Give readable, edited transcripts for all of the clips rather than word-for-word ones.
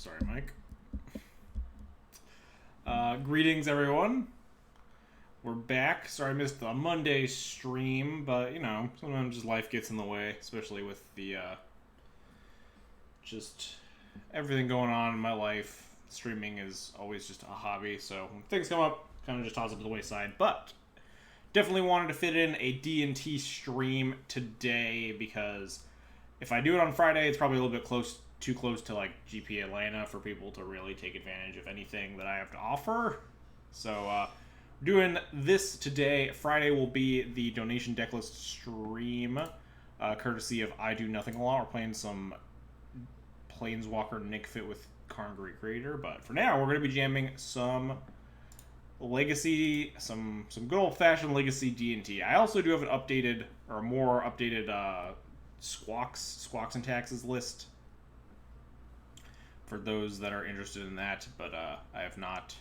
Sorry, Mike. Greetings, everyone. We're back. Sorry I missed the Monday stream, but, you know, sometimes just life gets in the way, especially with the, just everything going on in my life. Streaming is always just a hobby, so when things come up, kind of just toss it to the wayside. But definitely wanted to fit in a D&T stream today because if I do it on Friday, it's probably a little bit too close to like GP Atlanta for people to really take advantage of anything that I have to offer. So doing this today. Friday will be the donation deck list stream, courtesy of I Do Nothing a Lot. We're playing some Planeswalker Nick Fit with Karn Great Creator, but for now we're going to be jamming some Legacy, some good old-fashioned Legacy D&T. I also do have an updated, or more updated, Squawks and Taxes list for those that are interested in that, but I have not.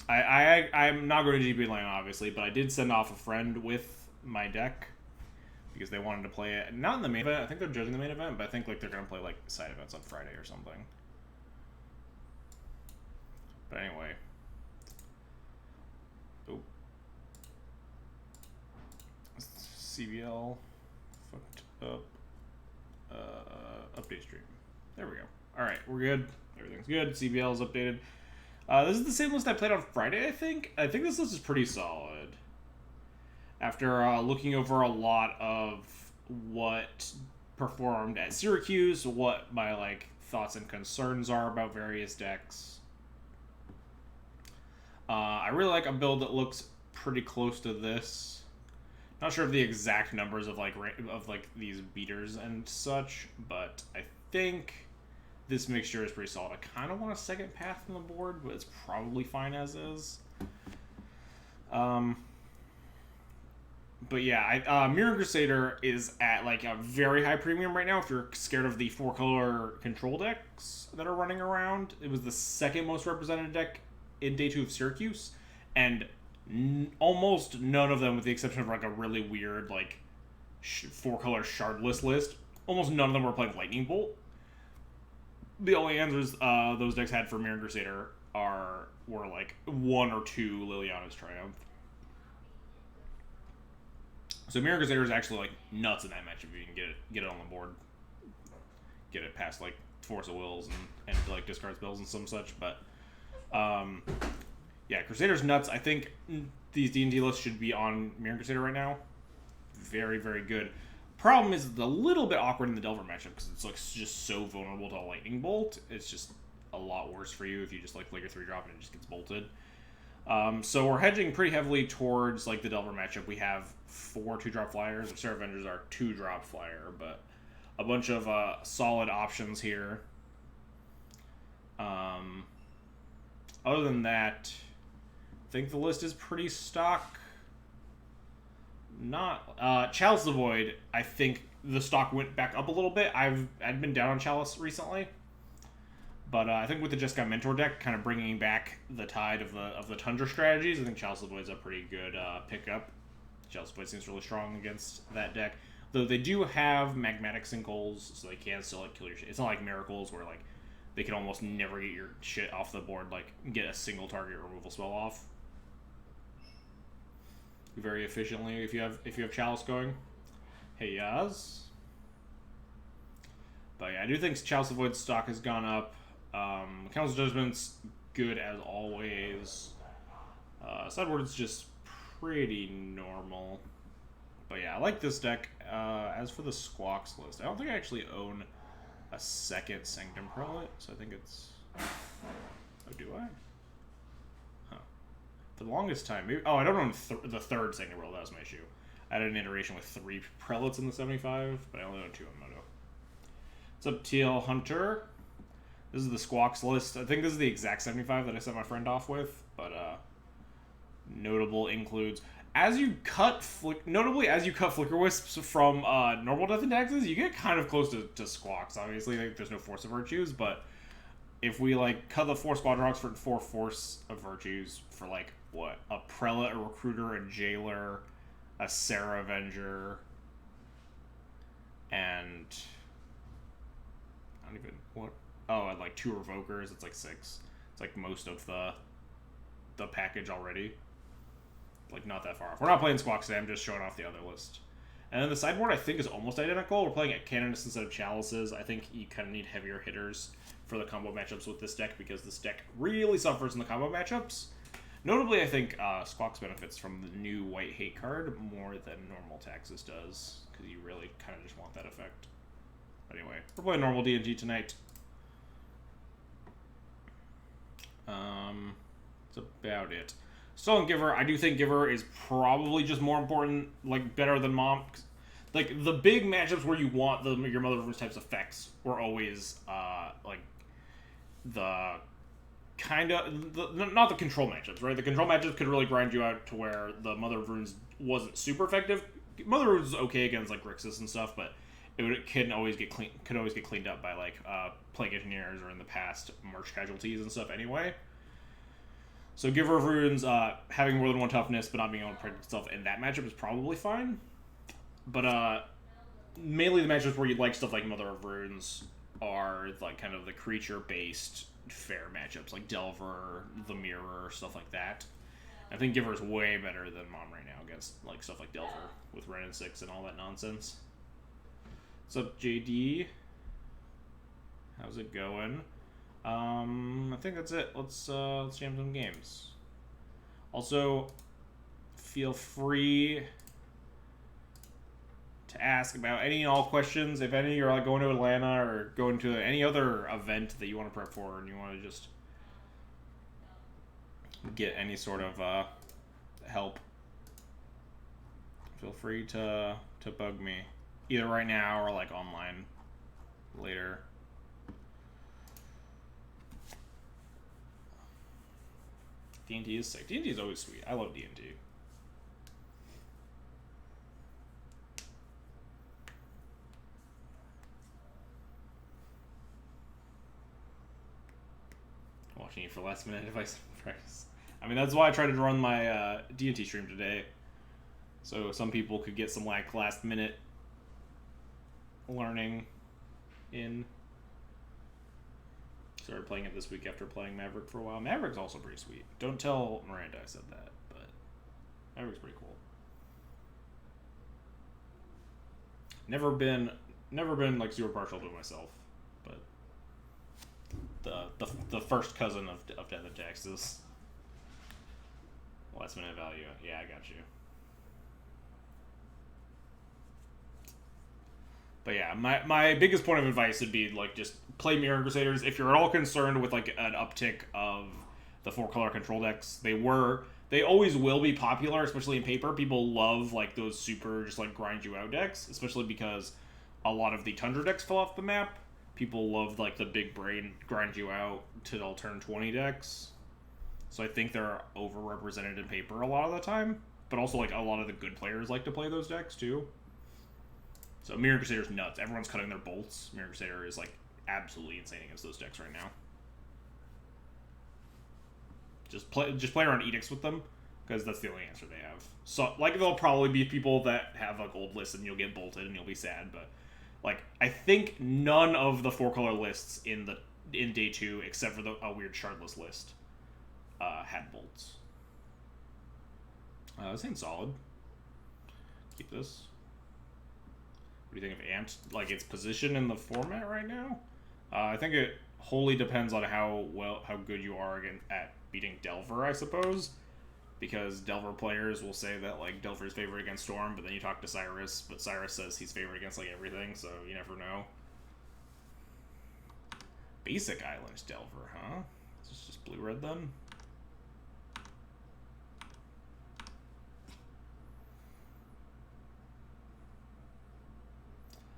I'm not going to GP Atlanta, obviously, but I did send off a friend with my deck because they wanted to play it. Not in the main event. I think they're judging the main event, but I think like they're going to play like side events on Friday or something. But anyway. Oh. CBL fucked up. Update stream. There we go. Alright, we're good. Everything's good. CBL is updated. This is the same list I played on Friday, I think. I think this list is pretty solid. After looking over a lot of what performed at Syracuse, what my like thoughts and concerns are about various decks. I really like a build that looks pretty close to this. Not sure of the exact numbers of like these beaters and such, but I think this mixture is pretty solid. I kind of want a second path on the board, but it's probably fine as is. But yeah, Mirror Crusader is at like a very high premium right now. If you're scared of the 4-color control decks that are running around, it was the second most represented deck in Day 2 of Syracuse, and almost none of them, with the exception of like a really weird like 4-color shardless list, almost none of them were playing Lightning Bolt. The only answers those decks had for Mirror Crusader were like 1 or 2 Liliana's Triumph. So Mirror Crusader is actually like nuts in that matchup if you can get it on the board, get it past like Force of Wills and like discard spells and some such. But yeah, Crusader's nuts. I think these D&D lists should be on Mirror Crusader right now. Very, very good. Problem is it's a little bit awkward in the Delver matchup because it's like just so vulnerable to a Lightning Bolt. It's just a lot worse for you if you just like play your 3-drop and it just gets bolted. So we're hedging pretty heavily towards like the Delver matchup. We have 4 2-drop flyers. Our Seraph Avengers are 2-drop flyer, but a bunch of solid options here. Other than that, I think the list is pretty stock. Not Chalice the Void. I think the stock went back up a little bit. I'd been down on Chalice recently, but I think with the Just Got Mentor deck kind of bringing back the tide of the Tundra strategies, I think Chalice the Void's a pretty good pickup. Chalice the Void seems really strong against that deck, though they do have Magmatic Sinkholes, so they can still like kill your shit. It's not like Miracles where like they can almost never get your shit off the board, like get a single target removal spell off very efficiently if you have Chalice going. Hey Yaz. But yeah, I do think Chalice the Void's stock has gone up. Council Judgment's good as always. Sideboard's just pretty normal. But yeah, I like this deck. As for the Squawks list, I don't think I actually own a second Sanctum Prelate, so I think it's... Oh, do I? Huh. For the longest time, maybe... Oh, I don't own the third Sanctum Prelate, that was my issue. I had an iteration with 3 Prelates in the 75, but I only own 2 in Moto. What's up, TL Hunter? This is the Squawks list. I think this is the exact 75 that I sent my friend off with, but notable includes... Notably, as you cut Flicker Wisps from normal Death and Taxes, you get kind of close to Squawks. Obviously, like, there's no Force of Virtues, but if we like cut the 4 Squadron Rocks for 4 Force of Virtues for like what, a Prelate, a Recruiter, a Jailer, a Sarah Avenger, and I don't even what. Oh, and like 2 Revokers. It's like 6. It's like most of the package already. Like not that far off. We're not playing Squawks today. I'm just showing off the other list. And then the sideboard I think is almost identical. We're playing at Canonus instead of Chalices. I think you kind of need heavier hitters for the combo matchups with this deck because this deck really suffers in the combo matchups. Notably, I think Squawks benefits from the new White Hate card more than normal Taxes does because you really kind of just want that effect. Anyway, we're playing normal D&T tonight. That's about it. Still on Giver, I do think Giver is probably just more important, like better than Mom. Like the big matchups where you want your Mother of Runes types effects were always like the kind of not the control matchups, right? The control matchups could really grind you out to where the Mother of Runes wasn't super effective. Mother of Runes is okay against like Grixis and stuff, but it can always get cleaned up by like Plague Engineers or in the past March Casualties and stuff anyway. So Giver of Runes, having more than 1 toughness but not being able to protect itself in that matchup is probably fine. But mainly the matchups where you like stuff like Mother of Runes are like kind of the creature-based fair matchups, like Delver, the Mirror, stuff like that. I think Giver is way better than Mom right now against like stuff like Delver with Ren and 6 and all that nonsense. What's up, JD? How's it going? I think that's it. Let's jam some games. Also, feel free to ask about any and all questions. If any you're like going to Atlanta or going to any other event that you want to prep for and you want to just get any sort of help, feel free to bug me either right now or like online later. D&D is sick. D&D is always sweet. I love D&D. Watching you for last minute advice and practice. I mean, that's why I tried to run my D&T stream today. So some people could get some like last minute learning in. Started playing it this week after playing Maverick for a while. Maverick's also pretty sweet. Don't tell Miranda I said that, but Maverick's pretty cool. Never been like super partial to myself, but the first cousin of Death and Taxes. Last minute value. Yeah, I got you. But yeah, my biggest point of advice would be like just play Mirror Crusaders. If you're at all concerned with like an uptick of the 4-color control decks, they always will be popular, especially in paper. People love like those super just like grind you out decks, especially because a lot of the Tundra decks fell off the map. People love like the big brain grind you out to all turn 20 decks. So I think they're overrepresented in paper a lot of the time, but also like a lot of the good players like to play those decks too. So Mirror Crusader's nuts. Everyone's cutting their bolts. Mirror Crusader is like absolutely insane against those decks right now. Just play around edicts with them, because that's the only answer they have. So like there'll probably be people that have like old lists and you'll get bolted and you'll be sad, but like I think none of the 4-color lists in day 2, except for a weird shardless list, had bolts. This ain't solid. Keep this. What do you think of Ant? Like its position in the format right now? I think it wholly depends on how good you are at beating Delver, I suppose. Because Delver players will say that like Delver's favored against Storm, but then you talk to Cyrus, but Cyrus says he's favored against like everything, so you never know. Basic Islands Delver, huh? Is this just blue-red then?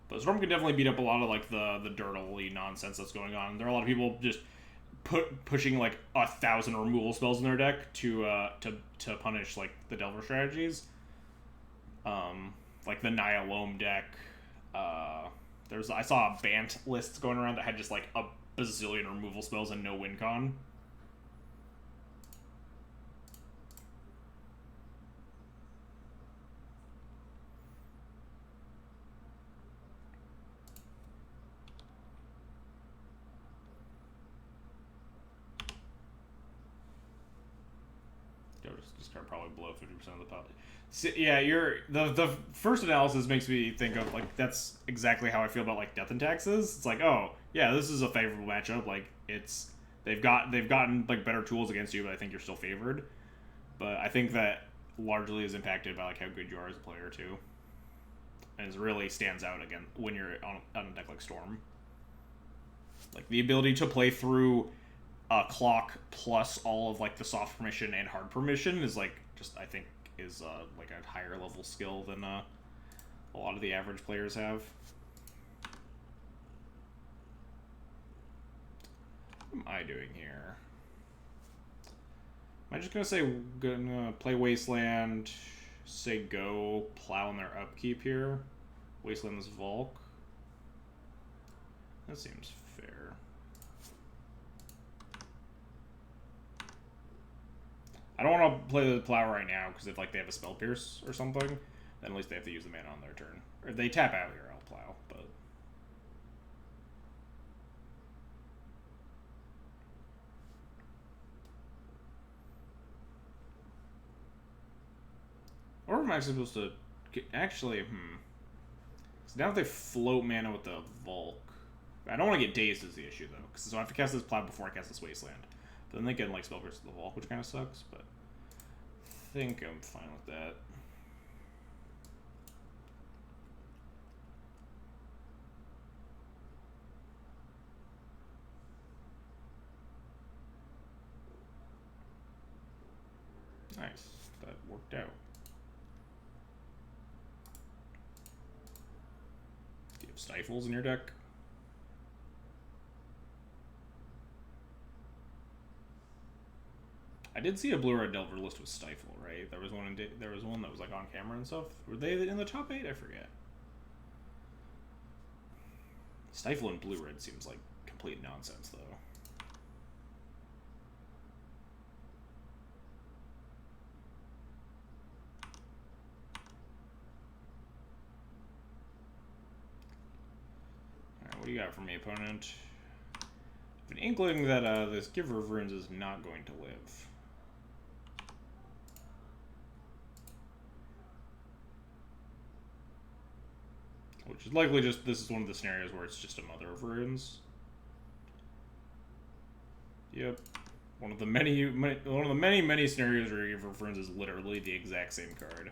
But Storm can definitely beat up a lot of like the dirtly nonsense that's going on. There are a lot of people just pushing like 1,000 removal spells in their deck to punish like the Delver strategies. Like the Nyalome deck. I saw a Bant list going around that had just like a bazillion removal spells and no win con. This card probably below 50% of the power. Yeah, the first analysis makes me think of like that's exactly how I feel about like Death and Taxes. It's like, oh yeah, this is a favorable matchup. Like they've gotten like better tools against you, but I think you're still favored. But I think that largely is impacted by like how good you are as a player too, and it really stands out again when you're on a deck like Storm. Like the ability to play through a clock plus all of like the soft permission and hard permission is like just I think is like a higher level skill than a lot of the average players have. What am I doing here? Am I just gonna play Wasteland, say go, plow in their upkeep here? Wasteland this Volk. That seems fair. I don't want to play the plow right now because if like they have a spell pierce or something, then at least they have to use the mana on their turn. Or if they tap out here, I'll plow. But or am I supposed to actually? So now if they float mana with the Volk, I don't want to get dazed is the issue though, because so I have to cast this plow before I cast this Wasteland. But then they get like spell pierce to the Volk, which kind of sucks. But I think I'm fine with that. Nice. That worked out. Do you have Stifles in your deck? I did see a blue-red Delver list with Stifle, right? There was one that was like on camera and stuff. Were they in the top 8? I forget. Stifle and blue-red seems like complete nonsense, though. Alright, what do you got for me, opponent? I have an inkling that this Giver of Runes is not going to live. Which is likely just, this is one of the scenarios where it's just a Mother of Runes. Yep. One of the many scenarios where Giver of Runes is literally the exact same card.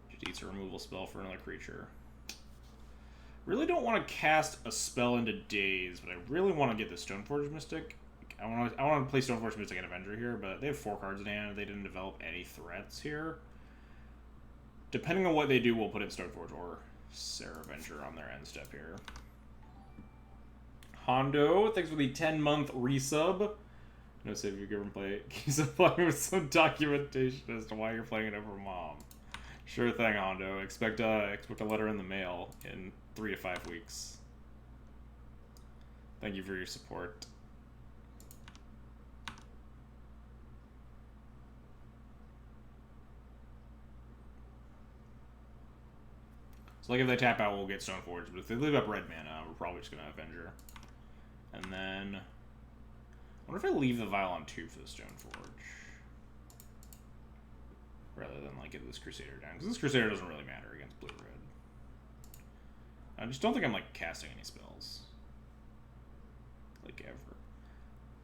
Just eats a removal spell for another creature. Really don't want to cast a spell into Daze, but I really want to get the Stoneforge Mystic. I want to play Stoneforge Mystic and Avenger here, but they have 4 cards in hand. They didn't develop any threats here. Depending on what they do, we'll put in Stoneforge or Sarah Avenger on their end step here. Hondo, thanks for the 10-month resub. No save if you give him play. He's applying with some documentation as to why you're playing it over Mom. Sure thing, Hondo. Expect a letter in the mail in 3 to 5 weeks. Thank you for your support. So like if they tap out, we'll get Stoneforge, but if they leave up red mana, we're probably just gonna Avenger. And then I wonder if I leave the Vial on 2 for the Stoneforge. Rather than like get this Crusader down. Because this Crusader doesn't really matter against blue-red. I just don't think I'm like casting any spells. Like ever.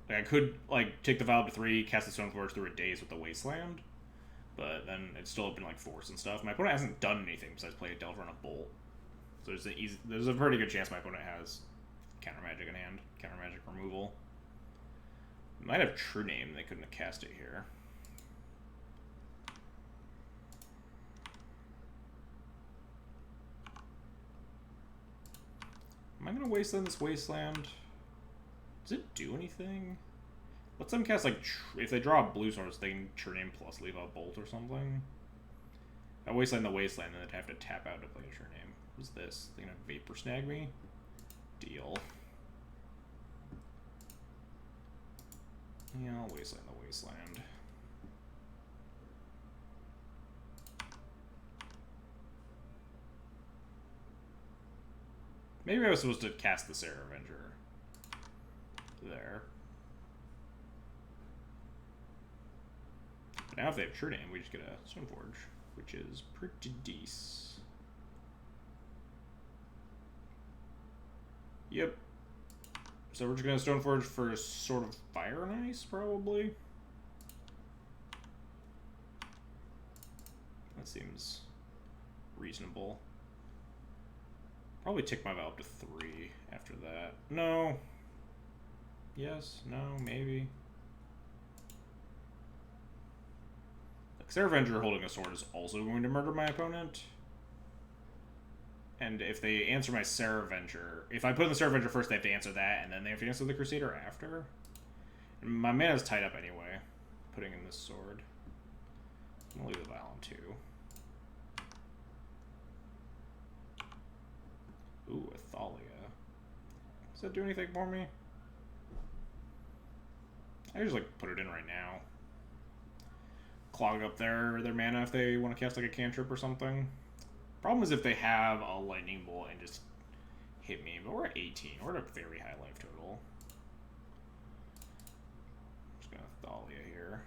Like I could like take the Vial up to 3, cast the Stoneforge through a Daze with the Wasteland. But then it's still open like Force and stuff. My opponent hasn't done anything besides play a Delver and a Bolt. So there's a pretty good chance my opponent has Counter Magic in hand. Counter Magic removal. Might have True Name, they couldn't have cast it here. Am I going to Wasteland this Wasteland? Does it do anything? Let them cast, like, if they draw a blue source, they can True Name plus leave a Bolt or something. I Wasteland the Wasteland, and then I'd have to tap out to play a True Name. What's this? They gonna Vapor Snag me? Deal. Yeah, I'll Wasteland the Wasteland. Maybe I was supposed to cast the Sarah Avenger there. But now if they have True Name, we just get a Stoneforge, which is pretty decent. Yep. So we're just going to Stoneforge for sort of Fire and Ice, probably. That seems reasonable. Probably tick my Vow up to 3 after that. No. Yes, no, maybe. Saravenger holding a sword is also going to murder my opponent. And if they answer my Saravenger... If I put in the Saravenger first, they have to answer that, and then they have to answer the Crusader after. And my mana's tied up anyway, putting in this sword. I'm going to leave the Vial on 2. Ooh, Athalia. Does that do anything for me? I just like put it in right now. Clog up their mana if they want to cast like a cantrip or something. Problem is if they have a lightning bolt and just hit me, but we're at 18. We're at a very high life total. I'm just gonna Thalia here.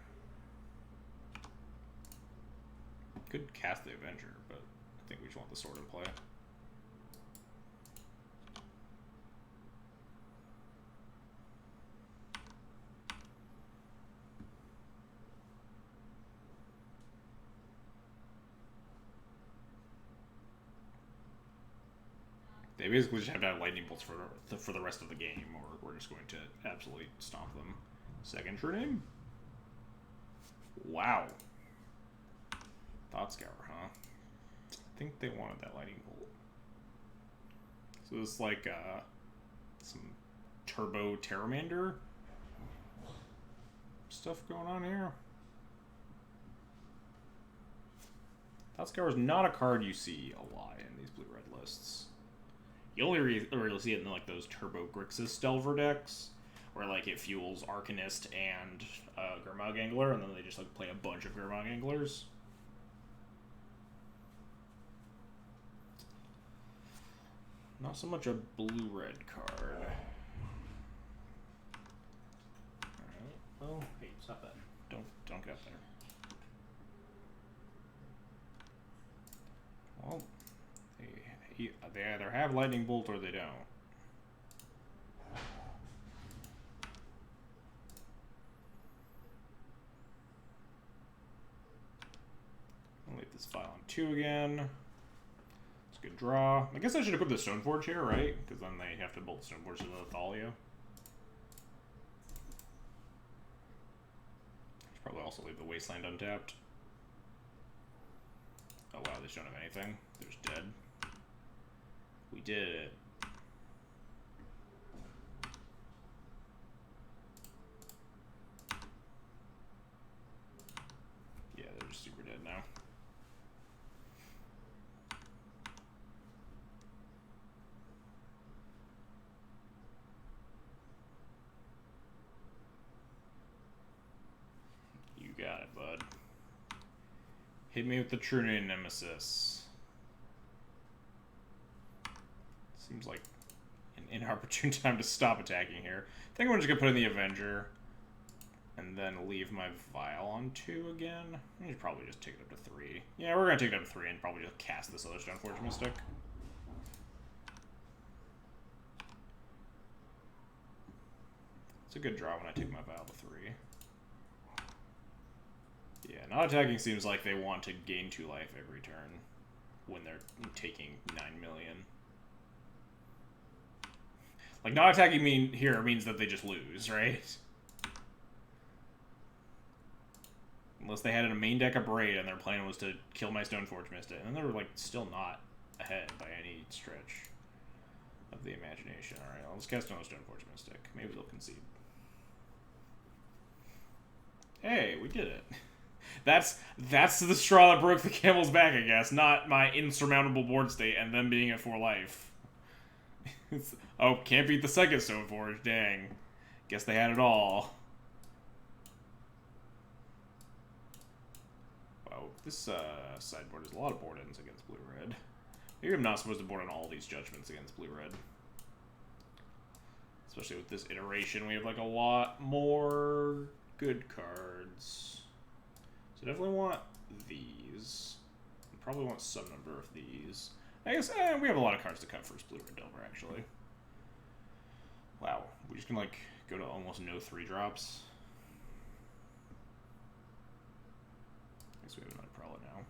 Could cast the Avenger, but I think we just want the sword in play. They basically just have to have lightning bolts for the rest of the game, or we're just going to absolutely stomp them. Second True Name? Wow. Thought Scour, huh? I think they wanted that lightning bolt. So it's like some Turbo Terramander stuff going on here. Thought Scour is not a card you see a lot in these blue-red lists. You only really see it in like those Turbo Grixis Delver decks, where like it fuels Arcanist and Gurmag Angler, and then they just like play a bunch of Gurmag Anglers. Not so much a blue-red card. Alright, well, hey, stop that. Don't get up there. Well, they either have Lightning Bolt or they don't. I'll leave this file on 2 again. It's a good draw. I guess I should have put the Stoneforge here, right? Because then they have to bolt Stoneforge to the Thalia. Should probably also leave the Wasteland untapped. Oh wow, they don't have anything. They're just dead. We did it. Yeah, they're just super dead now. You got it, bud. Hit me with the True Name Nemesis. Seems like an inopportune time to stop attacking here. I think I'm just going to put in the Avenger and then leave my Vial on 2 again. I should probably just take it up to 3. Yeah, we're going to take it up to 3 and probably just cast this other Stoneforge Mystic. It's a good draw when I take my Vial to 3. Yeah, not attacking seems like they want to gain 2 life every turn when they're taking 9 million. Like, not attacking here means that they just lose, right? Unless they had in a main deck of Braid and their plan was to kill my Stoneforge Mystic. And then they were, like, still not ahead by any stretch of the imagination. Alright, let's cast another Stoneforge Mystic. Maybe they'll concede. Hey, we did it. That's the straw that broke the camel's back, I guess. Not my insurmountable board state and them being at 4 life. Oh, can't beat the second Stoneforge. Dang. Guess they had it all. Wow, this sideboard has a lot of board ends against blue-red. Maybe I'm not supposed to board on all these judgments against blue-red. Especially with this iteration, we have like a lot more good cards. So So definitely want these. Probably want some number of these. I guess we have a lot of cards to cut first blue, red, Delver, actually. Wow, we just can like go to almost no 3-drops. I guess we have another Prowler now.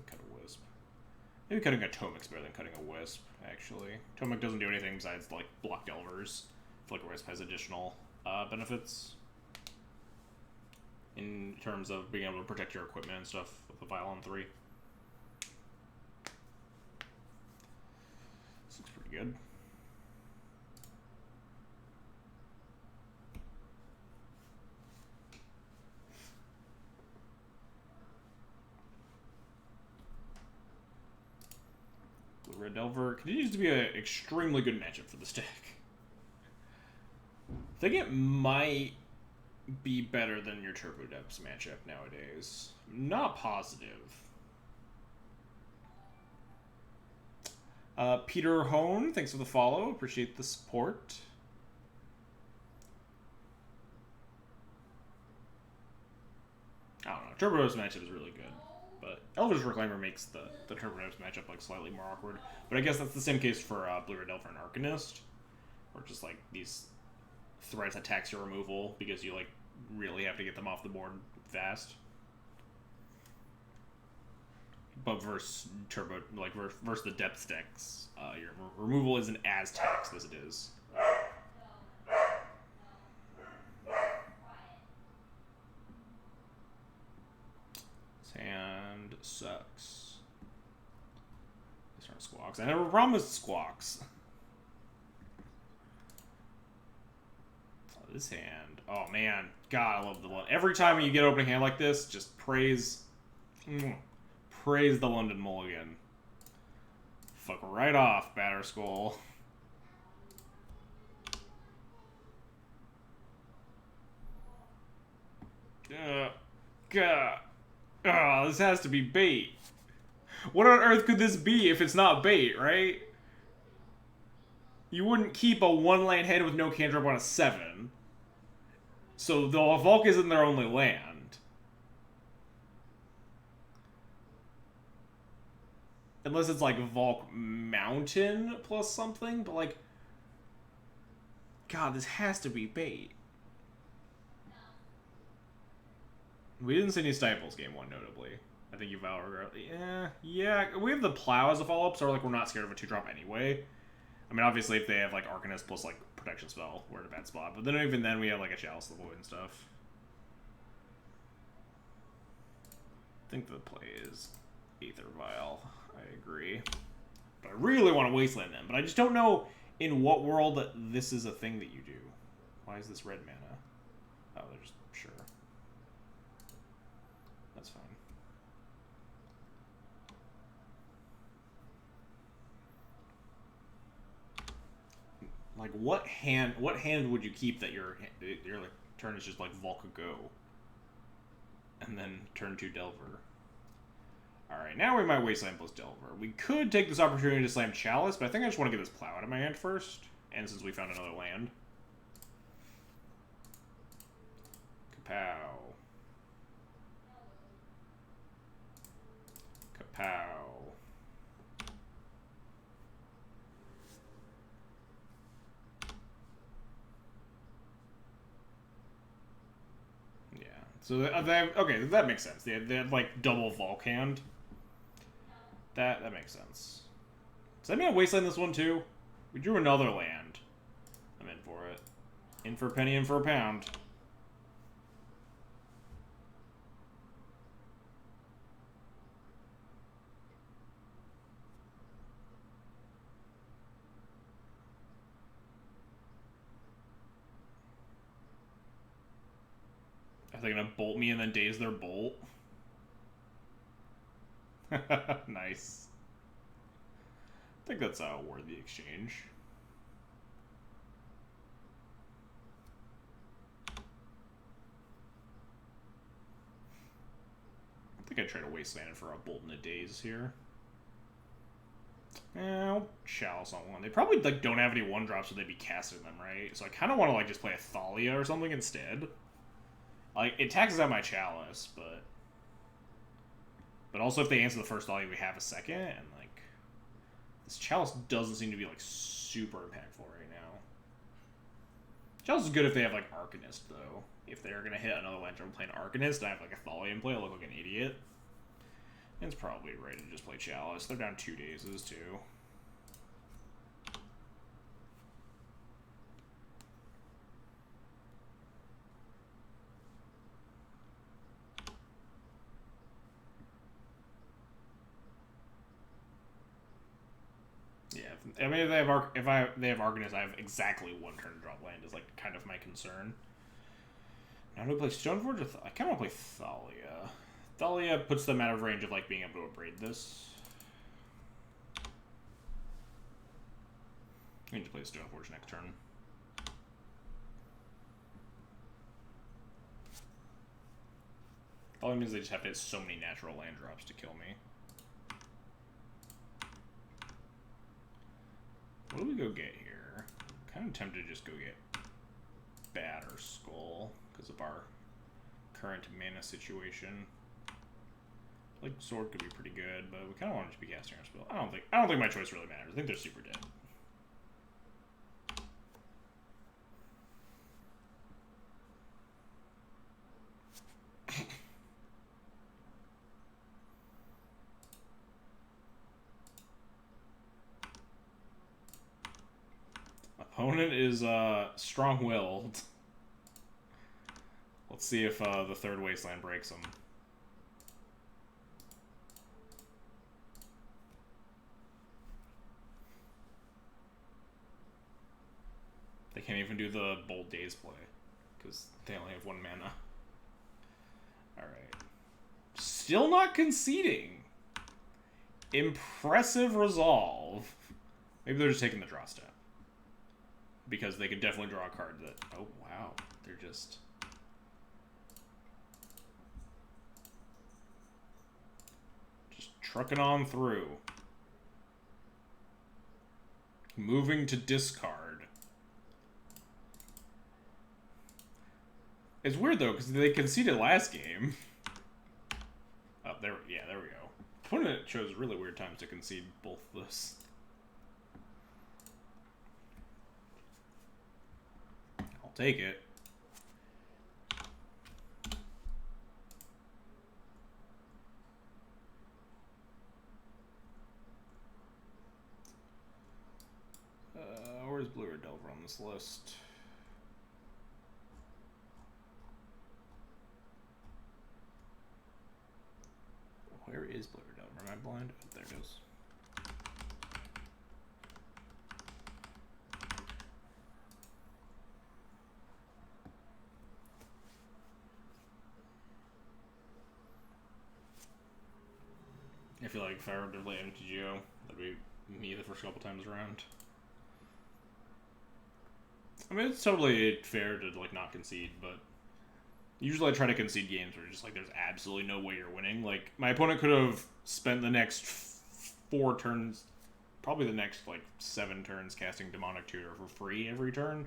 Cut a Wisp. Maybe cutting a Tomic's better than cutting a Wisp, actually. Tomic doesn't do anything besides like block Delvers. I feel like a Wisp has additional benefits in terms of being able to protect your equipment and stuff with the Vial on 3. This looks pretty good. Blue Red Delver continues to be an extremely good matchup for this deck. I think it might be better than your Turbo Depths matchup nowadays. Not positive. Peter Hone, thanks for the follow. Appreciate the support. I don't know. Turbo Depths matchup is really good. But Elvish Reclaimer makes the Turbo Depths matchup like slightly more awkward. But I guess that's the same case for Blue Red Delver and Arcanist. Or just like these threats that tax your removal because you like really have to get them off the board fast. But versus Turbo, like versus the Depth decks, your removal isn't as taxed as it is. This hand sucks. These aren't Squawks. I never promised Squawks. Oh, this hand. Oh man, God, I love the London. Every time you get opening hand like this, just praise the London Mulligan. Fuck right off, Batterskull. Oh, this has to be bait. What on earth could this be if it's not bait, right? You wouldn't keep a 1-land hand with no cantrip on a 7. So the Volk isn't their only land. Unless it's like Volk Mountain plus something, but like... God, this has to be bait. We didn't see any Stifles game 1, notably. I think you Valor... Yeah, we have the Plow as a follow-up, so like we're not scared of a 2-drop anyway. I mean, obviously, if they have like Arcanist plus like Protection Spell, we're in a bad spot. But then even then, we have like a Chalice of the Void and stuff. I think the play is Aether Vial. I agree. But I really want to Wasteland them. But I just don't know in what world this is a thing that you do. Why is this red mana? Oh, they're just... Sure. That's fine. Like, what hand would you keep that your like, turn is just like Volca Go? And then turn 2 Delver. Alright, now we might Wasteland plus Delver. We could take this opportunity to slam Chalice, but I think I just want to get this Plow out of my hand first. And since we found another land. Kapow. Kapow. Yeah. So they have, okay, that makes sense. They have like double Volk hand. That makes sense. Does that mean I Wasteland this one too? We drew another land. I'm in for it. In for a penny, in for a pound. Are they gonna bolt me and then daze their bolt? Nice. I think that's a worthy exchange. I think I'd try to Wasteland it for a bolt and a daze here. I'll Chalice on one. They probably like don't have any 1-drops, so they'd be casting them, right? So I kind of want to like just play a Thalia or something instead. Like, it taxes out my Chalice, but But also, if they answer the first Thalia, we have a second, and, like, this Chalice doesn't seem to be, like, super impactful right now. Chalice is good if they have, like, Arcanist, though. If they're going to hit another land turn playing Arcanist, and I have, like, a Thalia in play, I look like an idiot. And it's probably right to just play Chalice. They're down 2 dazes, too. Yeah, I mean, if they have they have Arcanist, I have exactly 1 turn to drop land. Is like kind of my concern. Now do I play Stoneforge? Or I kind of want to play Thalia. Thalia puts them out of range of like being able to abrade this. I need to play Stoneforge next turn. Thalia means they just have to hit so many natural land drops to kill me. What do we go get here? I'm kind of tempted to just go get Bat or Skull because of our current mana situation. Like Sword could be pretty good, but we kind of want to be casting our spell. I don't think my choice really matters. I think they're super dead. Opponent is strong-willed. Let's see if the third Wasteland breaks them. They can't even do the Bold Days play because they only have 1 mana. Alright. Still not conceding. Impressive resolve. Maybe they're just taking the draw step. Because they could definitely draw a card that... Oh, wow. They're just... trucking on through. Moving to discard. It's weird, though, because they conceded last game. Oh, there we go. Opponent chose really weird times to concede both this. Take it. Where's Blue or Delver on this list? Where is Blue or Delver? Am I blind? Oh, there it is. I feel like if I were to play MTGO, that'd be me the first couple times around. I mean, it's totally fair to like not concede, but usually I try to concede games where just like there's absolutely no way you're winning. Like my opponent could have spent the next 4 turns, probably the next like 7 turns casting Demonic Tutor for free every turn,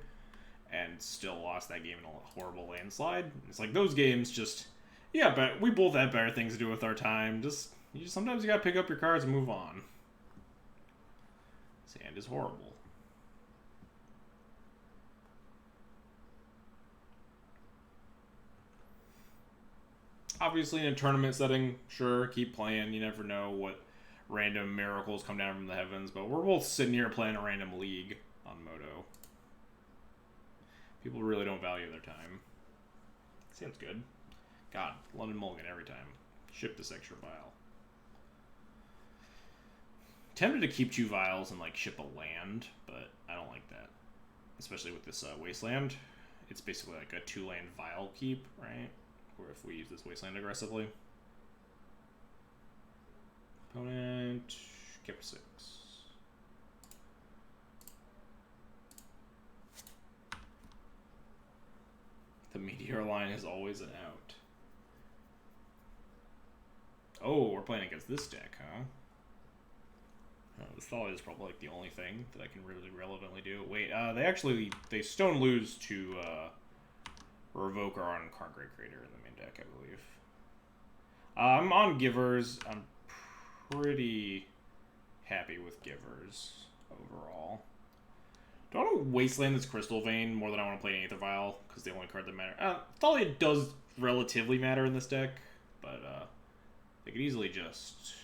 and still lost that game in a horrible landslide. It's like those games just, yeah, but we both have better things to do with our time. Sometimes you gotta pick up your cards and move on. This hand is horrible. Obviously, in a tournament setting, sure, keep playing. You never know what random miracles come down from the heavens, but we're both sitting here playing a random league on Moto. People really don't value their time. Seems good. God, London Mulligan every time. Ship this extra vial. Tempted to keep 2 vials and like ship a land, but I don't like that. Especially with this Wasteland. It's basically like a 2-land vial keep, right? Or if we use this Wasteland aggressively. Opponent kept 6. The Meteor line is always an out. Oh, we're playing against this deck, huh? This Thalia is probably like the only thing that I can really relevantly do. Wait, they stone lose to revoke our Karn Great Creator in the main deck, I believe. I'm on Givers. I'm pretty happy with Givers overall. Do I want to Wasteland this Crystal Vein more than I want to play an Aether Vial? Because the only card that matters. Thalia does relatively matter in this deck, but they could easily just...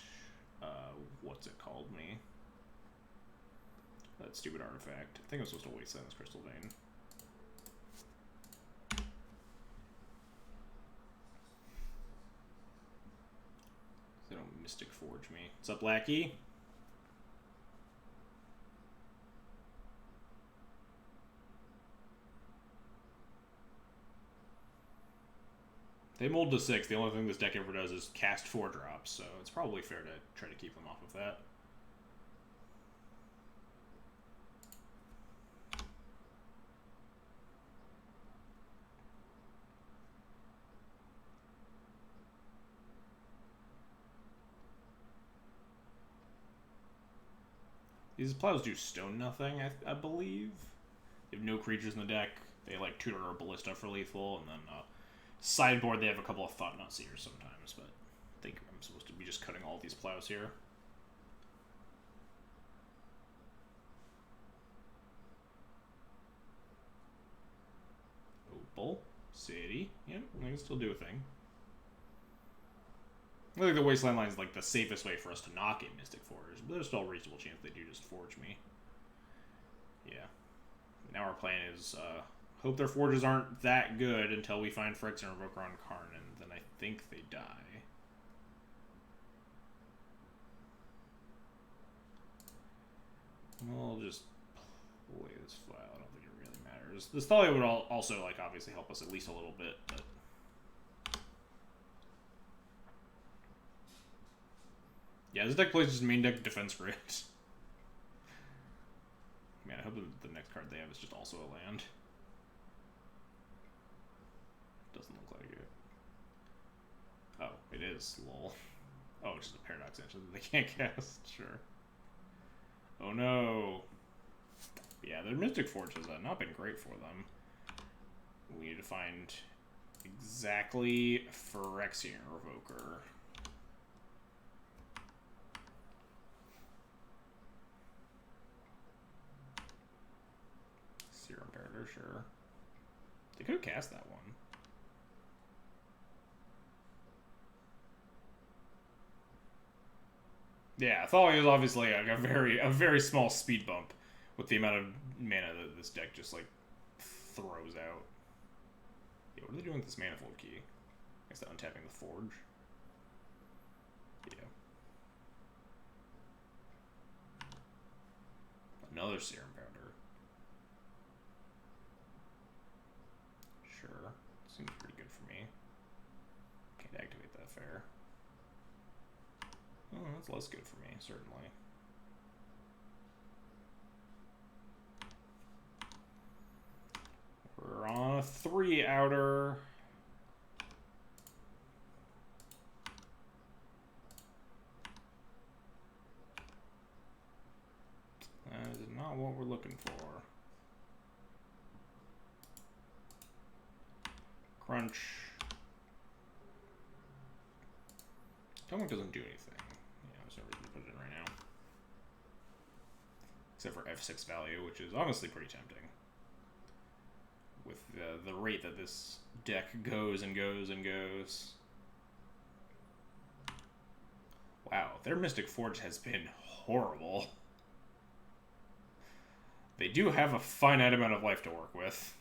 what's it called me? That stupid artifact. I think I'm supposed to Wasteland this Crystal Vein. They don't Mystic Forge me. What's up, Lackey? They mold to 6. The only thing this deck ever does is cast 4 drops, so it's probably fair to try to keep them off of that. These plows do stone nothing, I believe. They have no creatures in the deck. They like tutor or ballista for lethal, and then sideboard they have a couple of Thought Knot Seers sometimes, but I think I'm supposed to be just cutting all these plows here. Opal, City, yep, I can still do a thing. I think the Wasteland line is like the safest way for us to knock a Mystic Forge, but there's still a reasonable chance they do just forge me. Yeah. Now our plan is hope their forges aren't that good until we find Phyrexian Revoker on Karn, and then I think they die. We'll just play this file. I don't think it really matters. This Thalia would also like obviously help us at least a little bit, but yeah, this deck plays just main deck defense grid. Man, I hope the next card they have is just also a land. Doesn't look like it. Oh, it is. Lol. Oh, it's just a Paradox Engine that they can't cast. Sure. Oh no. Yeah, their Mystic Forge has not been great for them. We need to find exactly Phyrexian Revoker. Serum Imperator, sure. They could have cast that one. Yeah, Thalia is obviously like a very small speed bump with the amount of mana that this deck just like throws out. Yeah, what are they doing with this Manifold Key? I guess they're untapping the Forge. Yeah. Another Serum Powder. Sure. Seems pretty good for me. Can't activate that fair. Oh, that's less good for me, certainly. We're on a 3 outer. That is not what we're looking for. Crunch. Tomek doesn't do anything. Yeah, there's no reason to put it in right now. Except for F6 value, which is honestly pretty tempting. With the rate that this deck goes and goes and goes. Wow, their Mystic Forge has been horrible. They do have a finite amount of life to work with.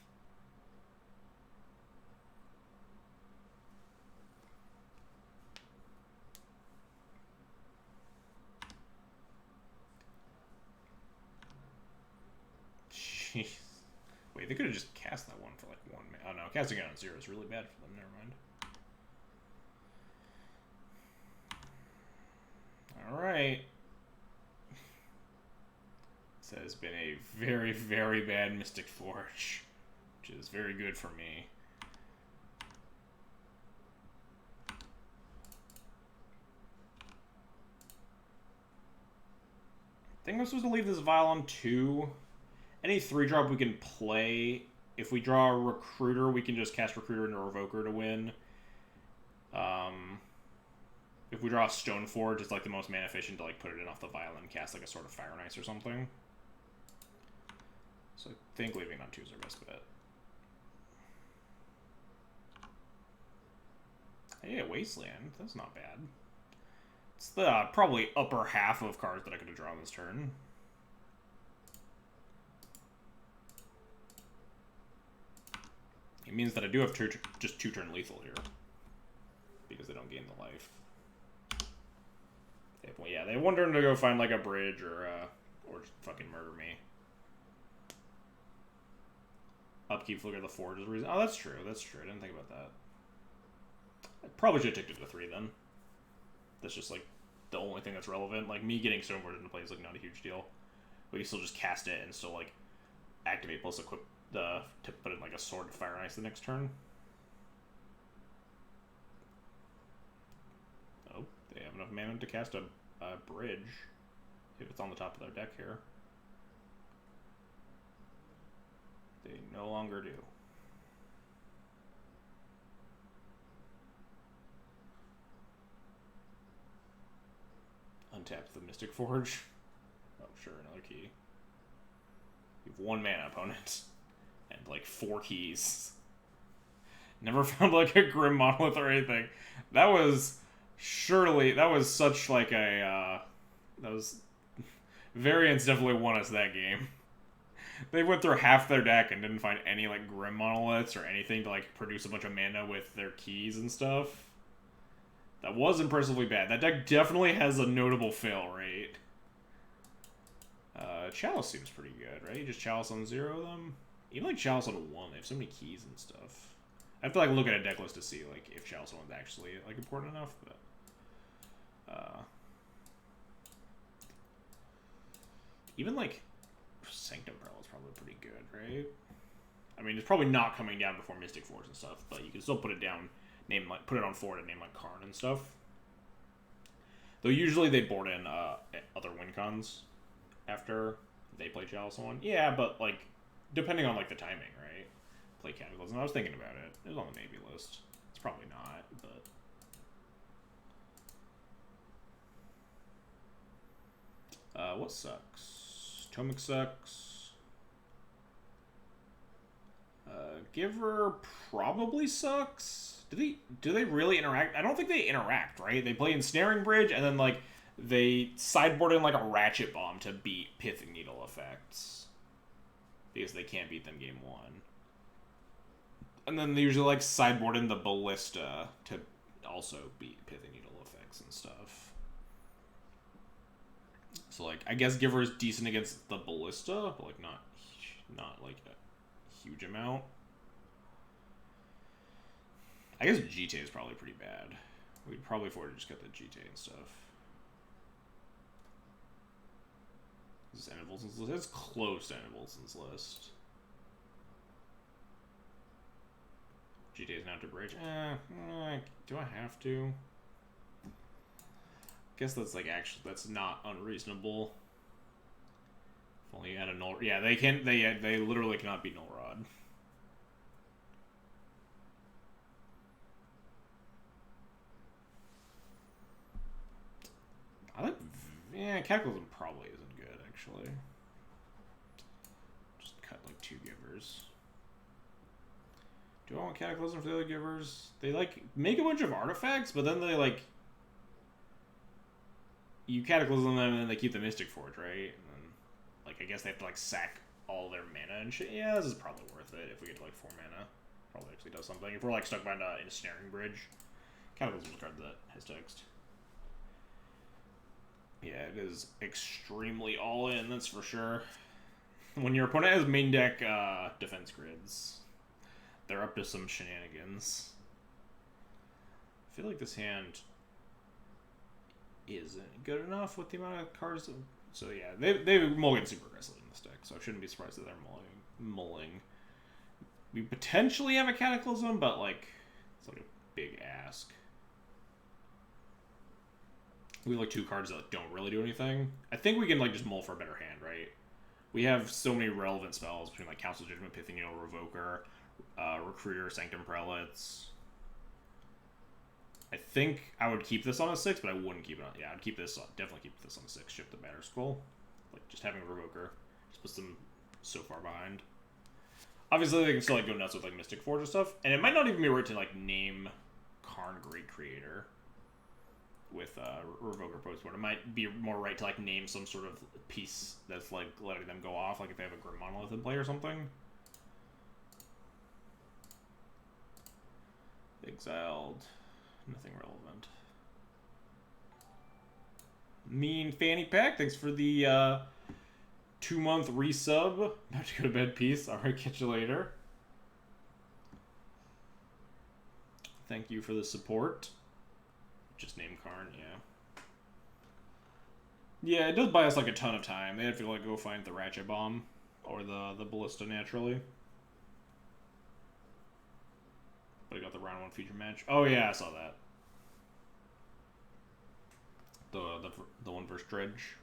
Jeez. Wait, they could have just cast that one for like 1 minute. Oh no, casting it on 0 is really bad for them. Never mind. Alright. This has been a very bad Mystic Forge, which is very good for me. I think I'm supposed to leave this vial on 2. Any 3-drop we can play. If we draw a Recruiter, we can just cast Recruiter into Revoker to win. if we draw a Stone Forge, it's like the most mana efficient to like put it in off the Violin and cast like a sort of Fire and Ice or something. So I think leaving on 2 is our best bet. Hey, Wasteland. That's not bad. It's the probably upper half of cards that I could have drawn this turn. It means that I do have just 2-turn lethal here. Because they don't gain the life. They have 1 turn to go find like a bridge or just fucking murder me. Upkeep, Flicker the Forge is a reason. Oh, that's true. That's true. I didn't think about that. I probably should have ticked it to 3 then. That's just like the only thing that's relevant. Like me getting Stoneforge into play is like not a huge deal. We can still just cast it and still like activate plus equip to put in like a Sword to Fire and Ice the next turn. Oh, they have enough mana to cast a bridge if it's on the top of their deck here. They no longer do. Untap the Mystic Forge. Oh, sure, another key. You have 1 mana opponent. And, like, 4 keys. Never found, like, a Grim Monolith or anything. That was surely... That was such, like, a... that was... Variants definitely won us that game. They went through half their deck and didn't find any, like, Grim Monoliths or anything to, like, produce a bunch of mana with their keys and stuff. That was impressively bad. That deck definitely has a notable fail rate. Chalice seems pretty good, right? You just Chalice on 0 of them? Even, like, Chalice on 1, they have so many keys and stuff. I have to, like, look at a deck list to see, like, if Chalice on 1's actually, like, important enough, but... even, like, Sanctum Pearl is probably pretty good, right? I mean, it's probably not coming down before Mystic Force and stuff, but you can still put it down, put it on forward and name, like, Karn and stuff. Though usually they board in other win cons after they play Chalice on 1. Yeah, but, like, depending on, like, the timing, right? Play Cataclysm. I was thinking about it. It was on the maybe list. It's probably not, but... what sucks? Tomic sucks. Giver probably sucks. Do they really interact? I don't think they interact, right? They play Ensnaring Bridge, and then, like, they sideboard in, like, a Ratchet Bomb to beat Pithing Needle effects. Because they can't beat them game 1. And then they usually, like, sideboard in the Ballista to also beat Pithing Needle effects and stuff. So, like, I guess Giver is decent against the Ballista, but, like, not like, a huge amount. I guess GT is probably pretty bad. We'd probably afford to just cut the GT and stuff. Is this End of Wilson's list? It's close to End of Wilson's list. GTA is now to bridge. Do I have to? Guess that's like actually that's not unreasonable. If only you had a null. Yeah, they can. They literally cannot beat Null Rod. I like. Yeah, Cataclysm probably isn't good actually. Just cut like 2 givers. Do I want Cataclysm for the other givers? They like make a bunch of artifacts, but then they like. You Cataclysm them and then they keep the Mystic Forge, right? And then, like, I guess they have to, like, sack all their mana and shit. Yeah, this is probably worth it if we get to, like, 4 mana. Probably actually does something. If we're, like, stuck behind a Ensnaring Bridge. Cataclysm is a card that has text. Yeah, it is extremely all-in, that's for sure. When your opponent has main deck defense grids, they're up to some shenanigans. I feel like this hand... isn't good enough with the amount of cards. So yeah, they mulligan super aggressively in this deck, so I shouldn't be surprised that they're mulling. We potentially have a Cataclysm, but like it's like a big ask. We have like 2 cards that don't really do anything. I think we can like just mull for a better hand, right? We have so many relevant spells between like Council Judgment, Pithing Needle, Revoker, Recruiter, Sanctum Prelates. I think I would keep this on a 6, but I wouldn't keep it on... Yeah, I'd keep this on... Definitely keep this on a 6. Ship the Batter Skull. Like, just having a Revoker just puts them so far behind. Obviously, they can still, like, go nuts with, like, Mystic Forge and stuff. And it might not even be right to, like, name Karn Great Creator with Revoker Postmortem. It might be more right to, like, name some sort of piece that's, like, letting them go off. Like, if they have a Grim Monolith in play or something. Exiled. Nothing relevant. Mean Fanny Pack, thanks for the 2-month resub. About to go to bed, peace. Alright, catch you later. Thank you for the support. Just name Karn, yeah. Yeah, it does buy us like a ton of time. They have to like go find the Ratchet Bomb or the Ballista naturally. But I got the round 1 feature match. Oh yeah, I saw that. The one versus Dredge.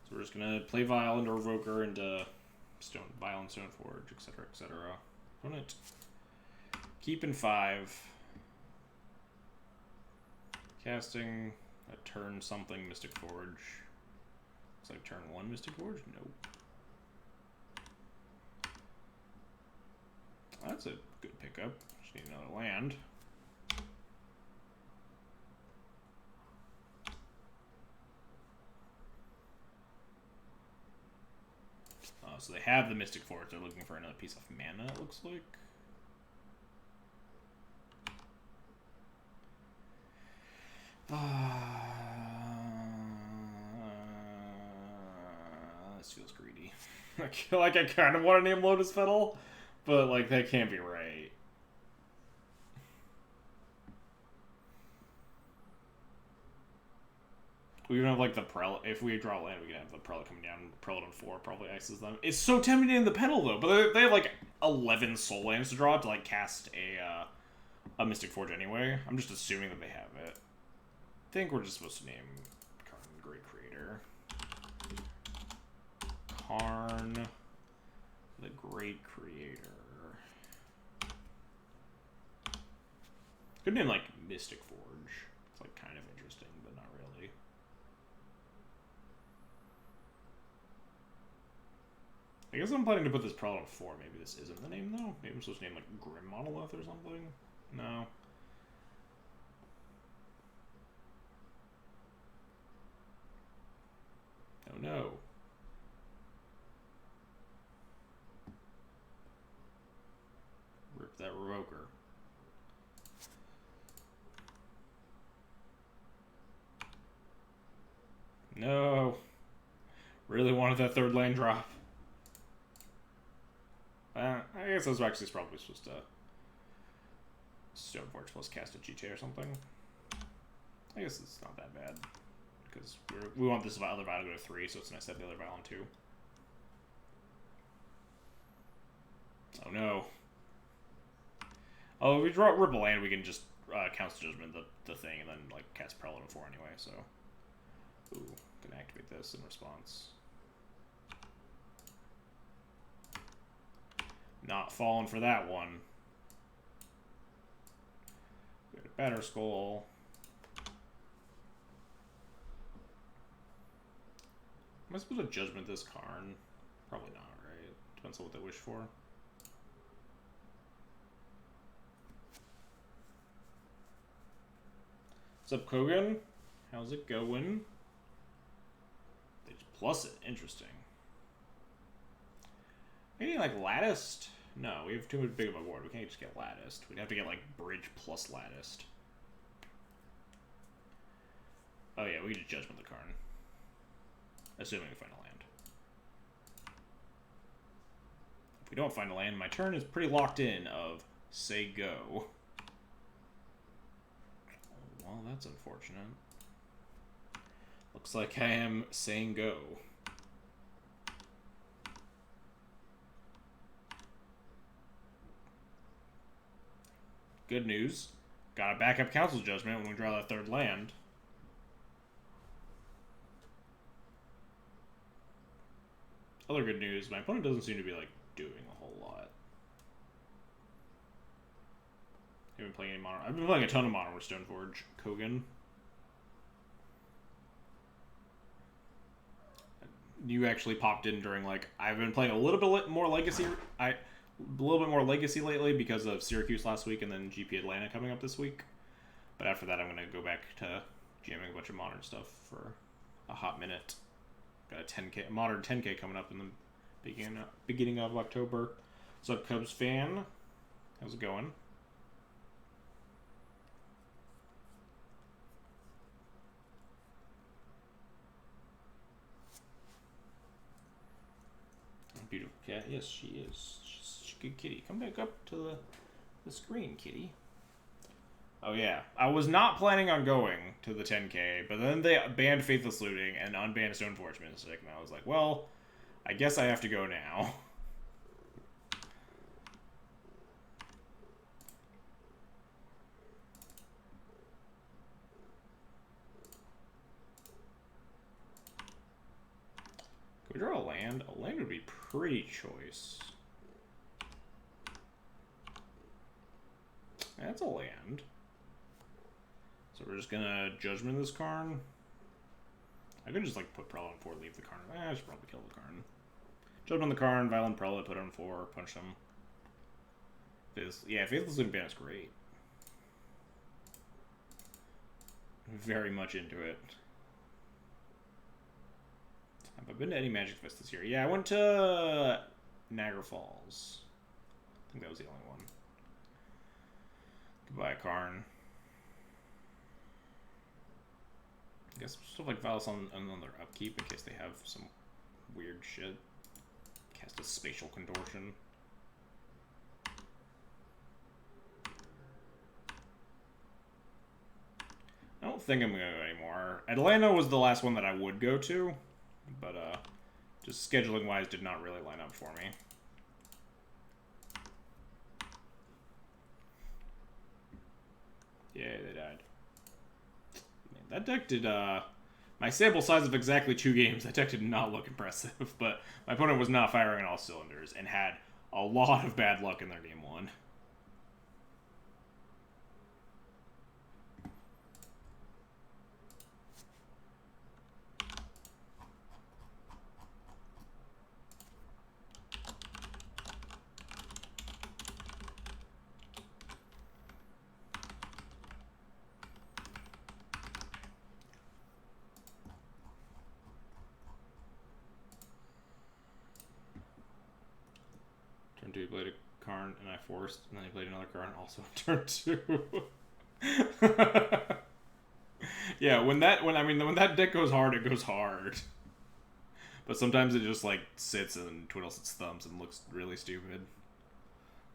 So we're just gonna play Vial into Revoker into Vial and Stoneforge, etc., etc. Run it. Keep in 5. Casting a turn something Mystic Forge. Looks like turn 1 Mystic Forge? Nope. That's a good pickup. Just need another land. So they have the Mystic Forge. They're looking for another piece of mana, it looks like. This feels greedy. I feel like I kind of want to name Lotus Petal, but like that can't be right. We even have like the Prelate. If we draw land, we can have the Prelate coming down. Prelate on 4 probably ices them. It's so tempting in the Petal though, but they have like 11 soul lands to draw to like cast a Mystic Forge anyway. I'm just assuming that they have it. I think we're just supposed to name Karn Great Creator. Karn the Great Creator. Could name like Mystic Forge. It's like kind of interesting, but not really. I guess I'm planning to put this Prelate on 4. Maybe this isn't the name though. Maybe I'm supposed to name like Grim Monolith or something. No. Oh no. Rip that Revoker. No. Really wanted that 3rd land drop. I guess I was actually probably supposed to Stoneforge plus cast a GTA or something. I guess it's not that bad. Because we want this other Vial to go to 3, so it's nice to have the other Vial on 2. Oh no. Oh, if we draw Ripple Land, we can just Council Judgment the thing and then like cast Prelate on 4 anyway, so. Ooh, can activate this in response. Not falling for that one. We had a Batter Skull. Am I supposed to Judgment this Karn? Probably not, right? Depends on what they wish for. What's up, Kogan? How's it going? They just plus it. Interesting. Anything like Latticed? No, we have too much big of a board. We can't just get Latticed. We'd have to get like Bridge plus Latticed. Oh yeah, we could just Judgment the Karn. Assuming we find a land. If we don't find a land, my turn is pretty locked in of say go. Well, that's unfortunate. Looks like I am saying go. Good news. Got a backup Council Judgment when we draw that 3rd land. Other good news, my opponent doesn't seem to be, like, doing a whole lot. I haven't been playing any Modern. I've been playing a ton of Modern with Stoneforge. Kogan. You actually popped in during, like, I've been playing a little bit more Legacy. A little bit more Legacy lately because of Syracuse last week and then GP Atlanta coming up this week. But after that, I'm going to go back to jamming a bunch of Modern stuff for a hot minute. Got a 10K, Modern 10K coming up in the beginning of October. What's up, Cubs fan? How's it going? Beautiful cat. Yes, she is. She's a good kitty. Come back up to the screen, kitty. Oh, yeah. I was not planning on going to the 10K, but then they banned Faithless Looting and unbanned Stoneforge Mystic, and I was like, well, I guess I have to go now. Could we draw a land? A land would be pretty choice. That's a land. So we're just gonna Judgment this Karn. I could just like put Prelate on 4, leave the Karn. I should probably kill the Karn. Judgment the Karn, Violent Prelate, put it on 4, punch them. Yeah, Faithless Looting Ban is great. Very much into it. Have I been to any Magic Fest this year? Yeah, I went to Niagara Falls. I think that was the only one. Goodbye, Karn. I guess stuff like Valis on their upkeep in case they have some weird shit. Cast a Spatial Contortion. I don't think I'm gonna go anymore. Atlanta was the last one that I would go to, but just scheduling wise did not really line up for me. Yeah, they died. Man, that deck did, my sample size of exactly 2 games, that deck did not look impressive, but my opponent was not firing on all cylinders and had a lot of bad luck in their game 1. Turn 2, he played a Karn, and I forced, and then he played another Karn, also turn 2. Yeah, when that deck goes hard, it goes hard. But sometimes it just like sits and twiddles its thumbs and looks really stupid.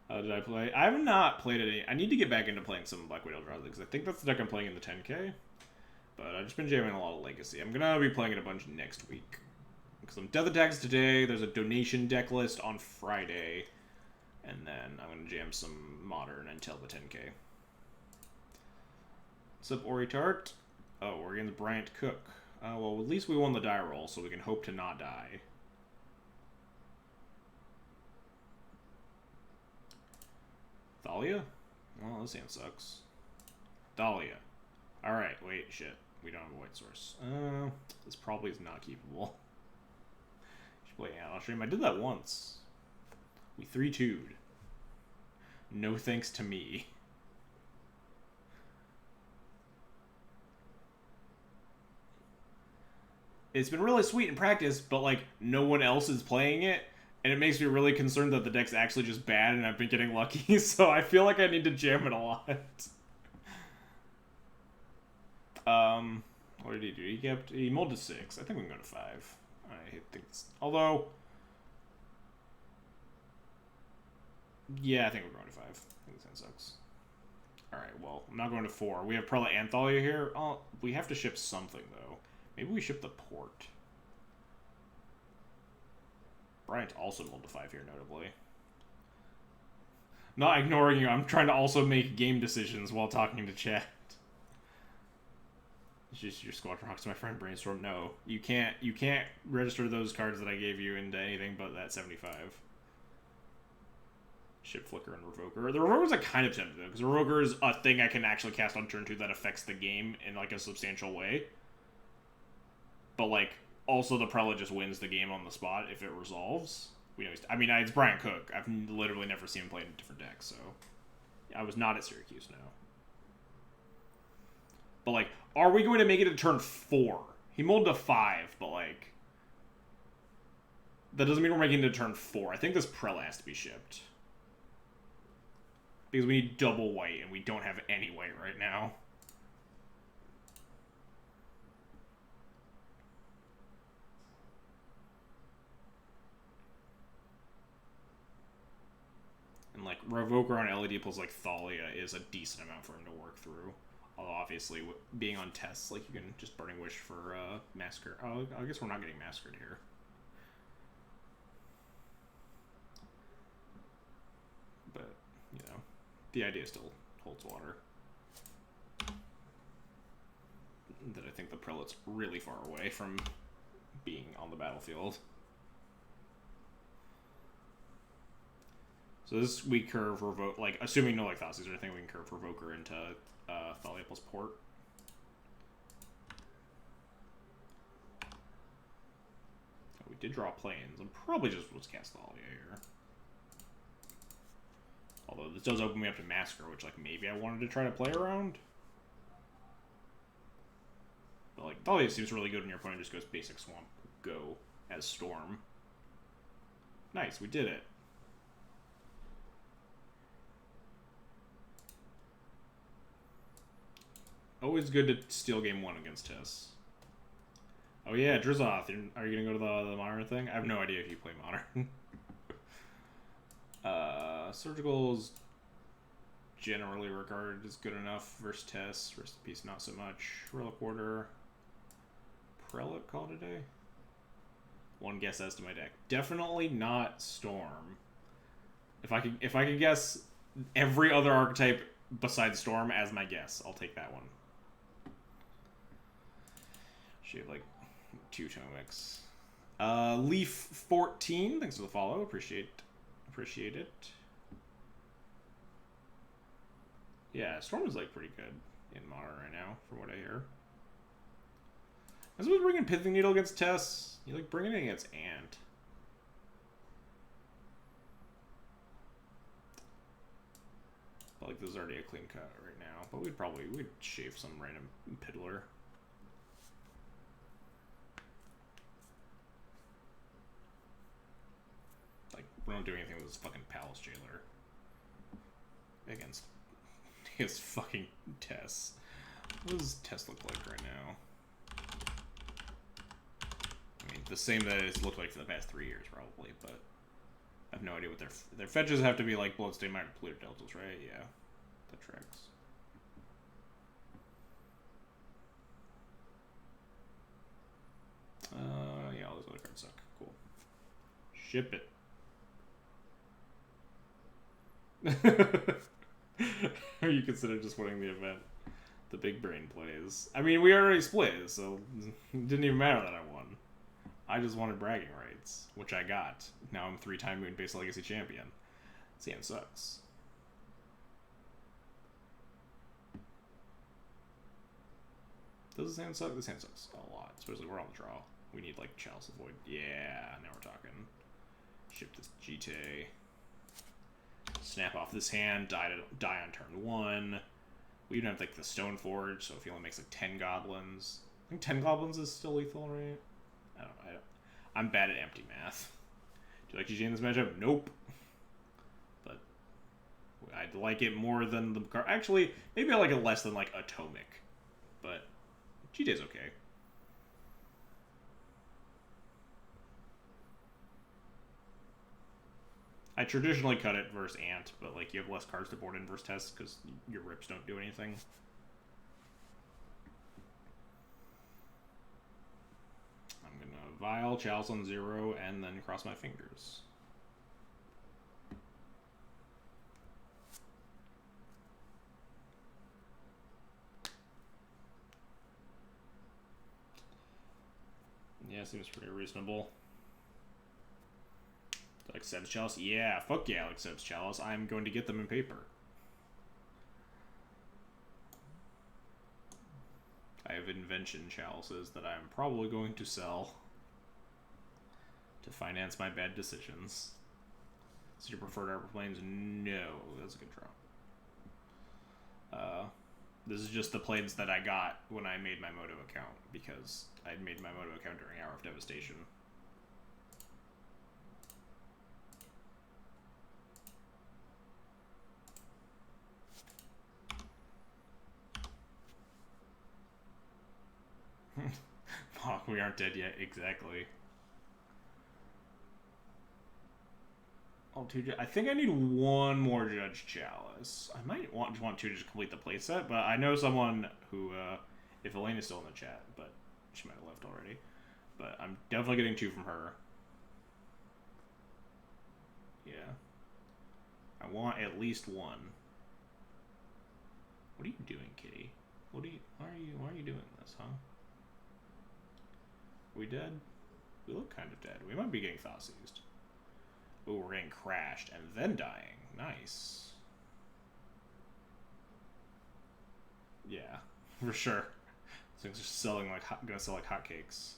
Did I play? I have not played any. I need to get back into playing some Black Widow Draw because I think that's the deck I'm playing in the 10K. But I've just been jamming a lot of Legacy. I'm gonna be playing it a bunch next week. Because I'm Death Attacks today, there's a donation deck list on Friday. And then I'm gonna jam some Modern until the 10K. What's up, Ori Tart? Oh, we're against Bryant Cook. Well, at least we won the die roll, so we can hope to not die. Thalia? Well, this hand sucks. Thalia. Alright, wait, shit. We don't have a white source. This probably is not keepable. Should play I'll stream. I did that once. We 3-2'd. No thanks to me. It's been really sweet in practice, but like no one else is playing it, and it makes me really concerned that the deck's actually just bad and I've been getting lucky, so I feel like I need to jam it a lot. What did he do? He mulled to 6. I think we can go to 5. I think although yeah, I think we're going to 5. I think this hand sucks. Alright, well, I'm not going to 4. We have Prelate and Thalia here. Oh, we have to ship something, though. Maybe we ship the port. Bryant also mulled to 5 here, notably. Not ignoring you, I'm trying to also make game decisions while talking to chat. Just your Squadron Hawks, my friend Brainstorm. No, you can't register those cards that I gave you into anything but that 75. Ship Flicker and Revoker. The Revoker's like kind of tempting though, because Revoker is a thing I can actually cast on turn 2 that affects the game in like a substantial way. But like also the Prelate just wins the game on the spot if it resolves. We know I mean it's Brian Cook. I've literally never seen him play in a different deck, so I was not at Syracuse now. But like, are we going to make it to turn 4? He mulled to 5, but like that doesn't mean we're making it to turn 4. I think this Prelate has to be shipped. Because we need double white, and we don't have any white right now. And, like, Revoker on LED plus, like, Thalia is a decent amount for him to work through. Although, obviously, being on tests, like, you can just Burning Wish for Massacre. Oh, I guess we're not getting Massacred here. But, you know. The idea still holds water. That I think the Prelate's really far away from being on the battlefield. So this we curve Revoke, like, assuming no like Thoughtseize or anything, we can curve Revoker into Thalia plus Port. Oh, we did draw Plains. I'm probably just was cast Thalia here. Although this does open me up to Massacre, which, like, maybe I wanted to try to play around. But, like, Thalia seems really good when your opponent just goes basic Swamp Go as Storm. Nice, we did it. Always good to steal game 1 against Tess. Oh yeah, Drizoth, are you going to go to the Modern thing? I have no idea if you play Modern. Surgical is generally regarded as good enough versus Tess. Rest in Peace, not so much. Relic Order. Prelate call today? One guess as to my deck. Definitely not Storm. If I could guess every other archetype besides Storm as my guess, I'll take that one. She have like 2 Tomics. Leaf 14, thanks for the follow. Appreciate it. Yeah, Storm is like pretty good in Modern right now, from what I hear. I was bringing Pithing Needle against Tess. You like bringing it against Ant. But like this is already a clean cut right now. But we'd shave some random Piddler. Like we don't do anything with this fucking Palace Jailer against his fucking Tess. What does Tess look like right now? I mean, the same that it's looked like for the past 3 years, probably, but I have no idea what their fetches have to be like Bloodstained Mine or Polluted Deltas, right? Yeah, that tracks. Yeah, all those other cards suck. Cool. Ship it. You consider just winning the event. The big brain plays. I mean, we already split, so it didn't even matter that I won. I just wanted bragging rights, which I got. Now I'm 3-time Moon-based Legacy champion. This hand sucks. Does this hand suck? This hand sucks a lot, especially we're on the draw. We need, like, Chalice of Void. Yeah, now we're talking. Ship this GT. Snap off this hand, die on turn 1. We even have, like, the Stoneforge, so if he only makes, like, 10 goblins. I think 10 goblins is still lethal, right? I don't know. I'm bad at empty math. Do you like GG in this matchup? Nope. But I'd like it more than the card. Actually, maybe I like it less than, like, Atomic. But GT's okay. I traditionally cut it versus Ant, but like you have less cards to board in versus Test because your rips don't do anything. I'm gonna Vial, Chalice on 0, and then cross my fingers. Yeah, seems pretty reasonable. Accepts Chalice? Yeah, fuck yeah, accepts Chalice. I'm going to get them in paper. I have invention chalices that I'm probably going to sell to finance my bad decisions. So your preferred arbor planes? No, that's a good draw. This is just the planes that I got when I made my Moto account, because I made my Moto account during Hour of Devastation. Fuck, we aren't dead yet, exactly. I think I need one more Judge Chalice. I might want to just complete the playset, but I know someone who, if Elena's still in the chat, but she might have left already. But I'm definitely getting 2 from her. Yeah. I want at least 1. What are you doing, kitty? Why are you doing this, huh? We dead? We look kind of dead. We might be getting Thoughtseized. Oh, we're getting crashed and then dying. Nice. Yeah, for sure. Things are selling like gonna sell like hotcakes.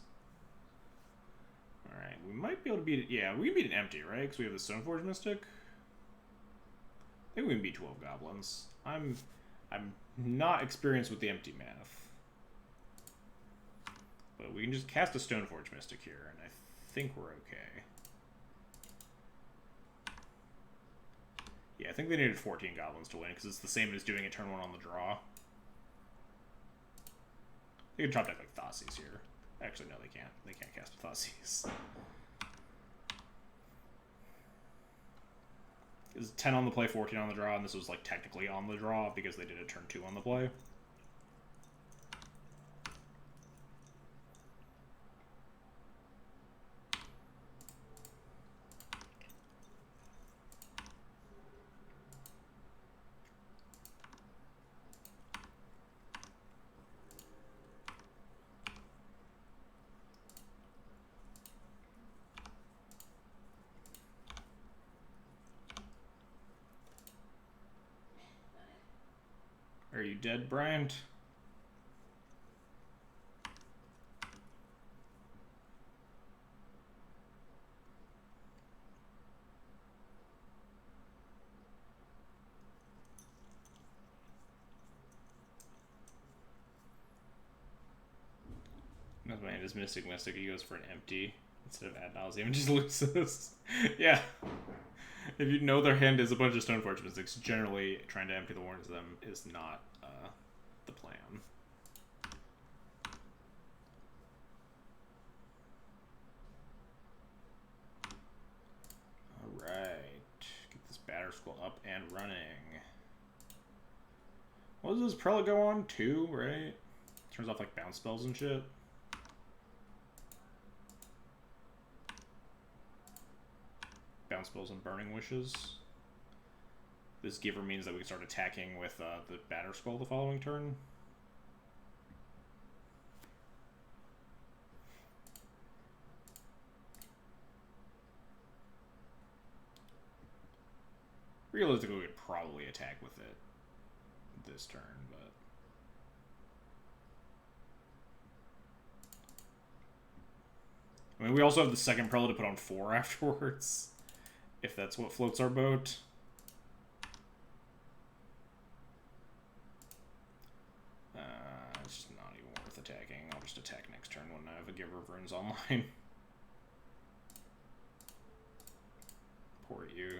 All right, we might be able to beat it. Yeah, we can beat an empty, right? Because we have the Stoneforge Mystic. I think we can beat 12 goblins. I'm not experienced with the empty math, but we can just cast a Stoneforge Mystic here, and I think we're okay. Yeah, I think they needed 14 goblins to win, because it's the same as doing it turn 1 on the draw. They can top deck like Thoughtseize here. Actually, no, they can't. They can't cast a Thoughtseize. It's 10 on the play, 14 on the draw, and this was like technically on the draw because they did a turn 2 on the play. Are you dead, Bryant? No, man, is Mystic. He goes for an empty instead of ad nauseam and just loses. Yeah. If you know their hand is a bunch of Stoneforge Mystics, generally trying to empty the warrens of them is not the plan. Alright. Get this Batter Skull up and running. What does this Prelate go on? 2, right? Turns off like bounce spells and shit. Bounce spells and Burning Wishes. This Giver means that we can start attacking with the Batter Skull the following turn. Realistically, we could probably attack with it this turn, but... I mean, we also have the second Prelate to put on 4 afterwards, if that's what floats our boat. It's just not even worth attacking. I'll just attack next turn when I have a Giver of Runes online. Poor you.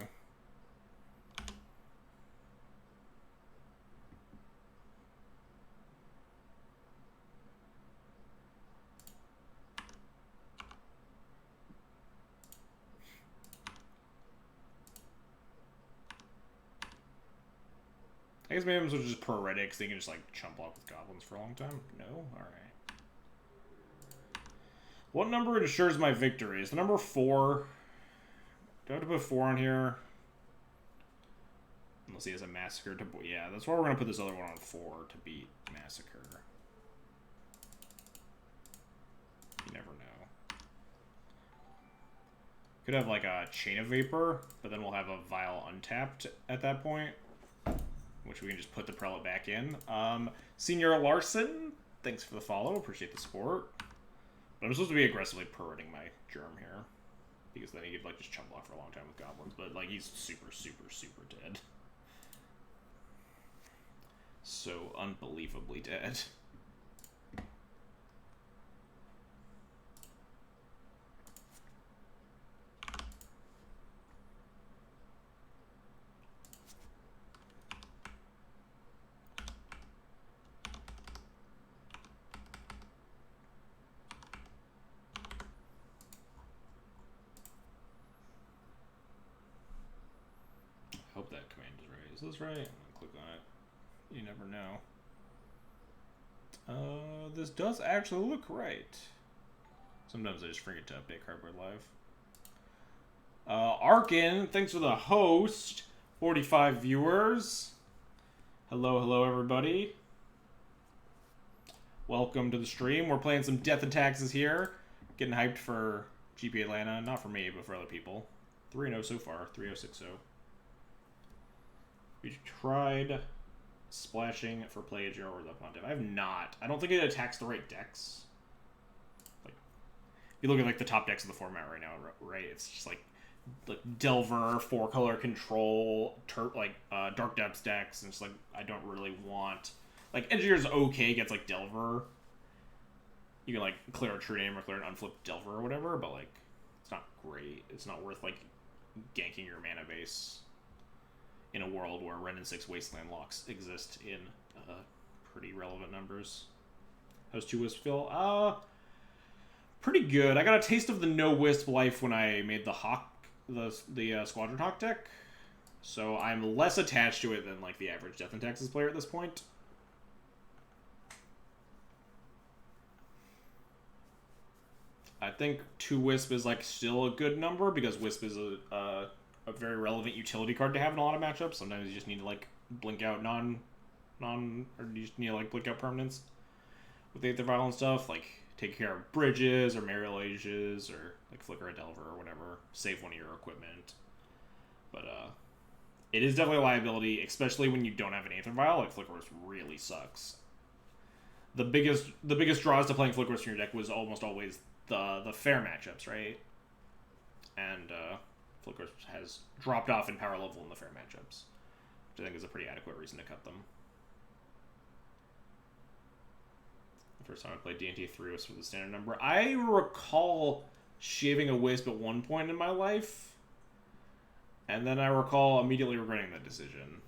I guess maybe I'm just pro-reddit because they can just like chump block with goblins for a long time. No? Alright. What number ensures my victory? Is the number 4? Do I have to put 4 on here? Unless he has a Massacre to... Yeah, that's why we're going to put this other one on 4 to beat Massacre. You never know. Could have like a Chain of Vapor, but then we'll have a Vial untapped at that point, which we can just put the Prelate back in. Senior Larson, thanks for the follow. Appreciate the support. But I'm supposed to be aggressively perverting my Germ here, because then he could like just chump block for a long time with Goblins. But like he's super, super, super dead. So unbelievably dead. I hope that command is right. Is this right? I'm gonna click on it. You never know. This does actually look right. Sometimes I just forget to update Cardboard Live. Arkin, thanks for the host. 45 viewers. Hello, hello, everybody. Welcome to the stream. We're playing some Death and Taxes here. Getting hyped for GP Atlanta. Not for me, but for other people. 3-0 so far. 3-0-6-0. We tried splashing for Plagiar or the Pontiff. I have not. I don't think it attacks the right decks. Like, if you look at like the top decks of the format right now, right? It's just like Delver, 4-color control, Dark Depths decks, and it's like I don't really want. Like Engineer's okay against like Delver. You can like clear a True Name or clear an unflipped Delver or whatever, but like it's not great. It's not worth like ganking your mana base in a world where Ren and 6 Wasteland locks exist in pretty relevant numbers. How's 2-Wisp feel? Pretty good. I got a taste of the no-Wisp life when I made the Hawk, the Squadron Hawk deck. So I'm less attached to it than like the average Death and Taxes player at this point. I think 2-Wisp is like still a good number because Wisp is a very relevant utility card to have in a lot of matchups. Sometimes you just need to like blink out or you just need to like blink out permanents with Aether Vial and stuff. Like take care of bridges or Mariel Ages or like flicker a Delver or whatever. Save one of your equipment. But it is definitely a liability, especially when you don't have an Aether Vial. Like Flicker Wisp really sucks. The biggest draws to playing Flicker Wisp in your deck was almost always the fair matchups, right? And Flicker has dropped off in power level in the fair matchups, which I think is a pretty adequate reason to cut them. The first time I played D&T 3 was for the standard number. I recall shaving a Wisp at one point in my life, and then I recall immediately regretting that decision.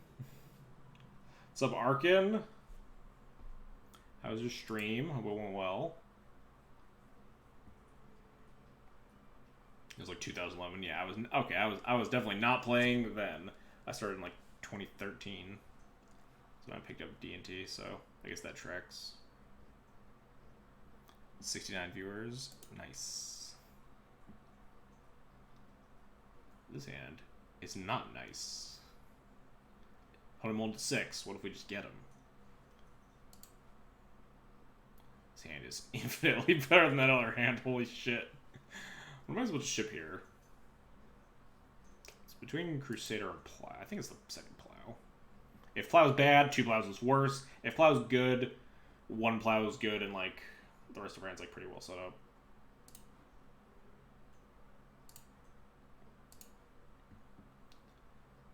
What's up, Arkin? How's your stream? Hope it went well. It was like 2011. Yeah, I was definitely not playing then. I started in like 2013. So I picked up D&T, so I guess that tracks. 69 viewers. Nice. This hand is not nice. Put him on to 6. What if we just get him? This hand is infinitely better than that other hand. Holy shit. What am I supposed to ship here? It's between Crusader and Plow. I think it's the second Plow. If Plow's bad, 2 Plows is worse. If Plow's good, 1 Plow is good, and like the rest of our hand's like pretty well set up.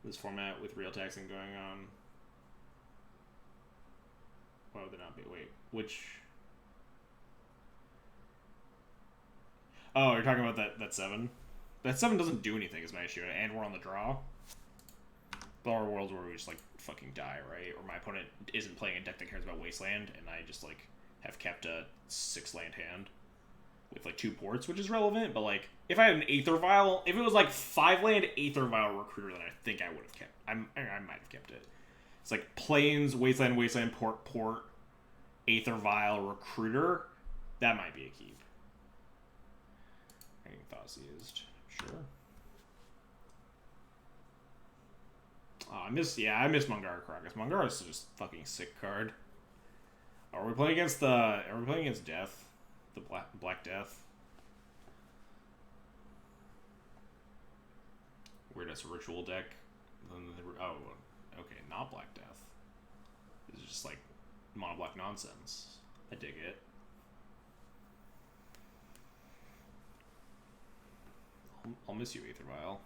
This format with real taxing going on. Why would they not be? Wait, which? Oh, you're talking about that 7? That 7 doesn't do anything is my issue, and we're on the draw. There are worlds where we just, like, fucking die, right? Or my opponent isn't playing a deck that cares about Wasteland, and I just, like, have kept a 6-land hand with, like, 2 ports, which is relevant, but, like, if I had an Aether Vial, if it was, like, 5-land Aether Vial Recruiter, then I think I would have kept, I might have kept it. It's, like, Plains, Wasteland, Port, Aether Vial Recruiter, that might be a keep. Thoughtseized, sure. Oh, I miss Mangara Krakus. Mangara is just a fucking sick card. Are we playing against Death? The Black Death? weird ass ritual deck. Oh, okay, not Black Death. It's just like mono black nonsense. I dig it. I'll miss you, Aether Vial.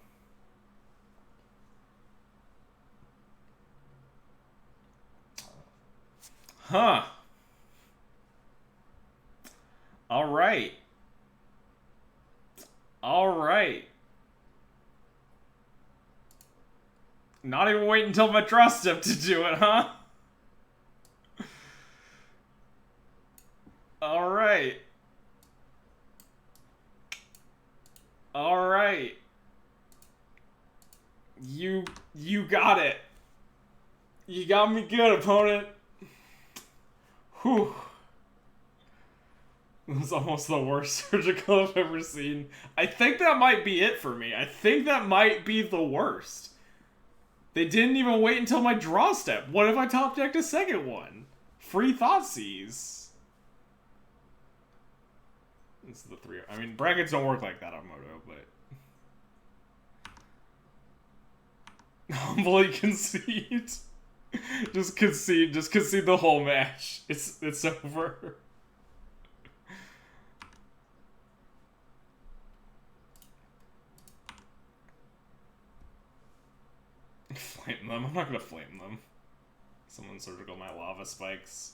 Huh. All right. All right. Not even wait until my draw step to do it, huh? All right. All right. You got it. You got me good, opponent. Whew. It was almost the worst surgical I've ever seen. I think that might be it for me. I think that might be the worst. They didn't even wait until my draw step. What if I top decked a second one? Free Thoughtseize. This is the 3. I mean, brackets don't work like that on Moto, but... Humbly concede. Just concede the whole match. It's over. Flame them. I'm not gonna flame them. Someone surgical my lava spikes.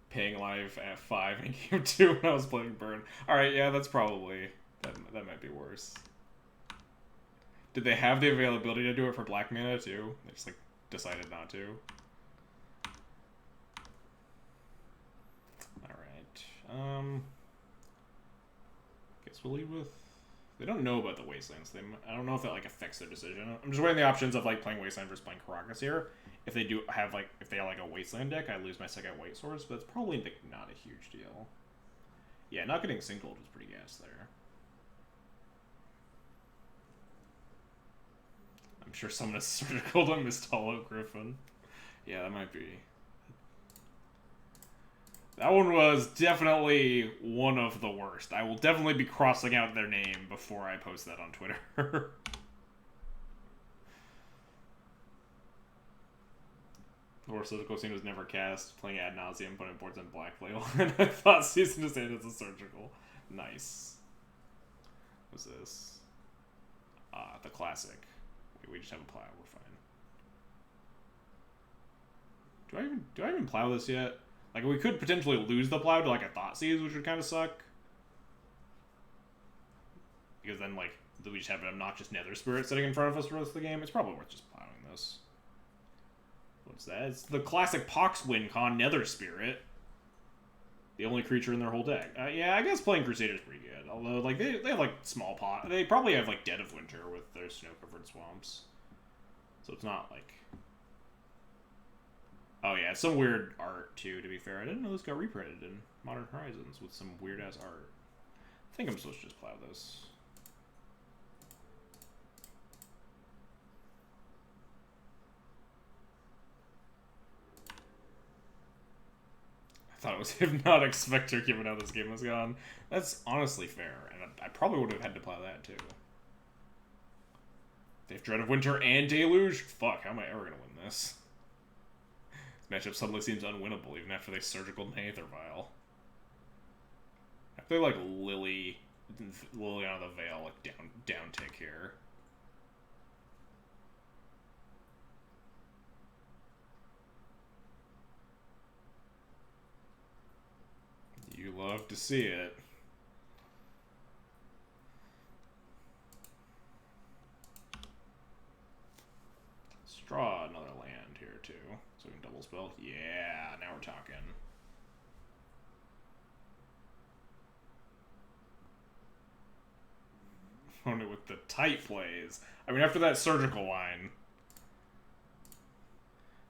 Paying life at 5 in game 2 when I was playing Burn. Alright, yeah, that's probably... That might be worse. Did they have the availability to do it for black mana too? They just like decided not to. Alright. Guess we'll lead with... They don't know about the Wastelands. I don't know if that like affects their decision. I'm just weighing the options of like playing Wasteland versus playing Karakas here. If they do have like, if they have like a Wasteland deck, I lose my second white source, but it's probably like not a huge deal. Yeah, not getting singled was pretty gas there. I'm sure someone has surgical to Mist Hollow Griffin. Yeah, that might be. That one was definitely one of the worst. I will definitely be crossing out their name before I post that on Twitter. Or surgical scene was never cast, playing ad nauseum, putting boards on black Leyline. I thought Season to Sand is a surgical. Nice. What's this? The classic. Wait, we just have a plow, we're fine. Do I even plow this yet? Like, we could potentially lose the plow to, like, a Thoughtseize, which would kind of suck. Because then, like, we just have an obnoxious Nether Spirit sitting in front of us for the rest of the game. It's probably worth just plowing this. What's that? It's the classic Pox win con Nether Spirit. The only creature in their whole deck. Yeah, I guess playing Crusader's pretty good. Although, like, they have, like, small pot. They probably have, like, Dead of Winter with their snow-covered swamps. So it's not, like... Oh yeah, some weird art too, to be fair. I didn't know this got reprinted in Modern Horizons with some weird-ass art. I think I'm supposed to just plow this. I thought it was Hypnotic Spectre given how this game was gone. That's honestly fair, and I probably would have had to plow that too. They have Dread of Winter and Deluge? Fuck, how am I ever gonna win this? Matchup suddenly seems unwinnable, even after they surgical Aether Vial. After they like Lily out of the Veil, like down tick here. You love to see it. Let's draw another land here too. So we can double spell? Yeah, now we're talking. Only with the tight plays. I mean, after that surgical line.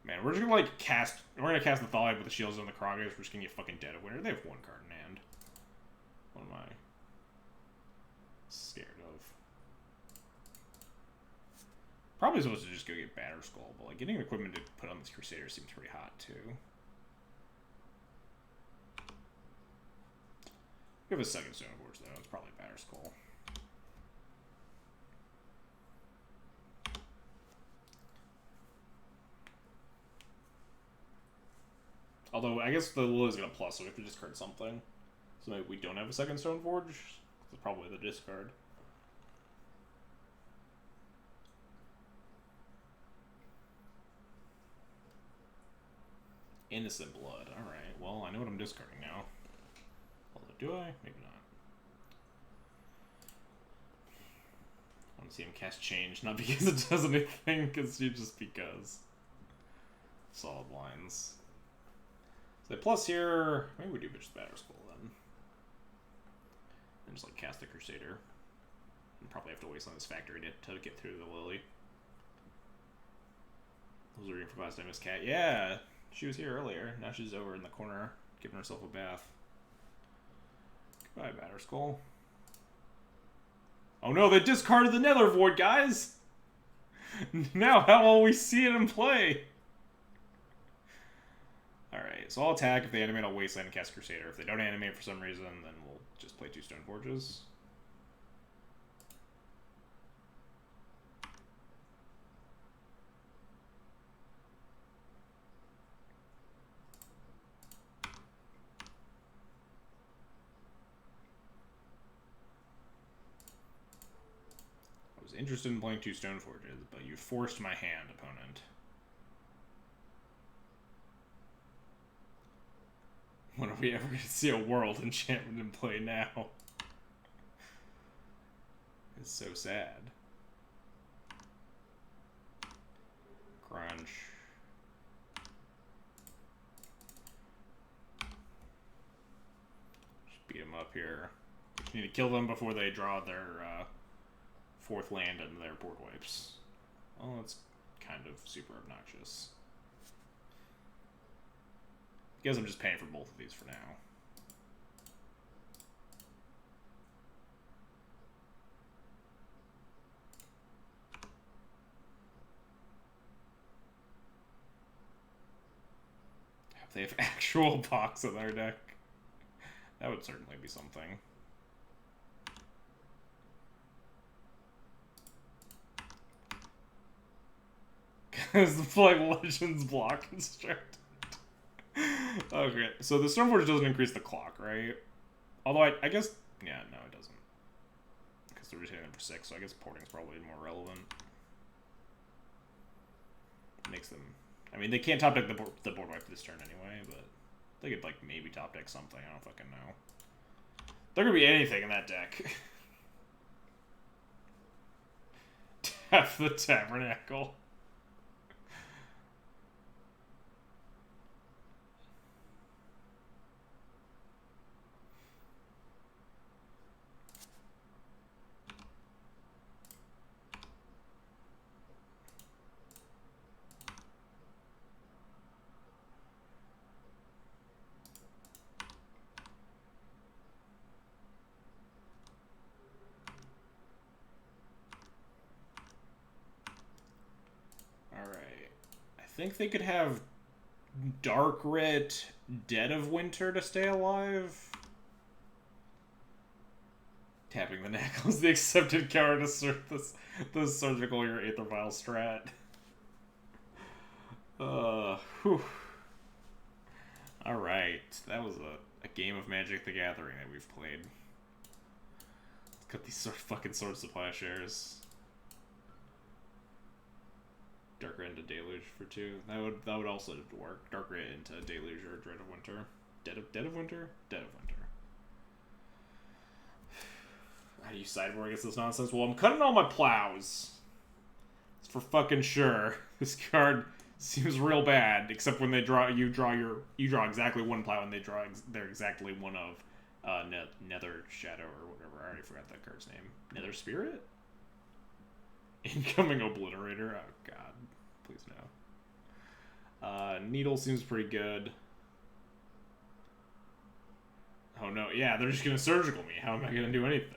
Man, we're just gonna like cast. We're gonna cast the Thaliad with the shields on the Kroggers. We're just gonna get fucking Dead of Winter. They have one card in hand. What am I scared of? Probably supposed to just go get Batter Skull, but like getting equipment to put on this Crusader seems pretty hot too. We have a second Stone Forge though. It's probably Batter Skull. Although, I guess the Lily's gonna plus, so we have to discard something. So maybe we don't have a second Stoneforge? That's probably the discard. Innocent Blood. Alright, well, I know what I'm discarding now. Although, do I? Maybe not. I want to see him cast Change, not because it does anything, just because. Solid lines. So they plus here. Maybe we do Vicious Batterskull then. And just like cast the Crusader. And probably have to waste on this factory to get through the Lily. I was reading for last time, Miss Cat. Yeah, she was here earlier. Now she's over in the corner, giving herself a bath. Goodbye, Batterskull. Oh no, they discarded the Nether Void, guys! Now how will we see it in play? Alright, so I'll attack. If they animate, I'll Wasteland and cast Crusader. If they don't animate for some reason, then we'll just play 2 Stoneforges. I was interested in playing 2 Stoneforges, but you forced my hand, opponent. When are we ever going to see a world enchantment in play now? It's so sad. Crunch. Just beat them up here. Just need to kill them before they draw their 4th land and their board wipes. Well, that's kind of super obnoxious. I guess I'm just paying for both of these for now. If they have actual box in their deck, that would certainly be something. Because the Flag Legends block construct. Okay, so the Stormforge doesn't increase the clock, right? Although I guess, yeah, no, it doesn't. Because they're just hitting them for 6, so I guess porting's probably more relevant. Makes them, I mean, they can't top deck the board wipe this turn anyway, but they could, like, maybe top deck something. I don't fucking know. There could be anything in that deck. Tap the Tabernacle. I think they could have Dark Writ, Dead of Winter to stay alive. Tapping the Knackles, the accepted counter to serve the Surgical your Aether Vial strat. Whew. Alright, that was a game of Magic the Gathering that we've played. Let's cut these fucking Sword Supply shares. Dark Writ into Deluge for 2. That would also work. Dark Writ into Deluge or Dread of Winter. Dead of Winter? Dead of Winter. How do you sideboard against this nonsense? Well, I'm cutting all my plows. It's for fucking sure. This card seems real bad, except when they draw you draw exactly 1 plow and they're exactly one of Nether Shadow or whatever. I already forgot that card's name. Nether Spirit? Incoming Obliterator? Oh god. Please no. Needle seems pretty good. Oh no, yeah, they're just gonna Surgical me. How am I gonna do anything?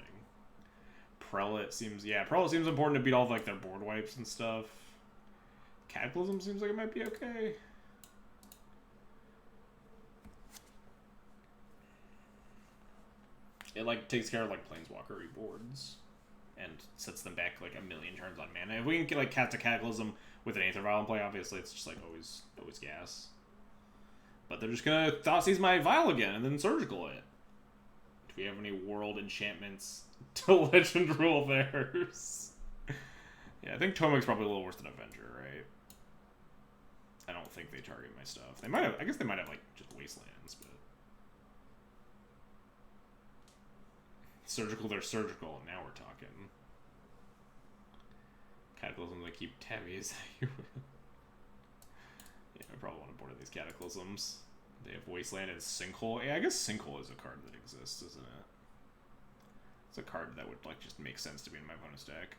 Prelate seems important to beat all of, like, their board wipes and stuff. Cataclysm seems like it might be okay. It, like, takes care of, like, Planeswalker reboards and sets them back, like, 1,000,000 turns on mana. If we can get, like, cast a Cataclysm with an Aether Vial in play, obviously it's just, like, always gas. But they're just gonna Thoughtseize my Vial again and then Surgical it. Do we have any world enchantments to Legend Rule theirs? Yeah, I think Tomic's probably a little worse than Avenger, right? I don't think they target my stuff. They might have, I guess they might have, like, just Wastelands, but... Surgical, they're surgical, and now we're talking. Cataclysms, they keep tabbies. Yeah, I probably want to board these Cataclysms. They have Wasteland and Sinkhole. Yeah, I guess Sinkhole is a card that exists, isn't it? It's a card that would, like, just make sense to be in my bonus deck.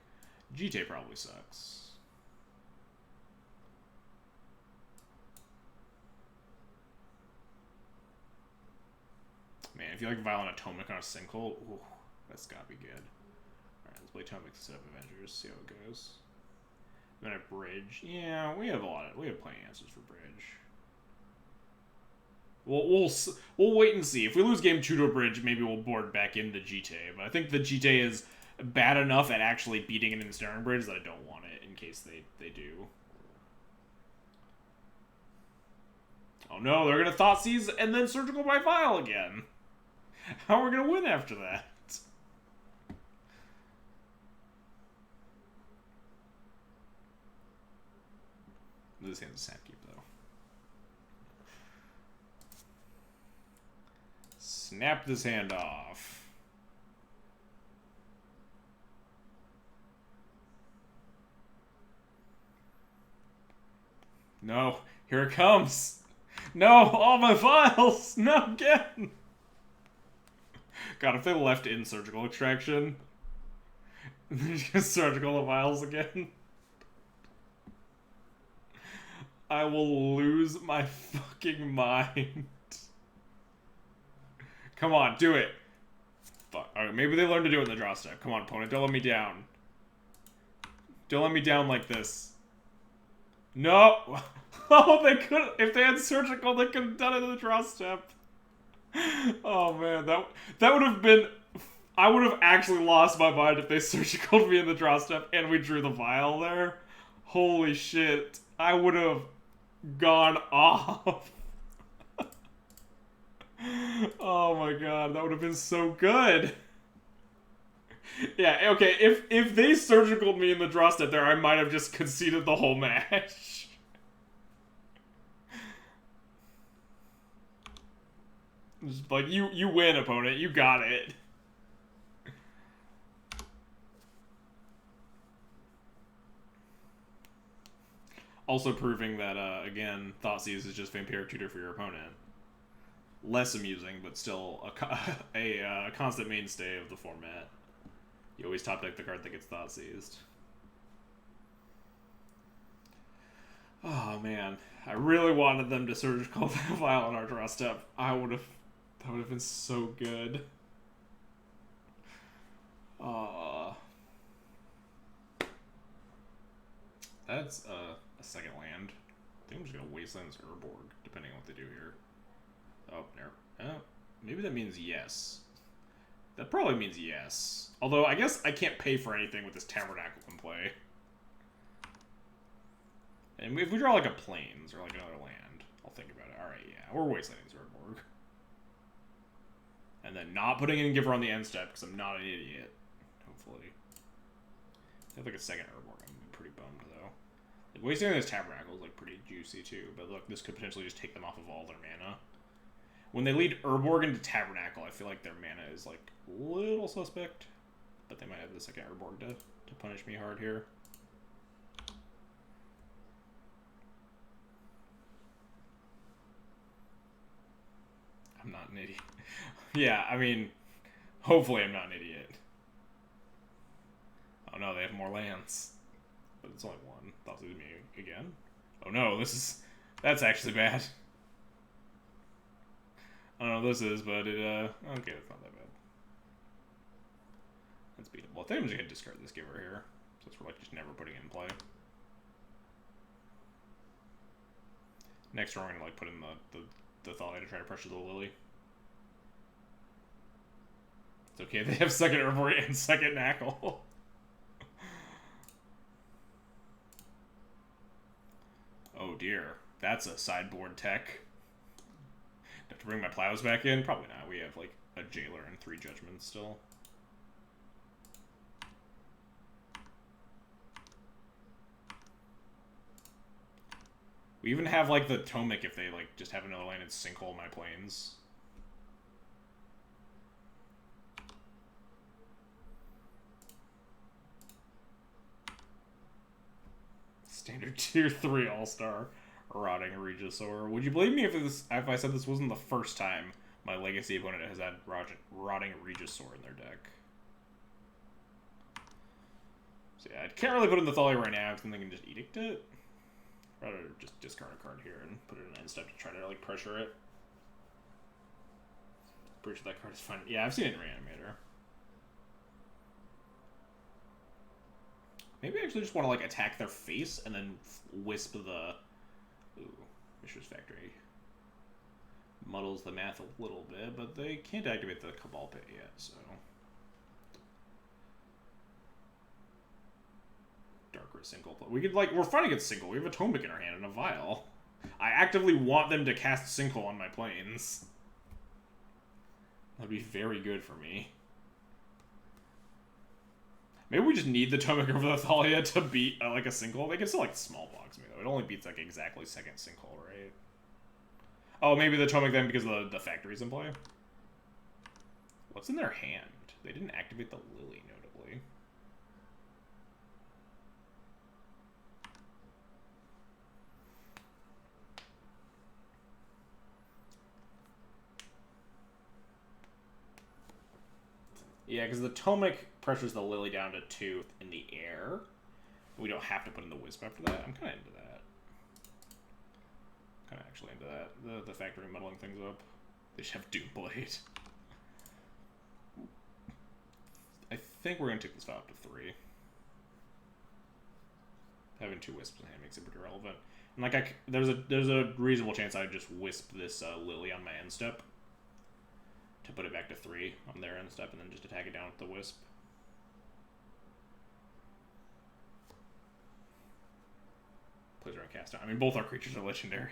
GTA probably sucks. Man, if you like Violent Atomic on a Sinkhole, ooh, that's gotta be good. Alright, let's play Atomic instead of Avengers, see how it goes. Then a Bridge. Yeah, we have plenty of answers for Bridge. We'll wait and see. If we lose game 2 to a Bridge, maybe we'll board back into GTA. But I think the GTA is bad enough at actually beating an Ensnaring Bridge that I don't want it in case they do. Oh no, they're gonna Thoughtseize and then Surgical by Vial again. How are we gonna win after that? This hand's a Sandkeep though. Snap this hand off. No, here it comes. No, all my files. No, again. God, if they left in Surgical Extraction, they're just Surgical the Vials again. I will lose my fucking mind. Come on, do it. Fuck. Alright, maybe they learned to do it in the draw step. Come on, opponent, don't let me down. Don't let me down like this. No! Oh, they could. If they had Surgical, they could have done it in the draw step. Oh man, that would have been. I would have actually lost my mind if they Surgical'd me in the draw step and we drew the Vial there. Holy shit. I would have gone off. Oh my god, that would have been so good. Yeah, okay, if they Surgical'd me in the draw step there, I might have just conceded the whole match. Just like, you win, opponent, you got it. Also proving that, again, Thoughtseize is just Vampiric Tutor for your opponent. Less amusing, but still a constant mainstay of the format. You always top deck the card that gets Thoughtseized. Oh man, I really wanted them to Surgical that Vial on our draw step. That would have been so good. That's a second land. I think I'm just gonna Wasteland this Urborg, depending on what they do here. Oh, there. Oh, maybe that means yes. That probably means yes. Although, I guess I can't pay for anything with this Tabernacle in play. And if we draw like a Plains or like another land, I'll think about it. Alright, yeah, we're Wastelanding Zordborg. And then not putting in Giver on the end step, because I'm not an idiot. Hopefully. If I have like a second Urborg, I'm gonna be pretty bummed though. Like, wasting this Tabernacle is like pretty juicy too, but look, this could potentially just take them off of all their mana. When they lead Urborg into Tabernacle, I feel like their mana is like a little suspect. But they might have the second Urborg to punish me hard here. I'm not an idiot. Yeah, I mean, hopefully I'm not an idiot. Oh no, they have more lands. But it's only one. Thought it was me again. Oh no, that's actually bad. I don't know what this is, but it, okay, that's not that bad. That's beatable. I think I'm just gonna discard this Giver here, since we're, like, just never putting it in play. Next turn, we're gonna, like, put in the Thalia to try to pressure the Lily. It's okay, they have second Urborg and second Knackle. Oh dear, that's a sideboard tech. Have to bring my plows back in? Probably not. We have, like, a jailer and 3 judgments still. We even have, like, the Tomic if they, like, just have another landed sinkhole in my plains. Standard tier 3 all-star Rotting Regisaur. Would you believe me if I said this wasn't the first time my legacy opponent has had Rotting Regisaur in their deck? So yeah, I can't really put in the Thalia right now because then they can just Edict it. Rather just discard a card here and put it in an end step to try to like pressure it. Pretty sure that card is fine. Yeah, I've seen it in Reanimator. Maybe I actually just want to like attack their face and then wisp the Mishra's Factory. Muddles the math a little bit, but they can't activate the Cabal Pit yet, so. Darker single. We could like we're fighting against single. We have a Tomic in our hand and a Vial. I actively want them to cast single on my planes. That'd be very good for me. Maybe we just need the Tomic over the Thalia to beat like a single. They can still like small box me though. It only beats like exactly second single, right? Oh, maybe the Tomic then because the factory's in play. What's in their hand? They didn't activate the Lily, notably. Yeah, because the Tomic pressures the Lily down to 2 in the air. We don't have to put in the Wisp after that. I'm kind of into that. Kind of actually into that. The factory muddling things up. They should have Doomblade. I think we're going to take this file up to 3. Having 2 Wisps in hand makes it pretty relevant. And like, there's a reasonable chance I would just Wisp this Lily on my end step. To put it back to 3 on their end step and then just attack it down with the Wisp. Plays around cast down. I mean, both our creatures are legendary.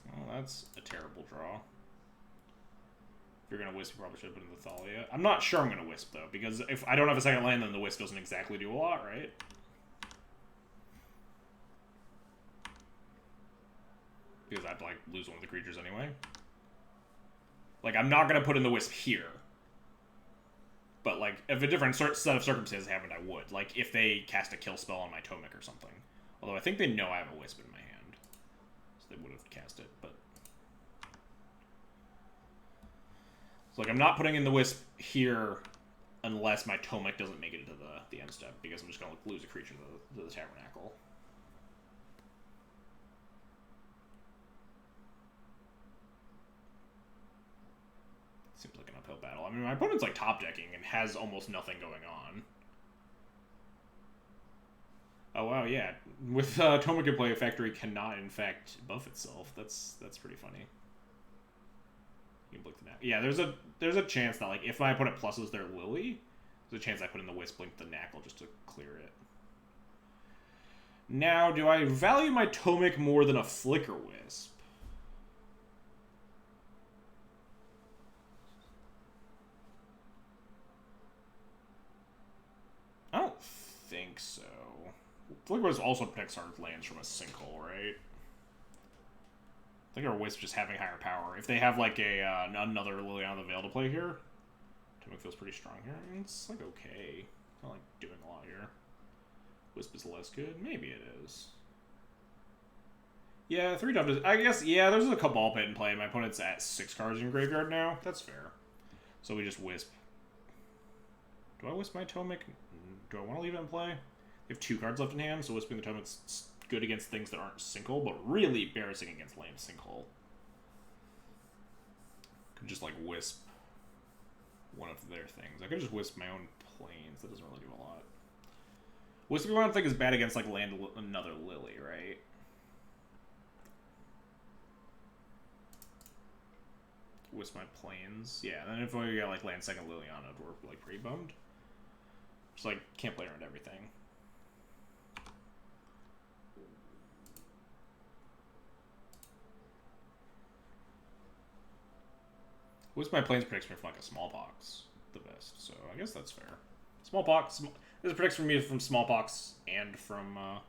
Well, that's a terrible draw. If you're going to Wisp, you probably should have put in the Thalia. I'm not sure I'm going to Wisp, though, because if I don't have a second land, then the Wisp doesn't exactly do a lot, right? Because I'd, like, lose one of the creatures anyway. Like, I'm not going to put in the Wisp here. But, like, if a different set of circumstances happened, I would. Like, if they cast a kill spell on my Tomic or something. Although I think they know I have a Wisp in my hand. So they would have cast it, but... So, like, I'm not putting in the Wisp here unless my Tomic doesn't make it into the end step, because I'm just going to lose a creature to the Tabernacle. Seems like an uphill battle. I mean, my opponent's, like, top-decking and has almost nothing going on. Oh, wow, yeah. With Tomic in play, a factory cannot, in fact, buff itself. That's pretty funny. You can blink the Knackle. Yeah, there's a chance that, like, if my opponent pluses their Lily, there's a chance I put in the Wisp, blink the Knackle just to clear it. Now, do I value my Tomic more than a Flicker Wisp? I don't think so. Flicker Wisp also protects our lands from a sinkhole, right? I think our Wisp just having higher power. If they have, like, another Lily on the Veil to play here, Tomic feels pretty strong here. I mean, it's, like, okay. Not, like, doing a lot here. Wisp is less good? Maybe it is. Yeah, 3 dump is... I guess, yeah, there's a Cabal Pit in play. My opponent's at 6 cards in graveyard now. That's fair. So we just Wisp. Do I Wisp my Tomic? Do I want to leave it in play? We have 2 cards left in hand, so Wisping the Tomic's good against things that aren't sinkhole, but really embarrassing against lame sinkhole. Could just, like, Wisp one of their things. I could just Wisp my own planes. That doesn't really do a lot. Wisping one thing is bad against, like, land another Lily, right? Wisp my planes. Yeah, and then if we got like land second Liliana, we're like pretty bummed. Just like can't play around everything. Wisp my planes predicts me from like a smallpox the best, so I guess that's fair. Smallpox. This predicts for me from smallpox and from. I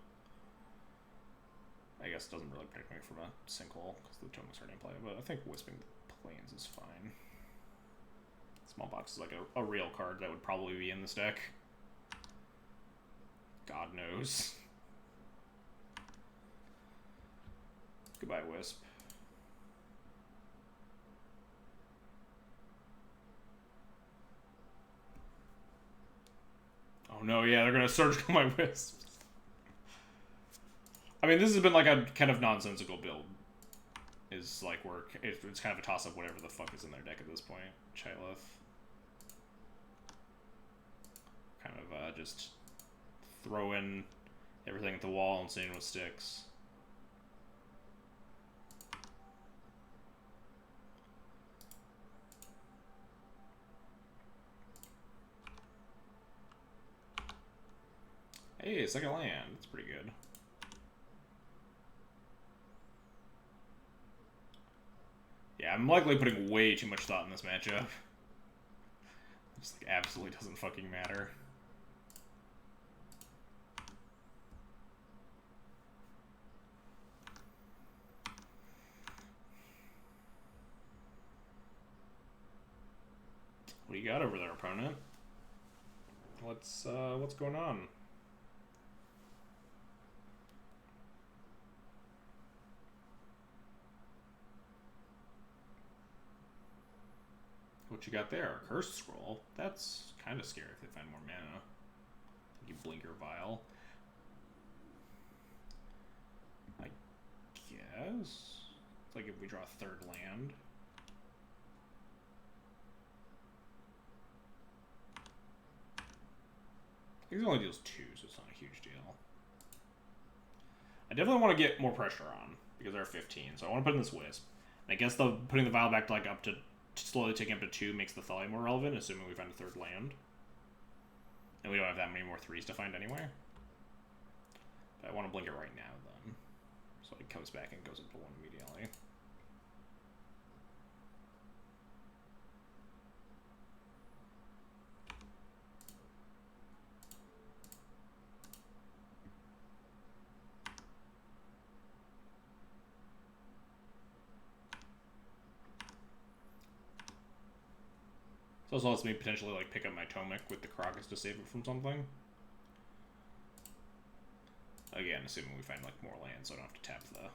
guess it doesn't really predict me from a sinkhole because the totem's already in play, but I think Wisping the Plains is fine. Smallpox is like a real card that would probably be in this deck. God knows. Goodbye, Wisp. Oh no, yeah, they're gonna surgical my Wisp. I mean, this has been like a kind of nonsensical build. Is like where it's kind of a toss-up whatever the fuck is in their deck at this point. Chyleth. Kind of just throwing everything at the wall and seeing what sticks. Hey, second land. That's pretty good. Yeah, I'm likely putting way too much thought in this matchup. It just like absolutely doesn't fucking matter. What do you got over there, opponent? What's going on? What you got there? A Cursed Scroll? That's kind of scary if they find more mana. You blink your Vial. I guess. It's like if we draw a third land. I think it only deals 2, so it's not a huge deal. I definitely want to get more pressure on because they're 15, so I want to put in this Wisp. And I guess putting the Vial back to like up to slowly taking up to 2 makes the Thalia more relevant, assuming we find a third land. And we don't have that many more 3s to find anyway. But I want to blink it right now, then. So it comes back and goes up to 1 immediately. It also lets me potentially like pick up my Tomic with the Crocus to save it from something. Again, assuming we find like more land, so I don't have to tap the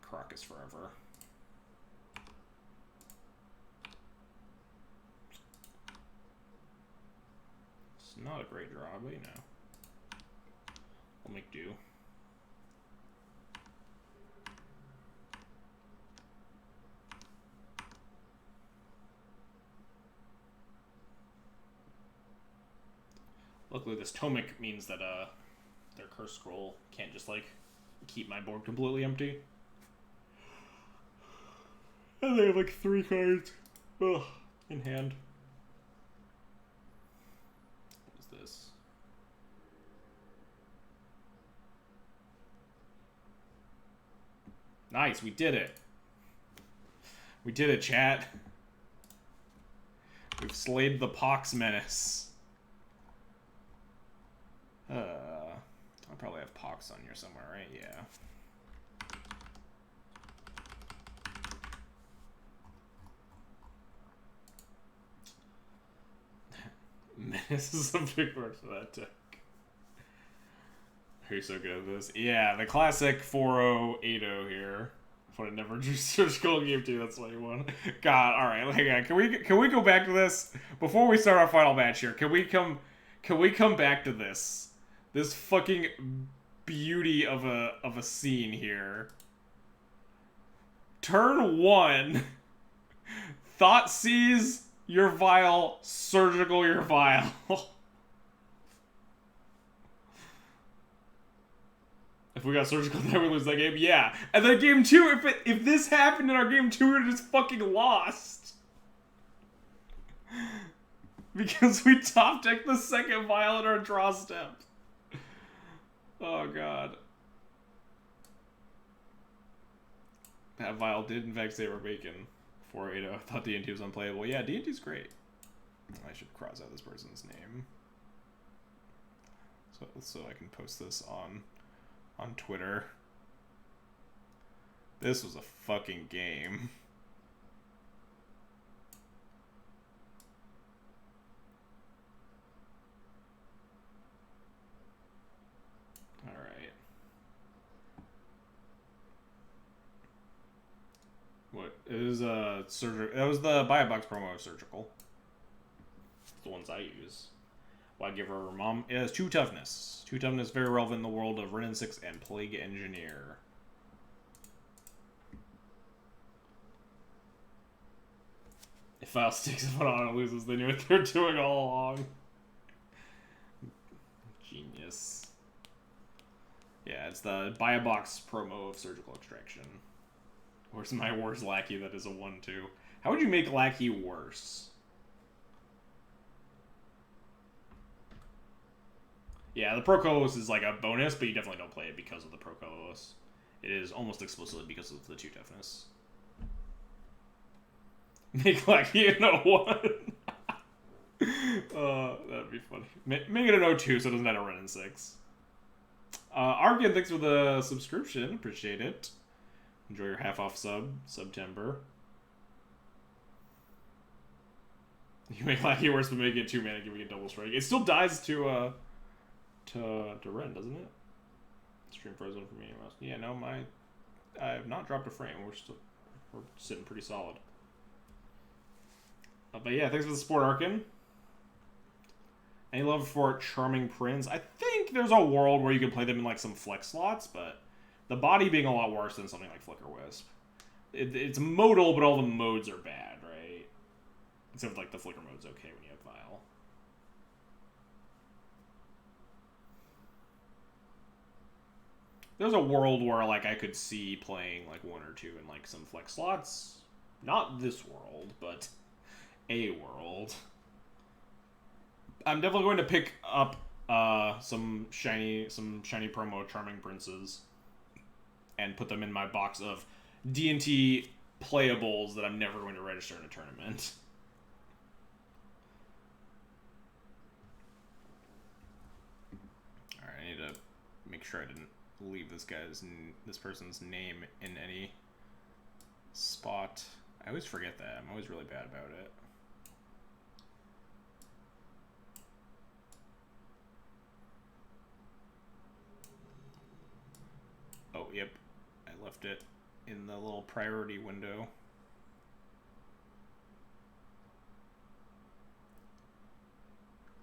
Crocus forever. It's not a great draw, but you know, we'll make do. Luckily, this Tomic means that their Curse Scroll can't just like keep my board completely empty. And they have like 3 cards in hand. What is this? Nice, we did it. We did it, chat. We've slayed the Pox Menace. I'll probably have Pox on here somewhere, right? Yeah. Menace is a big word for that deck. You're so good at this. Yeah, the classic 4-0, 8-0 here. What I never drew surgical game to, that's what you won. God, alright, hang on. Can we go back to this? Before we start our final match here, can we come back to this? This fucking beauty of a scene here. Turn 1. Thoughtseize your Vial, surgical your Vial. If we got surgical, then we lose that game. Yeah, and then game 2, if this happened in our game 2, we just fucking lost. Because we top decked the second vial in our draw step. Oh god. That vial did in fact save our bacon. 480. I thought D&T was unplayable. Yeah, D&T's great. I should cross out this person's name. So I can post this on Twitter. This was a fucking game. Alright. What? It was that was the buy a box promo of surgical. It's the ones I use. Why give her mom? It has 2 toughness. 2 toughness, very relevant in the world of Renin 6 and Plague Engineer. If File sticks and Phenomena loses, they knew what they were doing all along. Genius. Yeah, it's the buy a box promo of surgical extraction. Where's my worst lackey that is a 1-2? How would you make lackey worse? Yeah, the Pro Colossus is like a bonus, but you definitely don't play it because of the Pro Colossus. It is almost explicitly because of the 2 toughness. Make lackey an 01. That'd be funny. Make it an 02 so it doesn't have a run in 6. Arkin, thanks for the subscription. Appreciate it. Enjoy your half-off September. You make lackey worse, but make it 2 mana, giving it double strike. It still dies to Ren, doesn't it? Stream frozen for me. Yeah, no, I have not dropped a frame. We're sitting pretty solid. But yeah, thanks for the support, Arkin. Any love for Charming Prince? I think there's a world where you can play them in like some flex slots, but the body being a lot worse than something like Flicker Wisp. It's modal, but all the modes are bad, right? Except like the Flicker mode's okay when you have Vial. There's a world where like I could see playing like 1 or 2 in like some flex slots. Not this world, but a world. I'm definitely going to pick up some shiny promo Charming Princes and put them in my box of D&T playables that I'm never going to register in a tournament. Alright, I need to make sure I didn't leave this person's name in any spot. I always forget that. I'm always really bad about it. Oh, yep. I left it in the little priority window.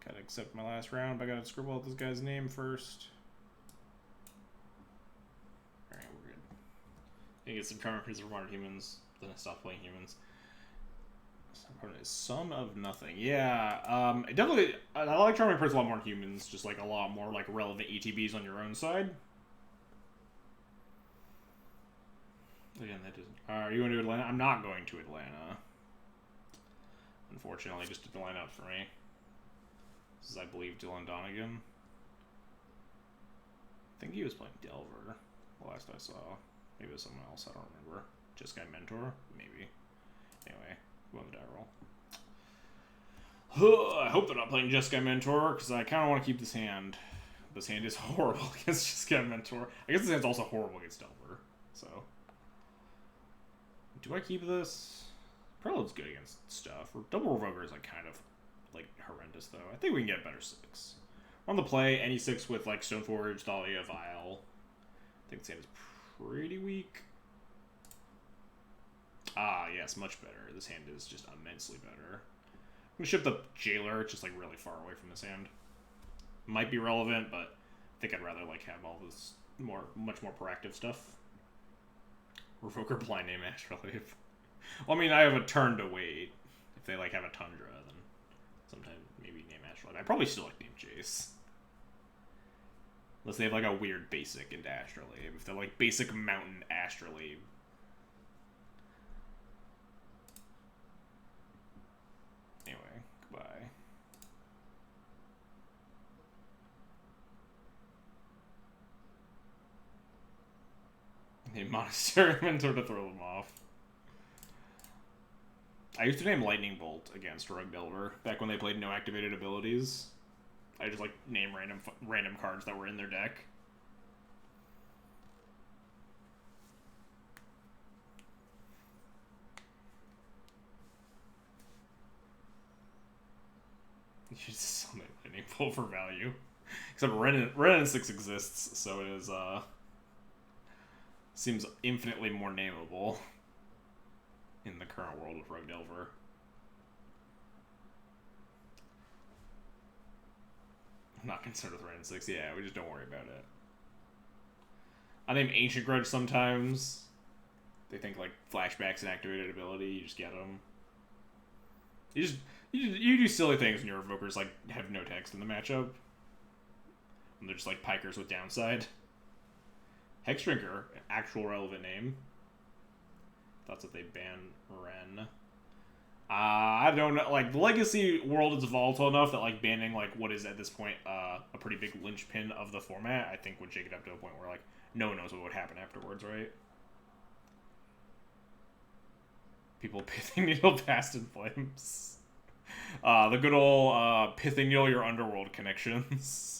Gotta accept my last round, but I gotta scribble out this guy's name first. Alright, we're good. I get some Charming Prince of Modern Humans, then I stop playing humans. Son of Nothing. Yeah, definitely, I like Charming Prince a lot more than humans, just like a lot more like relevant ETBs on your own side. Again, that doesn't. Are you going to Atlanta? I'm not going to Atlanta. Unfortunately, just did the lineup for me. This is, I believe, Dylan Donegan. I think he was playing Delver the last I saw. Maybe it was someone else. I don't remember. Just Guy Mentor? Maybe. Anyway, go on the die roll. I hope they're not playing Just Guy Mentor, because I kind of want to keep this hand. This hand is horrible against Just Guy Mentor. I guess this hand's also horrible against Delver, so. Do I keep this? Prelude's good against stuff. Double Revoker is like kind of like horrendous though. I think we can get a better 6. On the play, any 6 with like Stoneforge, Thalia, Vial. I think this hand is pretty weak. Ah, yes, much better. This hand is just immensely better. I'm gonna ship the Jailer, just like really far away from this hand. Might be relevant, but I think I'd rather like have all this much more proactive stuff. Revoker Blind Name Ash Relief. Well, I mean, I have a turn to wait. If they like have a Tundra, then sometime maybe Name Ash Relief. I probably still like Name Jace. Unless they have, like, a weird basic into Astrolabe. If they're, like, basic mountain Astrolabe. Anyway, goodbye. Name Monastery Mentor to throw them off. I used to name Lightning Bolt against Rug Delver back when they played no activated abilities. I just, like, name random cards that were in their deck. You should summon Lightning Bolt for value. Except Renin 6 exists, so it is, seems infinitely more nameable in the current world of Rug Delver. I'm not concerned with Renin 6. Yeah, we just don't worry about it. I name Ancient Grudge sometimes. They think, like, flashbacks and activated ability. You just get them. You do silly things when your Evokers, like, have no text in the matchup. And they're just, like, Pikers with downside. Hexdrinker, actual relevant name. That's what they ban Ren. I don't know. Like, the Legacy world is volatile enough that, like, banning, like, what is at this point a pretty big linchpin of the format, I think would shake it up to a point where, like, no one knows what would happen afterwards, right? People Pithing Needle Past in Flames. The good old Pithing Needle your Underworld connections.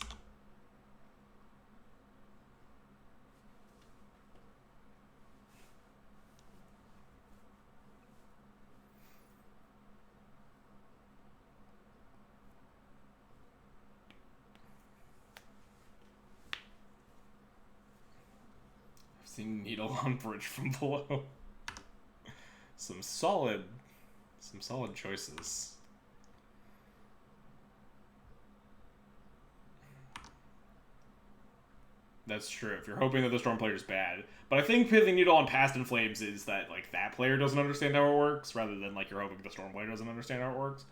Seeing Needle on Bridge from below. Some solid choices. That's true, if you're hoping that the Storm player is bad. But I think Pithing Needle on Past in Flames is that, like, that player doesn't understand how it works, rather than, like, you're hoping the Storm player doesn't understand how it works.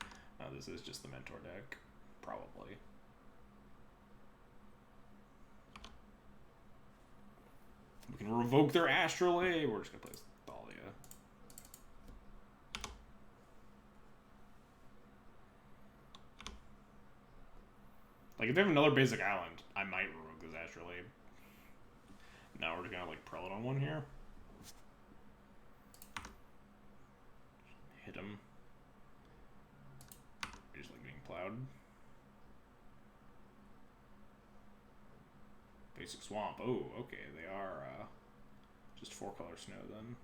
This is just the Mentor deck. Probably. We can revoke their Astrolabe. We're just gonna play Thalia. Like, if they have another basic island, I might revoke this Astrolabe. Now we're just gonna, like, Prelate on one here. Hit him. I just like being plowed. Basic Swamp. Oh, okay. They are just 4-color snow then.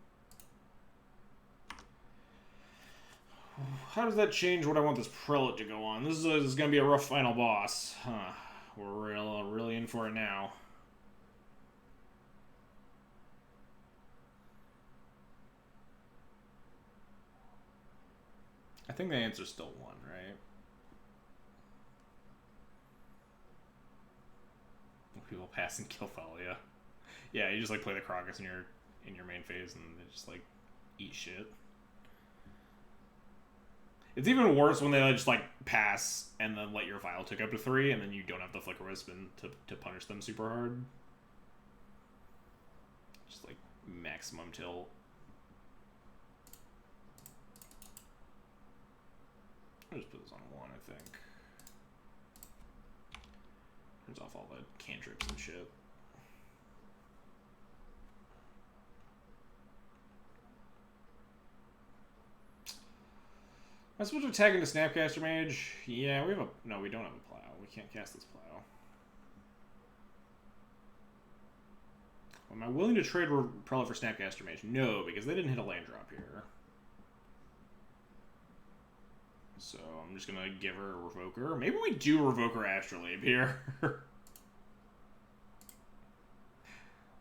How does that change what I want this Prelate to go on? This is going to be a rough final boss. Huh. We're really in for it now. I think the answer's still 1, right? People pass and kill Thalia. Yeah, you just, like, play the Crocus in your main phase and they just, like, eat shit. It's even worse when they just, like, pass and then let your Vial tick up to 3 and then you don't have the Flicker Wisp to punish them super hard. Just, like, maximum tilt. I'll just put this on 1, I think. Turns off all the cantrips and shit. Am I supposed to tag into Snapcaster Mage? Yeah, we have a... No, we don't have a plow. We can't cast this plow. Am I willing to trade Prelate for Snapcaster Mage? No, because they didn't hit a land drop here. So I'm just gonna give her a Revoker. Maybe we do Revoker Astrolabe here.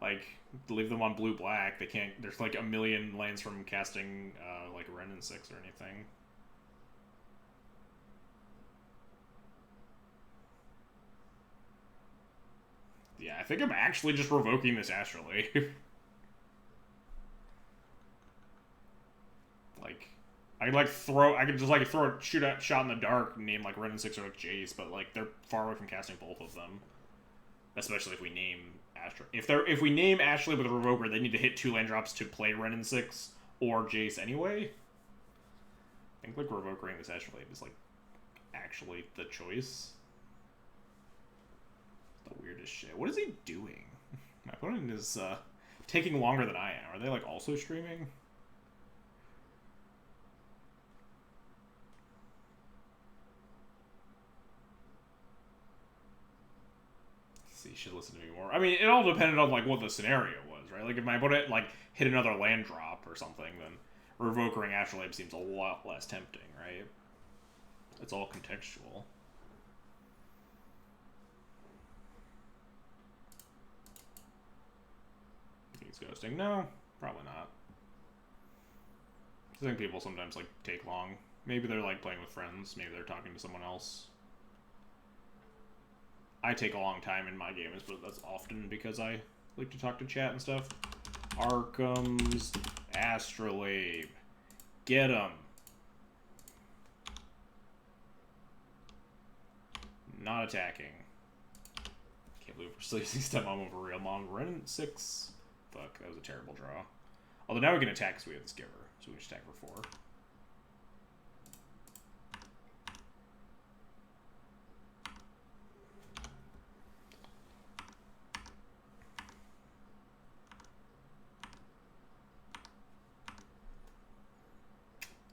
Like, leave them on blue-black. They can't... There's, like, a million lands from casting, like, Renin 6 or anything. Yeah, I think I'm actually just revoking this Astrolabe. Like, I could, like, shoot a shot in the dark and name, like, Renin 6 or, like, Jace, but, like, they're far away from casting both of them. Especially if we name Astra. If we name Ashley with a Revoker, they need to hit 2 land drops to play Renin 6 or Jace anyway. I think like Revokering this Astrolabe is like actually the choice. The weirdest shit. What is he doing? My opponent is taking longer than I am. Are they like also streaming? See, should listen to me more. I mean, it all depended on like what the scenario was, right? Like if my opponent like hit another land drop or something, then Revokering Astrolabe seems a lot less tempting, right? It's all contextual. He's ghosting. No, probably not. I think people sometimes like take long. Maybe they're like playing with friends. Maybe they're talking to someone else. I take a long time in my games, but that's often because I like to talk to chat and stuff. Arkham's Astrolabe. Get him. Not attacking. Can't believe we're still using Stepmom over Real Mom. Renin 6. Fuck, that was a terrible draw. Although now we can attack because we have this Giver. So we can just attack for 4.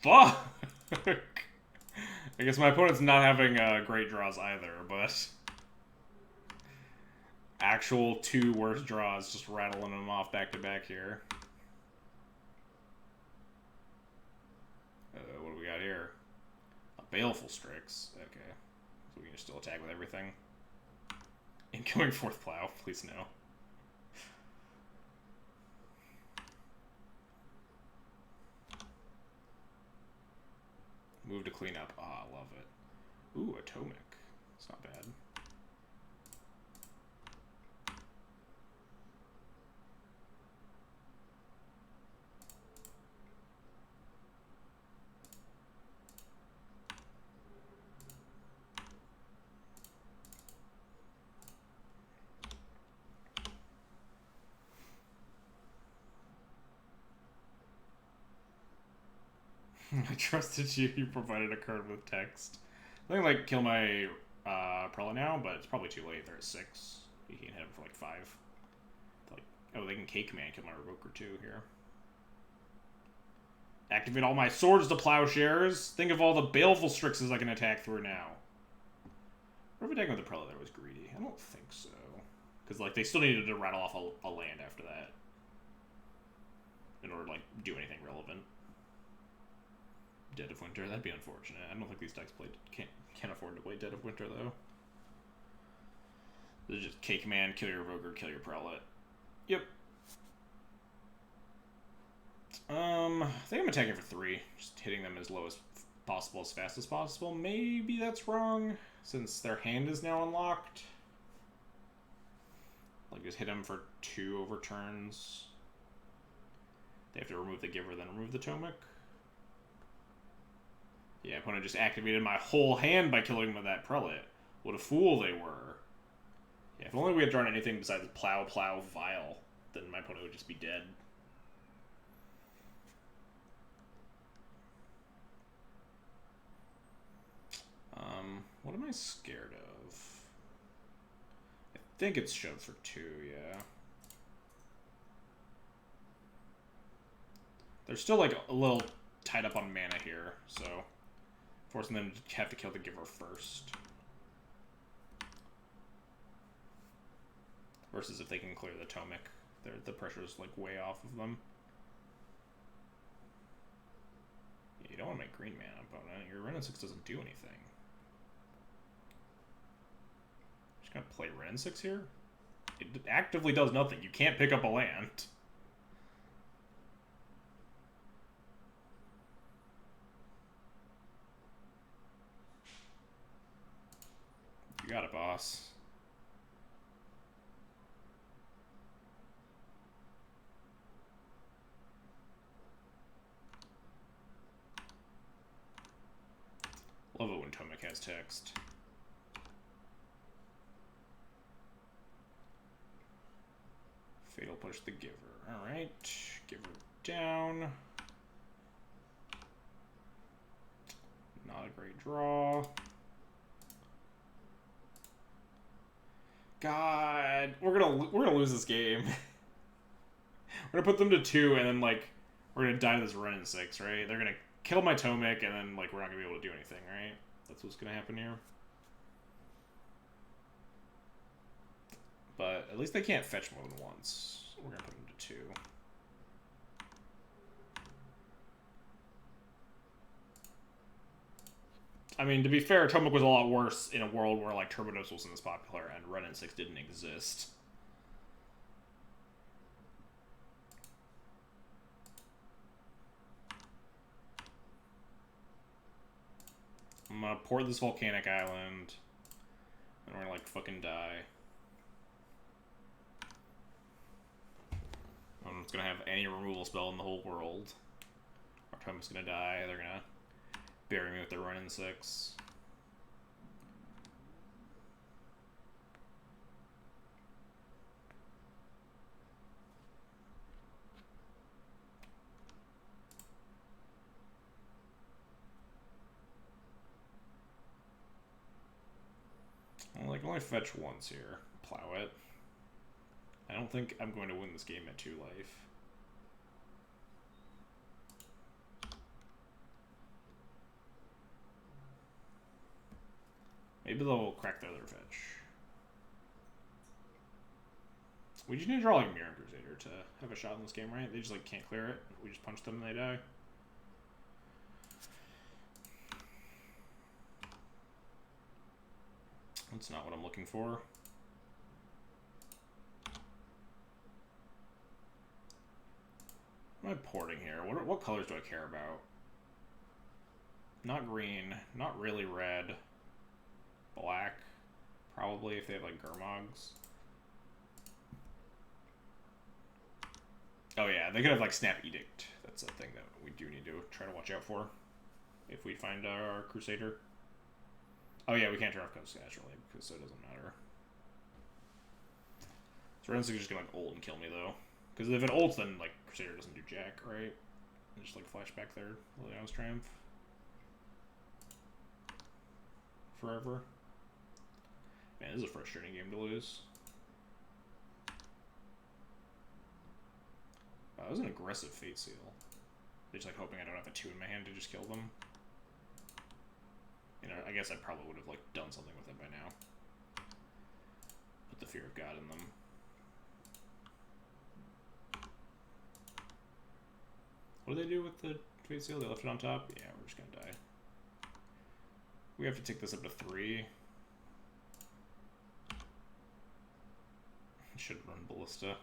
Fuck! I guess my opponent's not having great draws either, but actual 2 worst draws, just rattling them off back to back here. What do we got here? A Baleful Strix. Okay. So we can just still attack with everything. Incoming 4th Plow, please no. Move to clean up. Ah, I love it. Ooh, Atomic. It's not bad. I trusted you. You provided a card with text. I think like kill my Prelate now, but it's probably too late. They're at 6. You can hit him for like 5. Like, oh, they can Cake Command kill my Revoker too here. Activate all my swords to plowshares. Think of all the Baleful Strixes I can attack through now. What if attacking with the Prelate there was greedy? I don't think so. Because like they still needed to rattle off a land after that in order to like do anything relevant. Dead of Winter, that'd be unfortunate. I don't think these decks can't afford to play Dead of Winter though. This is just Cake Command, kill your Revoker, kill your Prelate. Yep. I think I'm attacking for 3, just hitting them as low as possible, as fast as possible. Maybe that's wrong, since their hand is now unlocked. Like just hit them for 2 over turns. They have to remove the Giver, then remove the Tomic. Yeah, opponent just activated my whole hand by killing them with that Prelate. What a fool they were. Yeah, if only we had drawn anything besides Plow, Vial, then my opponent would just be dead. What am I scared of? I think it's shove for 2, yeah. They're still like a little tied up on mana here, so forcing them to have to kill the Giver first. Versus if they can clear the Tomic, the pressure's like way off of them. Yeah, you don't want to make green mana, opponent. Your Renin 6 doesn't do anything. Just gonna play Renin 6 here? It actively does nothing. You can't pick up a land. You got it, boss. Love it when Tomic has text. Fatal Push the Giver. Alright. Giver down. Not a great draw. God, we're gonna lose this game. We're gonna put them to 2, and then like we're gonna die to this run in 6, right? They're gonna kill my Tomic, and then like we're not gonna be able to do anything, right? That's what's gonna happen here. But at least they can't fetch more than once. We're gonna put them to 2. I mean, to be fair, Tomic was a lot worse in a world where like Turbo Dose wasn't as popular and Run in 6 didn't exist. I'm gonna port this Volcanic Island, and we're gonna like fucking die. I'm just gonna have any removal spell in the whole world. Our Tomic's gonna die. They're gonna bury me with their Run in 6. Well, I can only fetch once here. Plow it. I don't think I'm going to win this game at 2 life. Maybe they'll crack the other fetch. We just need to draw like Mirror Crusader to have a shot in this game, right? They just like can't clear it. We just punch them and they die. That's not what I'm looking for. What am I porting here? What colors do I care about? Not green. Not really red. Black. Probably if they have like Gurmogs. Oh yeah, they could have like Snap Edict. That's a thing that we do need to try to watch out for if we find our Crusader. Oh yeah, we can't turn off Ghost naturally because so it doesn't matter. So Ren's just gonna like ult and kill me though. Because if it ults, then like Crusader doesn't do jack, right? And just like flash back there, Liliana's Triumph. Forever. Man, this is a frustrating game to lose. Wow, that was an aggressive Fate Seal. Just like hoping I don't have a 2 in my hand to just kill them. You know, I guess I probably would have like done something with it by now. Put the Fear of God in them. What do they do with the Fate Seal? They left it on top? Yeah, we're just gonna die. We have to take this up to 3. Should run Ballista.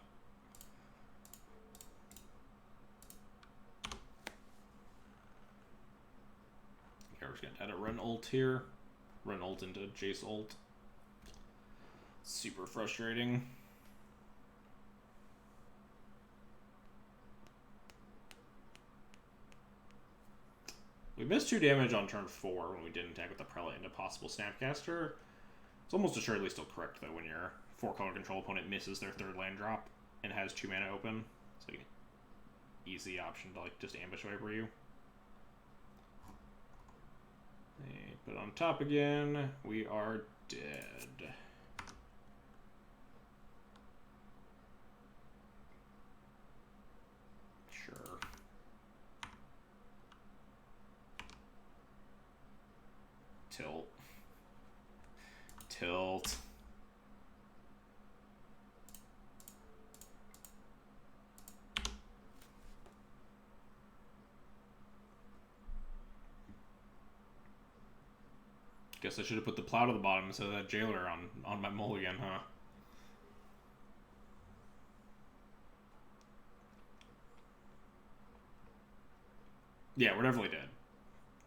Yeah, we're just gonna try to run ult here. Run ult into Jace ult. Super frustrating. We missed 2 damage on turn 4 when we didn't attack with the Prelate into possible Snapcaster. It's almost assuredly still correct though when your 4-color control opponent misses their 3rd land drop and has 2 mana open. It's like an easy option to like just ambush Viper you. But on top again, we are dead. Sure. Tilt. Tilt. Guess I should have put the plow to the bottom instead of that jailer on my mulligan, huh? Yeah, we're definitely dead.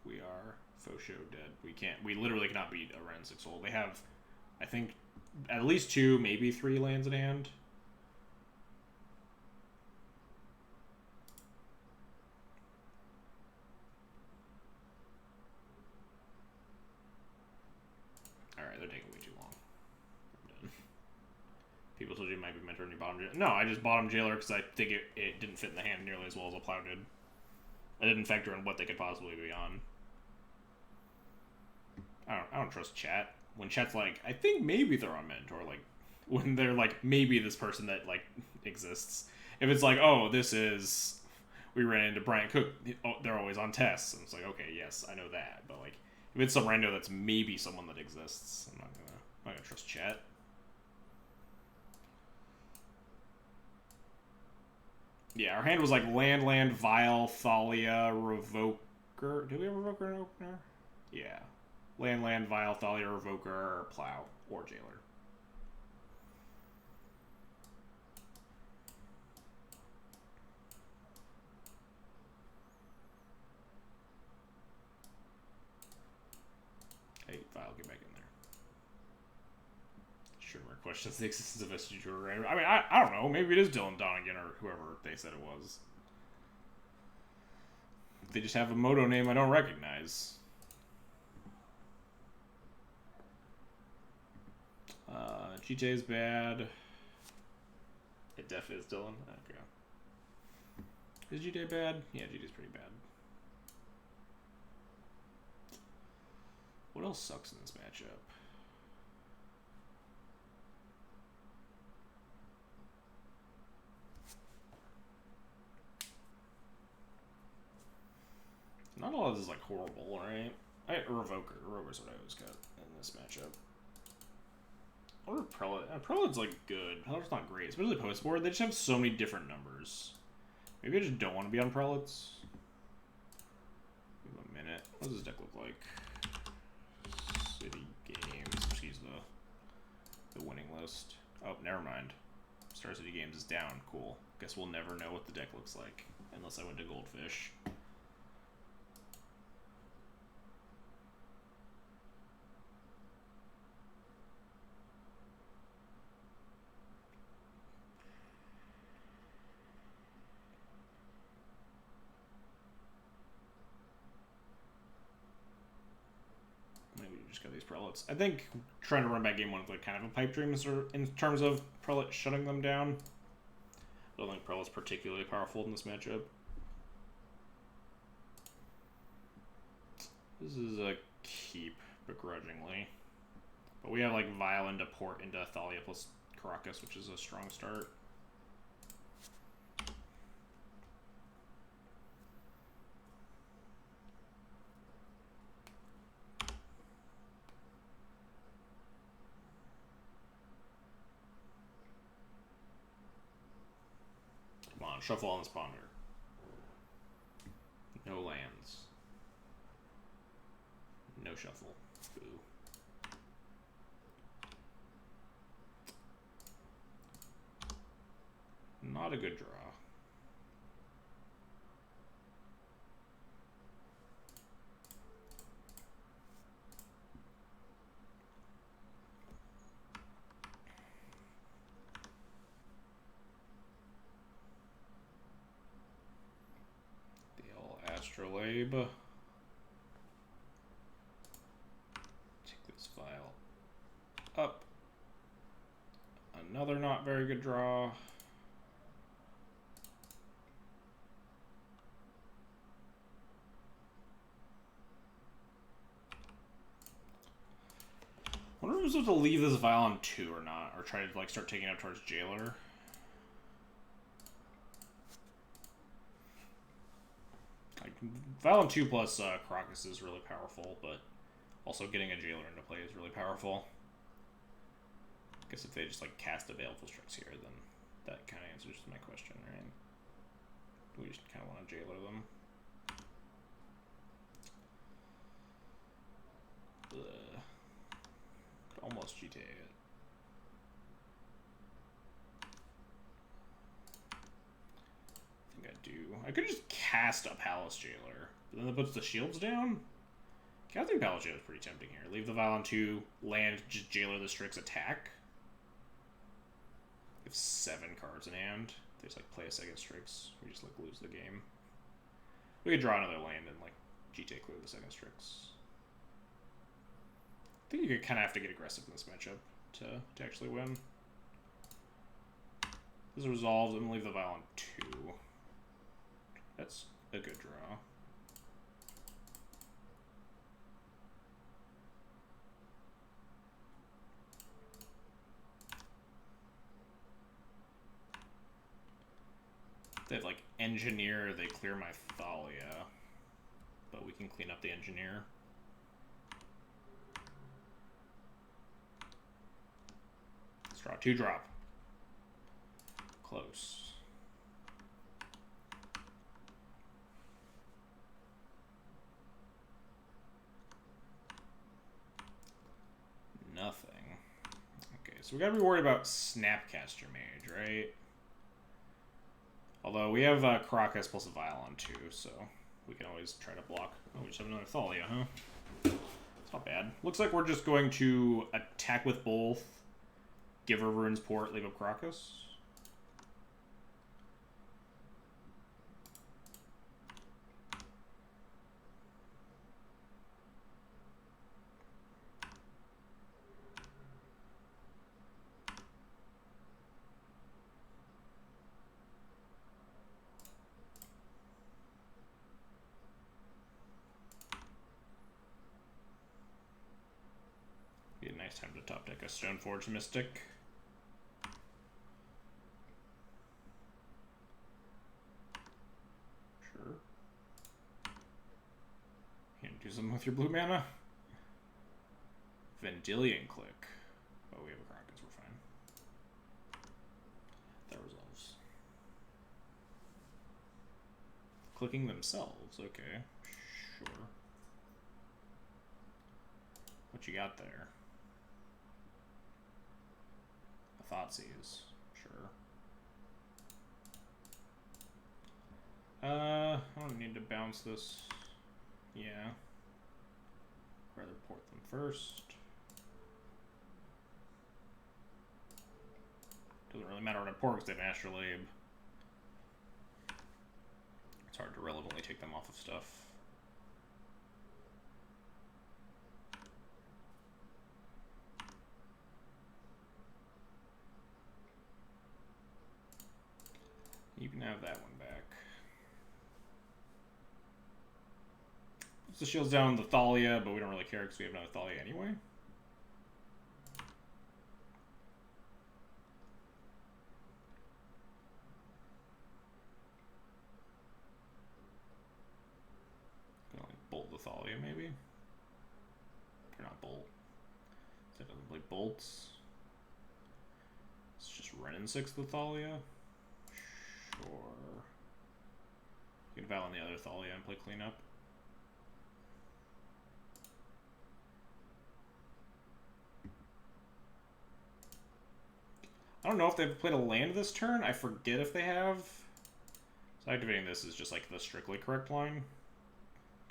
We are faux show dead. We literally cannot beat a Ren 6 ult. They have, I think, at least 2, maybe 3 lands in hand. Alright, they're taking way too long. I'm done. People told you it might be mentor and you bottom jailer. No, I just bottom jailer because I think it didn't fit in the hand nearly as well as a plow did. I didn't factor in what they could possibly be on. I don't trust chat. When chat's like, I think maybe they're on mentor, like when they're like, maybe this person that like exists. If it's like, oh, this is, we ran into Brian Cook, oh, they're always on tests. And it's like, okay, yes, I know that. But like, if it's some rando that's maybe someone that exists, I'm not gonna trust chat. Yeah, our hand was like land, Vial, Thalia, Revoker. Did we have a Revoker in opener? Yeah. Land, Vial, Thalia, Revoker, Plow, or Jailer. Hey, Vial, get back in there. Sure, more questions the existence of SG or I mean, I don't know. Maybe it is Dylan Donegan or whoever they said it was. They just have a moto name I don't recognize. GTA is bad. It definitely is Dylan. Okay. Is GTA bad? Yeah, GTA's pretty bad. What else sucks in this matchup? Not all of this is like horrible, right? Revoker. Revoker's what I always got in this matchup. Or Prelate. Prelate's like good. Prelate's not great, especially post board. They just have so many different numbers. Maybe I just don't want to be on Prelates. Give him a minute. What does this deck look like? City Games. Excuse the winning list. Oh, never mind. Star City Games is down. Cool. Guess we'll never know what the deck looks like unless I went to Goldfish. Got these prelates. I think trying to run back game one is like kind of a pipe dream in terms of prelate shutting them down. I don't think prelate's particularly powerful in this matchup. This is a keep begrudgingly, but we have like Vial into Port into Thalia plus Caracas, which is a strong start. Shuffle on this ponder. No lands. No shuffle. Boo. Not a good draw. Astrolabe. Take this file up. Another not very good draw. I wonder if I'm supposed to leave this vial on 2 or not, or try to like start taking it up towards Jailer. Vial on 2 plus Crocus is really powerful, but also getting a Jailer into play is really powerful. I guess if they just like cast a Baleful Strikes here, then that kind of answers my question, right? We just kind of want to Jailer them. Could almost GTA it. I could just cast a Palace Jailer, but then that puts the shields down. Casting Palace Jailer is pretty tempting here. Leave the Vial on 2, land, just Jailer the Strix, attack. We have 7 cards in hand. They just like play a second Strix. We just like lose the game. We could draw another land and like GTA clear the second Strix. I think you could kind of have to get aggressive in this matchup to actually win. This is resolved. I'm gonna leave the vial on 2. That's a good draw. They have like engineer, they clear my Thalia. But we can clean up the engineer. Let's draw 2 drop. Close. Nothing. Okay, so we gotta be worried about Snapcaster Mage, right? Although we have Caracas plus a Vial on 2, so we can always try to block. Oh, we just have another Thalia, huh? It's not bad. Looks like we're just going to attack with both, give her Rune's Port, leave up Caracas. Be a nice time to top deck a Stoneforge Mystic. Sure. You can do something with your blue mana. Vendilion Click. Oh, we have a Caracas, we're fine. That resolves. Clicking themselves, okay. Sure. What you got there? A Thoughtseize, sure. I don't need to bounce this. Yeah. Rather port them first. Doesn't really matter what I port because they have Astrolabe. It's hard to relevantly take them off of stuff. You can have that one back. Puts the shields down the Thalia, but we don't really care because we have another Thalia anyway. Gonna like bolt the Thalia maybe? Or not bolt. That doesn't play bolts. It's just Renin 6 the Thalia. Sure. You can Val on the other Thalia and play cleanup. I don't know if they've played a land this turn. I forget if they have. So activating this is just like the strictly correct line.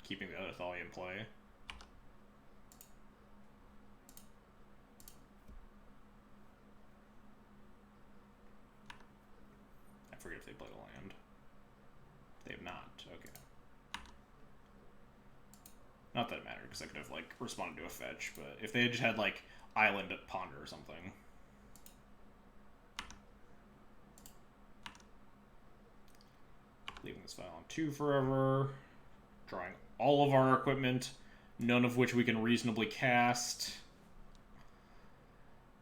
Keeping the other Thalia in play. I forget if they played a land. They have not. Okay. Not that it mattered, because I could have like responded to a fetch, but if they had just had like Island at Ponder or something. Leaving this file on 2 forever. Drawing all of our equipment, none of which we can reasonably cast.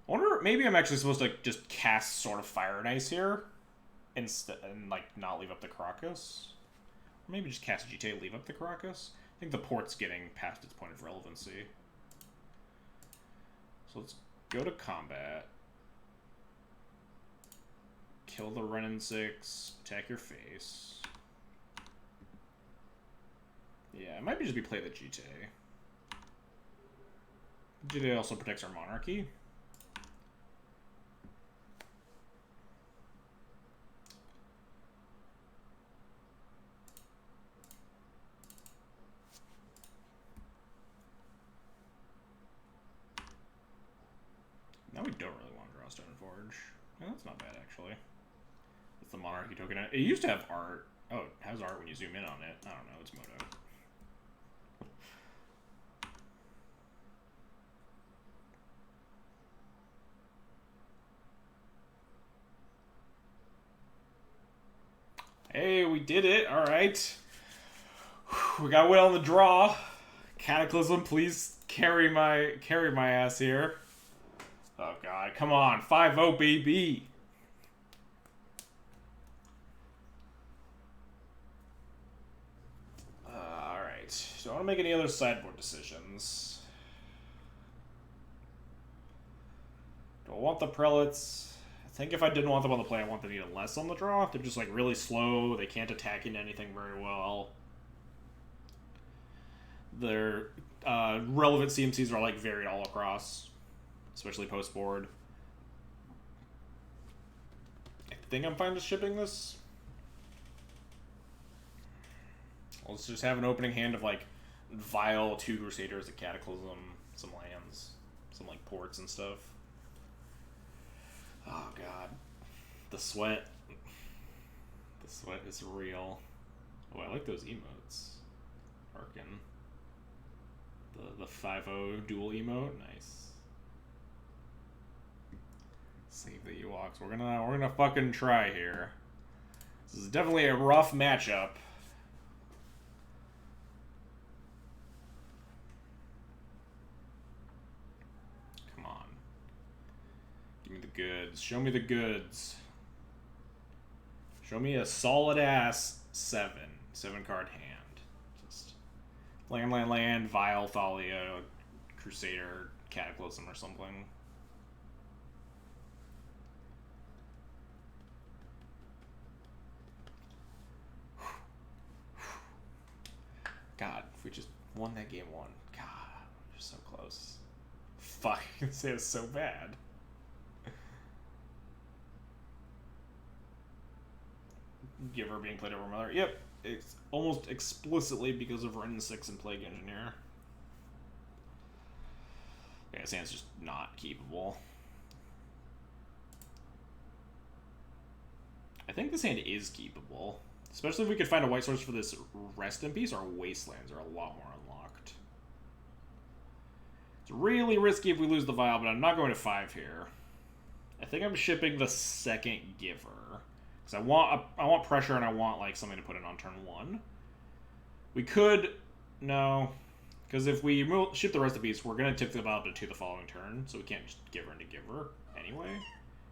I wonder, maybe I'm actually supposed to like, just cast Sword of Fire and Ice here instead, and like not leave up the Caracas. Or maybe just cast GTA, leave up the Caracas. I think the port's getting past its point of relevancy. So let's go to combat. Kill the Renin 6, attack your face. Yeah, it might be just be play the GTA. GTA also protects our monarchy. Now we don't really want to draw Stoneforge. Yeah, that's not bad, actually. It's the monarchy token. It used to have art. Oh, it has art when you zoom in on it. I don't know, it's Moto. did it. All right. We got to win on the draw. Cataclysm, please carry my ass here. Oh god, come on, 5-0 baby. All right. Do I want to make any other sideboard decisions? Do I want the prelates? I think if I didn't want them on the play, I want them even less on the draw. They're just like really slow. They can't attack into anything very well. Their relevant CMCs are like varied all across, especially post board. I think I'm fine just shipping this. Let's just have an opening hand of like Vile, 2 Crusaders, a Cataclysm, some lands, some like ports and stuff. Oh god, the sweat. The sweat is real. Oh, I like those emotes. Arkin. The 5-0 dual emote, nice. Save the Ewoks. We're gonna fucking try here. This is definitely a rough matchup. Come on. Give me the goods. Show me the goods. Show me a solid ass 7-card hand. Land, Vile, Thalia, Crusader, Cataclysm, or something. God, if we just won that game 1. God, we're so close. Fuck, I say it's so bad. Giver being played over Mother. Yep. It's almost explicitly because of Ren 6 and Plague Engineer. Yeah, this hand's just not keepable. I think this hand is keepable. Especially if we could find a white source for this Rest in Peace, our Wastelands are a lot more unlocked. It's really risky if we lose the Vial, but I'm not going to 5 here. I think I'm shipping the second Giver. Because I want pressure and I want like something to put in on turn 1. We could... No. Because if we ship the Rest of Peace, we're going to tip the Vial up to 2 the following turn, so we can't just Giver into Giver anyway.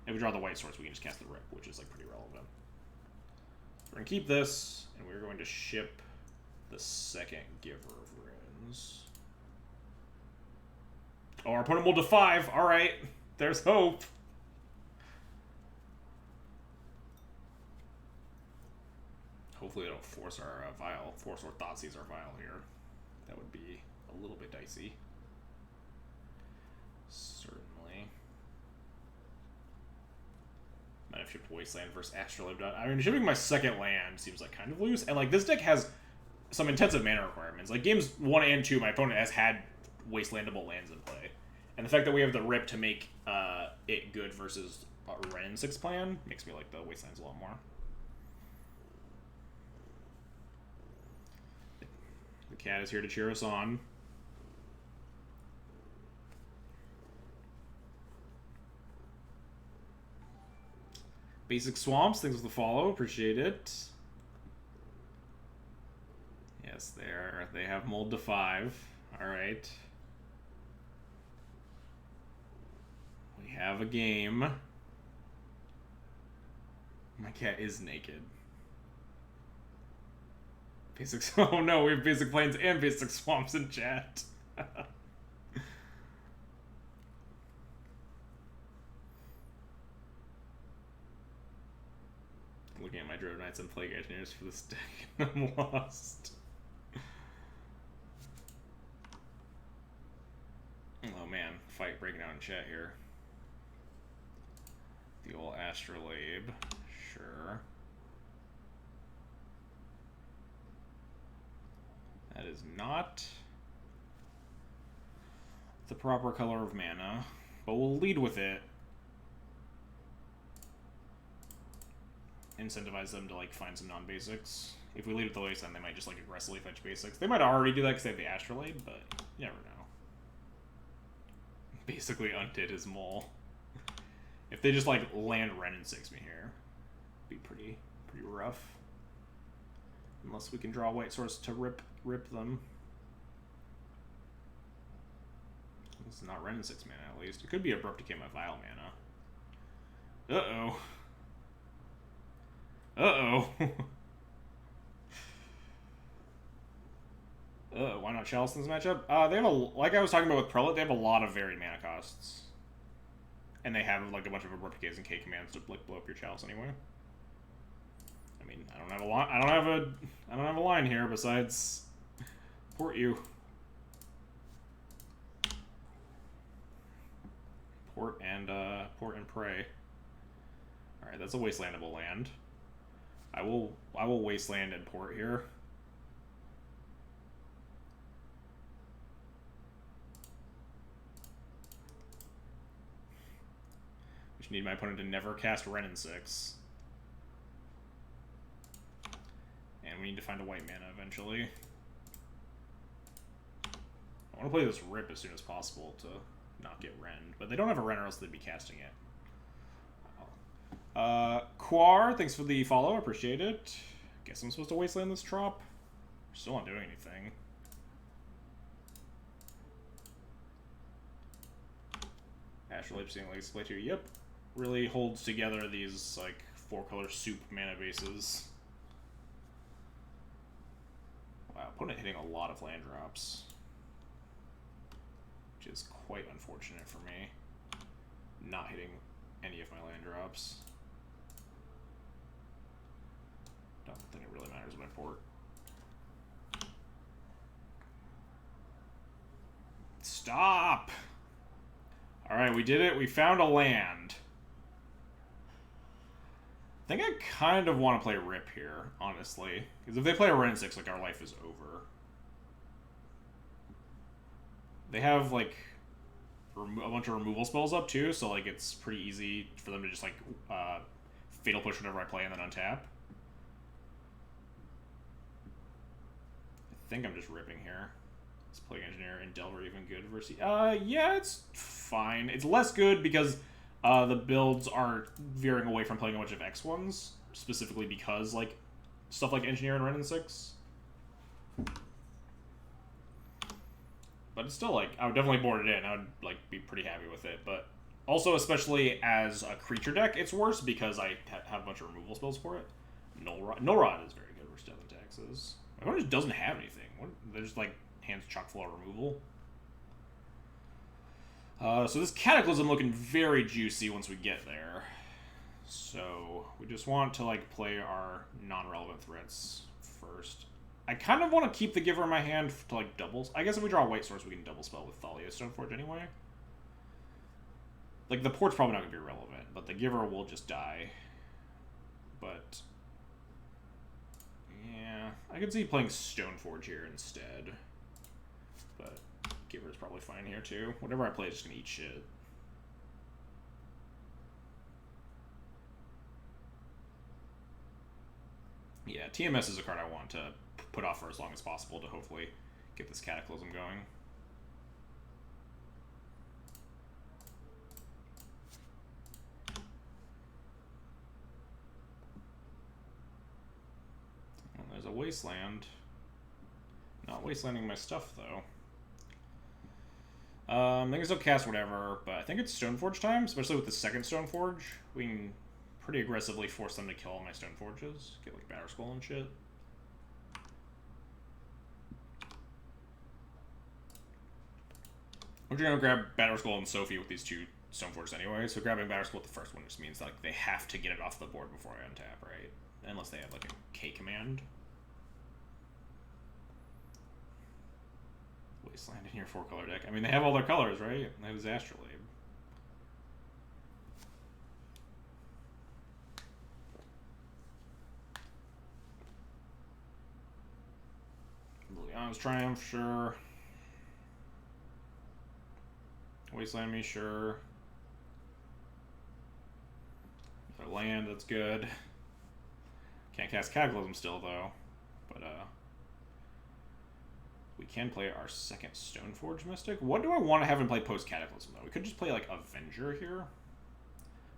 If we draw the white source, we can just cast the Rip, which is like pretty relevant. We're going to keep this, and we're going to ship the second Giver of Runes. Oh, our opponent will to 5. Alright. There's hope. Hopefully they don't force our Vial, force or Thoughtseize our Vial here. That would be a little bit dicey. Certainly. Might have shipped Wasteland versus Astrolabe. I mean, shipping my second land seems like kind of loose. And like this deck has some intensive mana requirements. Like games 1 and 2, my opponent has had Wastelandable lands in play. And the fact that we have the Rip to make it good versus a Ren 6 plan makes me like the Wastelands a lot more. The cat is here to cheer us on. Basic Swamps, things with the follow, appreciate it. Yes, they have mold to 5. Alright. We have a game. My cat is naked. Basic... Oh no, we have Basic Plains and Basic Swamps in chat. Looking at my Drove Knights and Plague Engineers for this deck, and I'm lost. Oh man, fight breaking out in chat here. The old Astrolabe, sure. That is not the proper color of mana, but we'll lead with it. Incentivize them to like find some non-basics. If we lead with the Wasteland, they might just like aggressively fetch basics. They might already do that because they have the Astrolabe, but you never know. Basically undid his mole. If they just like land Ren and 6 me here, it'd be pretty rough. Unless we can draw white source to rip them. This is not Wrenn 6 mana, at least. It could be Abrupt Decay my Vile mana. Uh-oh. Uh-oh. Why not Chalice in this matchup? They have like I was talking about with Prelate, they have a lot of varied mana costs. And they have like a bunch of Abrupt Decays and K commands to like blow up your Chalice anyway. I mean, I don't have a line. I don't have a line here besides port you. Port and pray. All right, that's a wastelandable land. I will wasteland and port here. Which need my opponent to never cast Wrenn 6. And we need to find a white mana eventually. I want to play this Rip as soon as possible to not get Wrenn, but they don't have a Wrenn or else they'd be casting it. Quar, thanks for the follow, appreciate it. Guess I'm supposed to wasteland this Trop. Still not doing anything. Astral Apes like display 2, yep. Really holds together these like 4-color soup mana bases. Wow, opponent hitting a lot of land drops. Which is quite unfortunate for me. Not hitting any of my land drops. Don't think it really matters when I port. Stop! Alright, we did it. We found a land. I think I kind of want to play Rip here, honestly. Because if they play a Wrenn 6, like, our life is over. They have, like, a bunch of removal spells up, too, so, like, it's pretty easy for them to just, like, Fatal Push whenever I play and then untap. I think I'm just ripping here. Is Plague Engineer and Delver even good versus... yeah, it's fine. It's less good because the builds are veering away from playing a bunch of X ones, specifically because, like, stuff like Engineer and Wrenn 6. But it's still, like, I would definitely board it in. I would, like, be pretty happy with it. But also, especially as a creature deck, it's worse because I have a bunch of removal spells for it. Null Rod is very good versus Death and Taxes. My opponent just doesn't have anything. There's, like, hands chock full of removal. So this Cataclysm looking very juicy once we get there. So we just want to, like, play our non-relevant threats first. I kind of want to keep the Giver in my hand to, like, doubles. I guess if we draw a white source, we can double spell with Thalia Stoneforge anyway. Like, the port's probably not going to be relevant, but the Giver will just die. But yeah, I could see playing Stoneforge here instead. But Giver's probably fine here too. Whatever I play is just going to eat shit. Yeah, TMS is a card I want to put off for as long as possible to hopefully get this Cataclysm going. Well, there's a Wasteland. Not wastelanding my stuff, though. I think I'll cast whatever, but I think it's Stoneforge time, especially with the second Stoneforge. We can pretty aggressively force them to kill all my Stoneforges. Get, like, Batterskull and shit. We're going to grab Batterskull and Sophie with these two Stoneforges anyway, so grabbing Batterskull with the first one just means that, like, they have to get it off the board before I untap, right? Unless they have, like, a K command. Wasteland in your 4-color deck. I mean, they have all their colors, right? They have his Astrolabe. Leon's Triumph, sure. Wasteland me, sure. If I land, that's good. Can't cast Cataclysm still, though. But, we can play our second Stoneforge Mystic. What do I want to have him play post-Cataclysm, though? We could just play, like, Avenger here.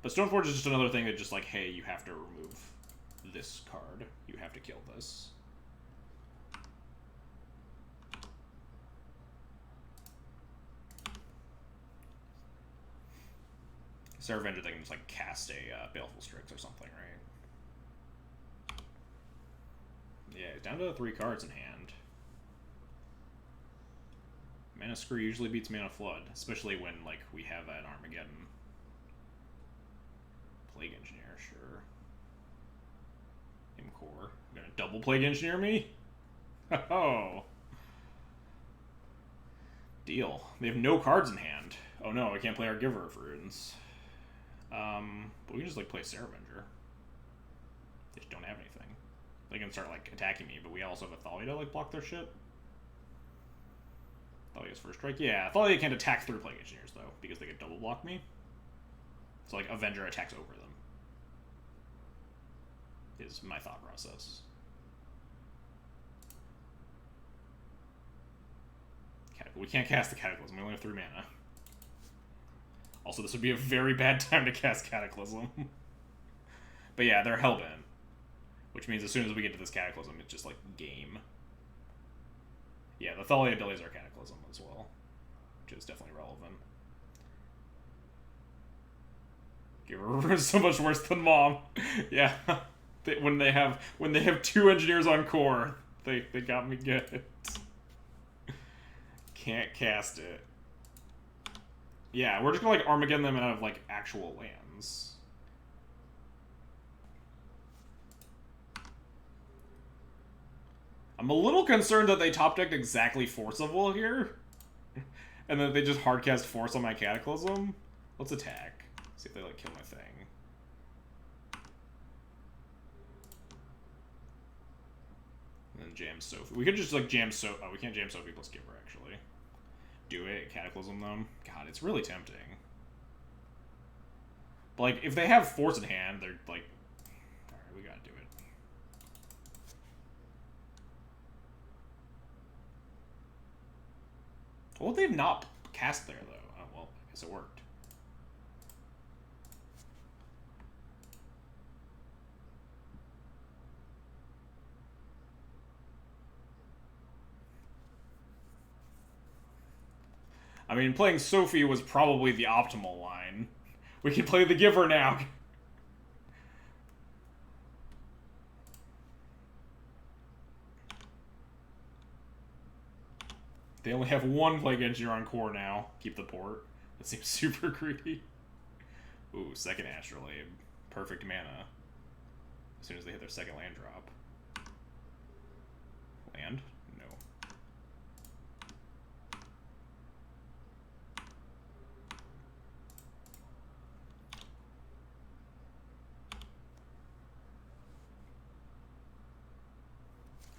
But Stoneforge is just another thing that just, like, hey, you have to remove this card. You have to kill this. Saravenger, they can just like cast a Baleful Strix or something, right? Yeah, he's down to 3 cards in hand. Mana Screw usually beats Mana Flood, especially when like we have an Armageddon. Plague Engineer, sure. Core. Gonna double Plague Engineer me? Oh. Deal. They have no cards in hand. Oh no, I can't play our Giver of Runes. But we can just like play Saravenger. They just don't have anything. They can start like attacking me, but we also have a Thalia to like block their shit. Thalia's first strike. Yeah, Thalia can't attack through Plague Engineers though, because they could double block me. So like Avenger attacks over them. Is my thought process. We can't cast the Cataclysm. We only have 3 mana. Also, this would be a very bad time to cast Cataclysm. But yeah, they're Hellbent. Which means as soon as we get to this Cataclysm, it's just like game. Yeah, the Thalia abilities are Cataclysm as well. Which is definitely relevant. Giver is so much worse than Mom. Yeah. When they have 2 engineers on core, they got me good. Can't cast it. Yeah, we're just gonna like Armageddon them out of like actual lands. I'm a little concerned that they top decked exactly Force of Will here. And then they just hardcast Force on my Cataclysm. Let's attack. See if they like kill my thing. And then jam Sophie. We could just like jam Sophie. Oh, we can't jam Sophie plus Giver actually. Do it, Cataclysm them. God, it's really tempting. But like, if they have Force in hand, they're like, alright, we gotta do it. What would they have not cast there, though? Oh, well, I guess it worked. I mean, playing Sophie was probably the optimal line. We can play the Giver now. They only have 1 Plague Engineer on core now. Keep the port. That seems super greedy. Ooh, second Astrolabe. Perfect mana. As soon as they hit their second land drop. Land? No.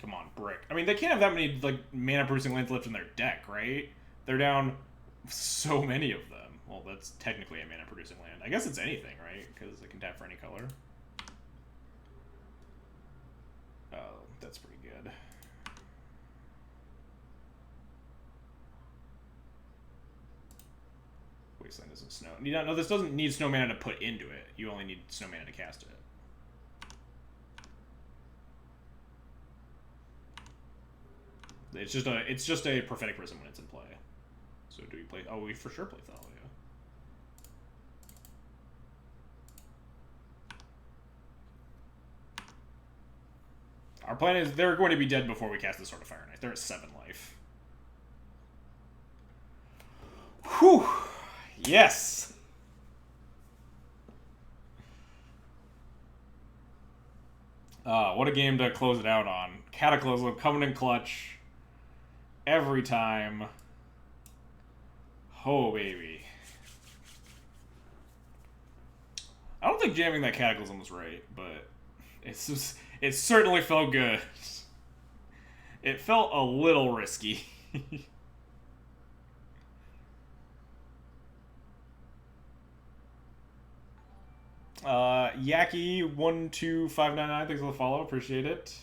Come on, Brick. I mean, they can't have that many, like, mana-producing lands left in their deck, right? They're down so many of them. Well, that's technically a mana-producing land. I guess it's anything, right? Because it can tap for any color. Oh, that's pretty good. Wasteland isn't snow. No, this doesn't need snow mana to put into it. You only need snow mana to cast it. It's just a Prophetic Prism when it's in play. So do we play? Oh, we for sure play Thalia. Our plan is they're going to be dead before we cast the Sword of Fire Knight. They're at 7 life. Whew! Yes! What a game to close it out on. Cataclysm coming in clutch. Every time. Oh, baby. I don't think jamming that Cataclysm was right, but it certainly felt good. It felt a little risky. Yaki12599, thanks for the follow, appreciate it.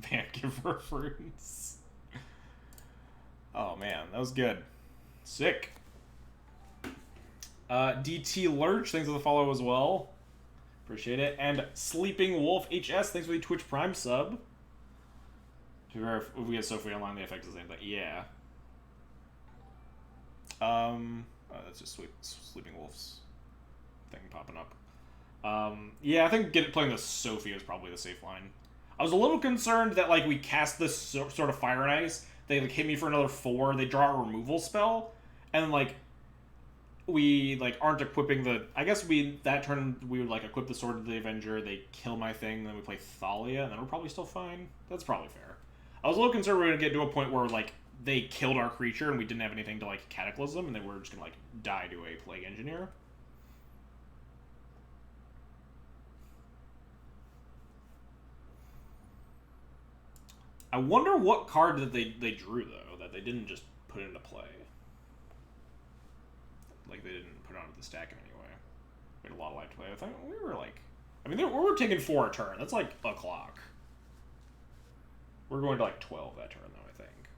Man, Giver of Runes. Oh man, that was good. Sick. DT Lurch, thanks for the follow as well. Appreciate it. And Sleeping Wolf HS, thanks for the Twitch Prime sub. If we get Sophie online, the effect is the same thing. Yeah. that's just Sleeping Wolf's thing popping up. Yeah, I think playing the Sophie is probably the safe line. I was a little concerned that, like, we cast this sort of Fire and Ice, they, like, hit me for another 4, they draw a removal spell, and, like, we, like, aren't equipping the... I guess that turn, we would, like, equip the Sword of the Avenger, they kill my thing, then we play Thalia, and then we're probably still fine. That's probably fair. I was a little concerned we were going to get to a point where, like, they killed our creature and we didn't have anything to, like, Cataclysm, and they were just going to, like, die to a Plague Engineer. I wonder what card that they drew, though, that they didn't just put into play. Like, they didn't put it onto the stack in any way. We had a lot of life to play. I think we were, like... I mean, we were taking 4 a turn. That's, like, a clock. We're going to, like, 12 that turn, though, I think.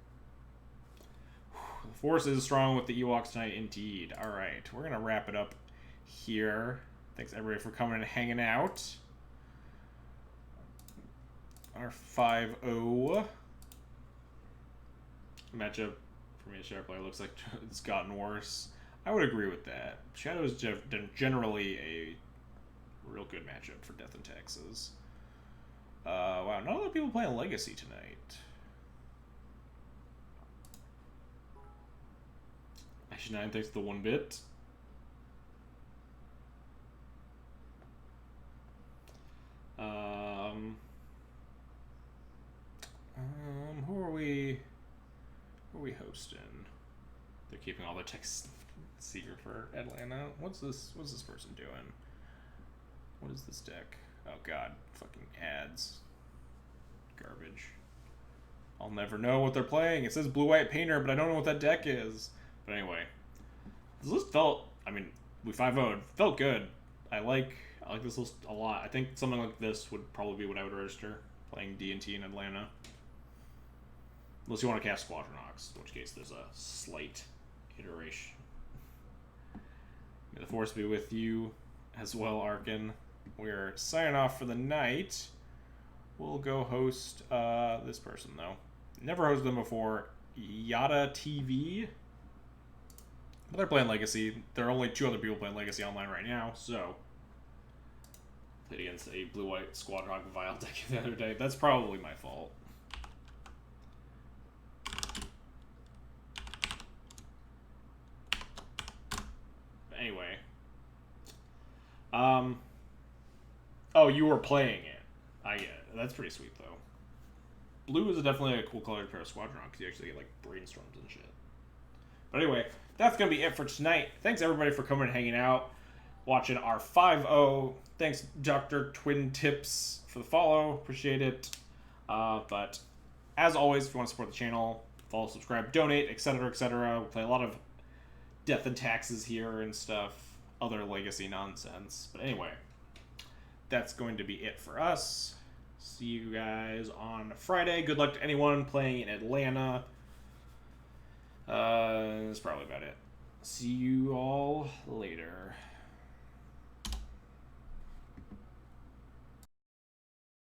The force is strong with the Ewoks tonight, indeed. Alright, we're going to wrap it up here. Thanks, everybody, for coming and hanging out. Our 5-0 matchup for me as Shadow player looks like it's gotten worse. I would agree with that. Shadow is generally a real good matchup for Death and Taxes. Wow, not a lot of people playing Legacy tonight. Actually, 9 thanks to the 1-bit. Who are we hosting? They're keeping all their text secret for Atlanta. What's this person doing? What is this deck? Oh god, fucking ads. Garbage. I'll never know what they're playing. It says Blue-White Painter, but I don't know what that deck is. But anyway. This list felt, I mean, we 5-0'd. Felt good. I like this list a lot. I think something like this would probably be what I would register, playing D&T in Atlanta. Unless you want to cast Squadronox, in which case there's a slight iteration. May the Force be with you as well, Arkin. We're signing off for the night. We'll go host this person, though. Never hosted them before. Yada TV. But they're playing Legacy. There are only 2 other people playing Legacy online right now, so... Played against a blue-white Squadron Vile deck the other day. That's probably my fault. Anyway. Oh, you were playing it. I get it. That's pretty sweet, though. Blue is definitely a cool colored pair of Squadron, because you actually get, like, brainstorms and shit. But anyway, that's going to be it for tonight. Thanks, everybody, for coming and hanging out, watching our 5-0. Thanks, Dr. Twin Tips, for the follow. Appreciate it. But, as always, if you want to support the channel, follow, subscribe, donate, etc., etc. We play a lot of Death and Taxes here and stuff. Other Legacy nonsense. But anyway, that's going to be it for us. See you guys on Friday. Good luck to anyone playing in Atlanta. That's probably about it. See you all later.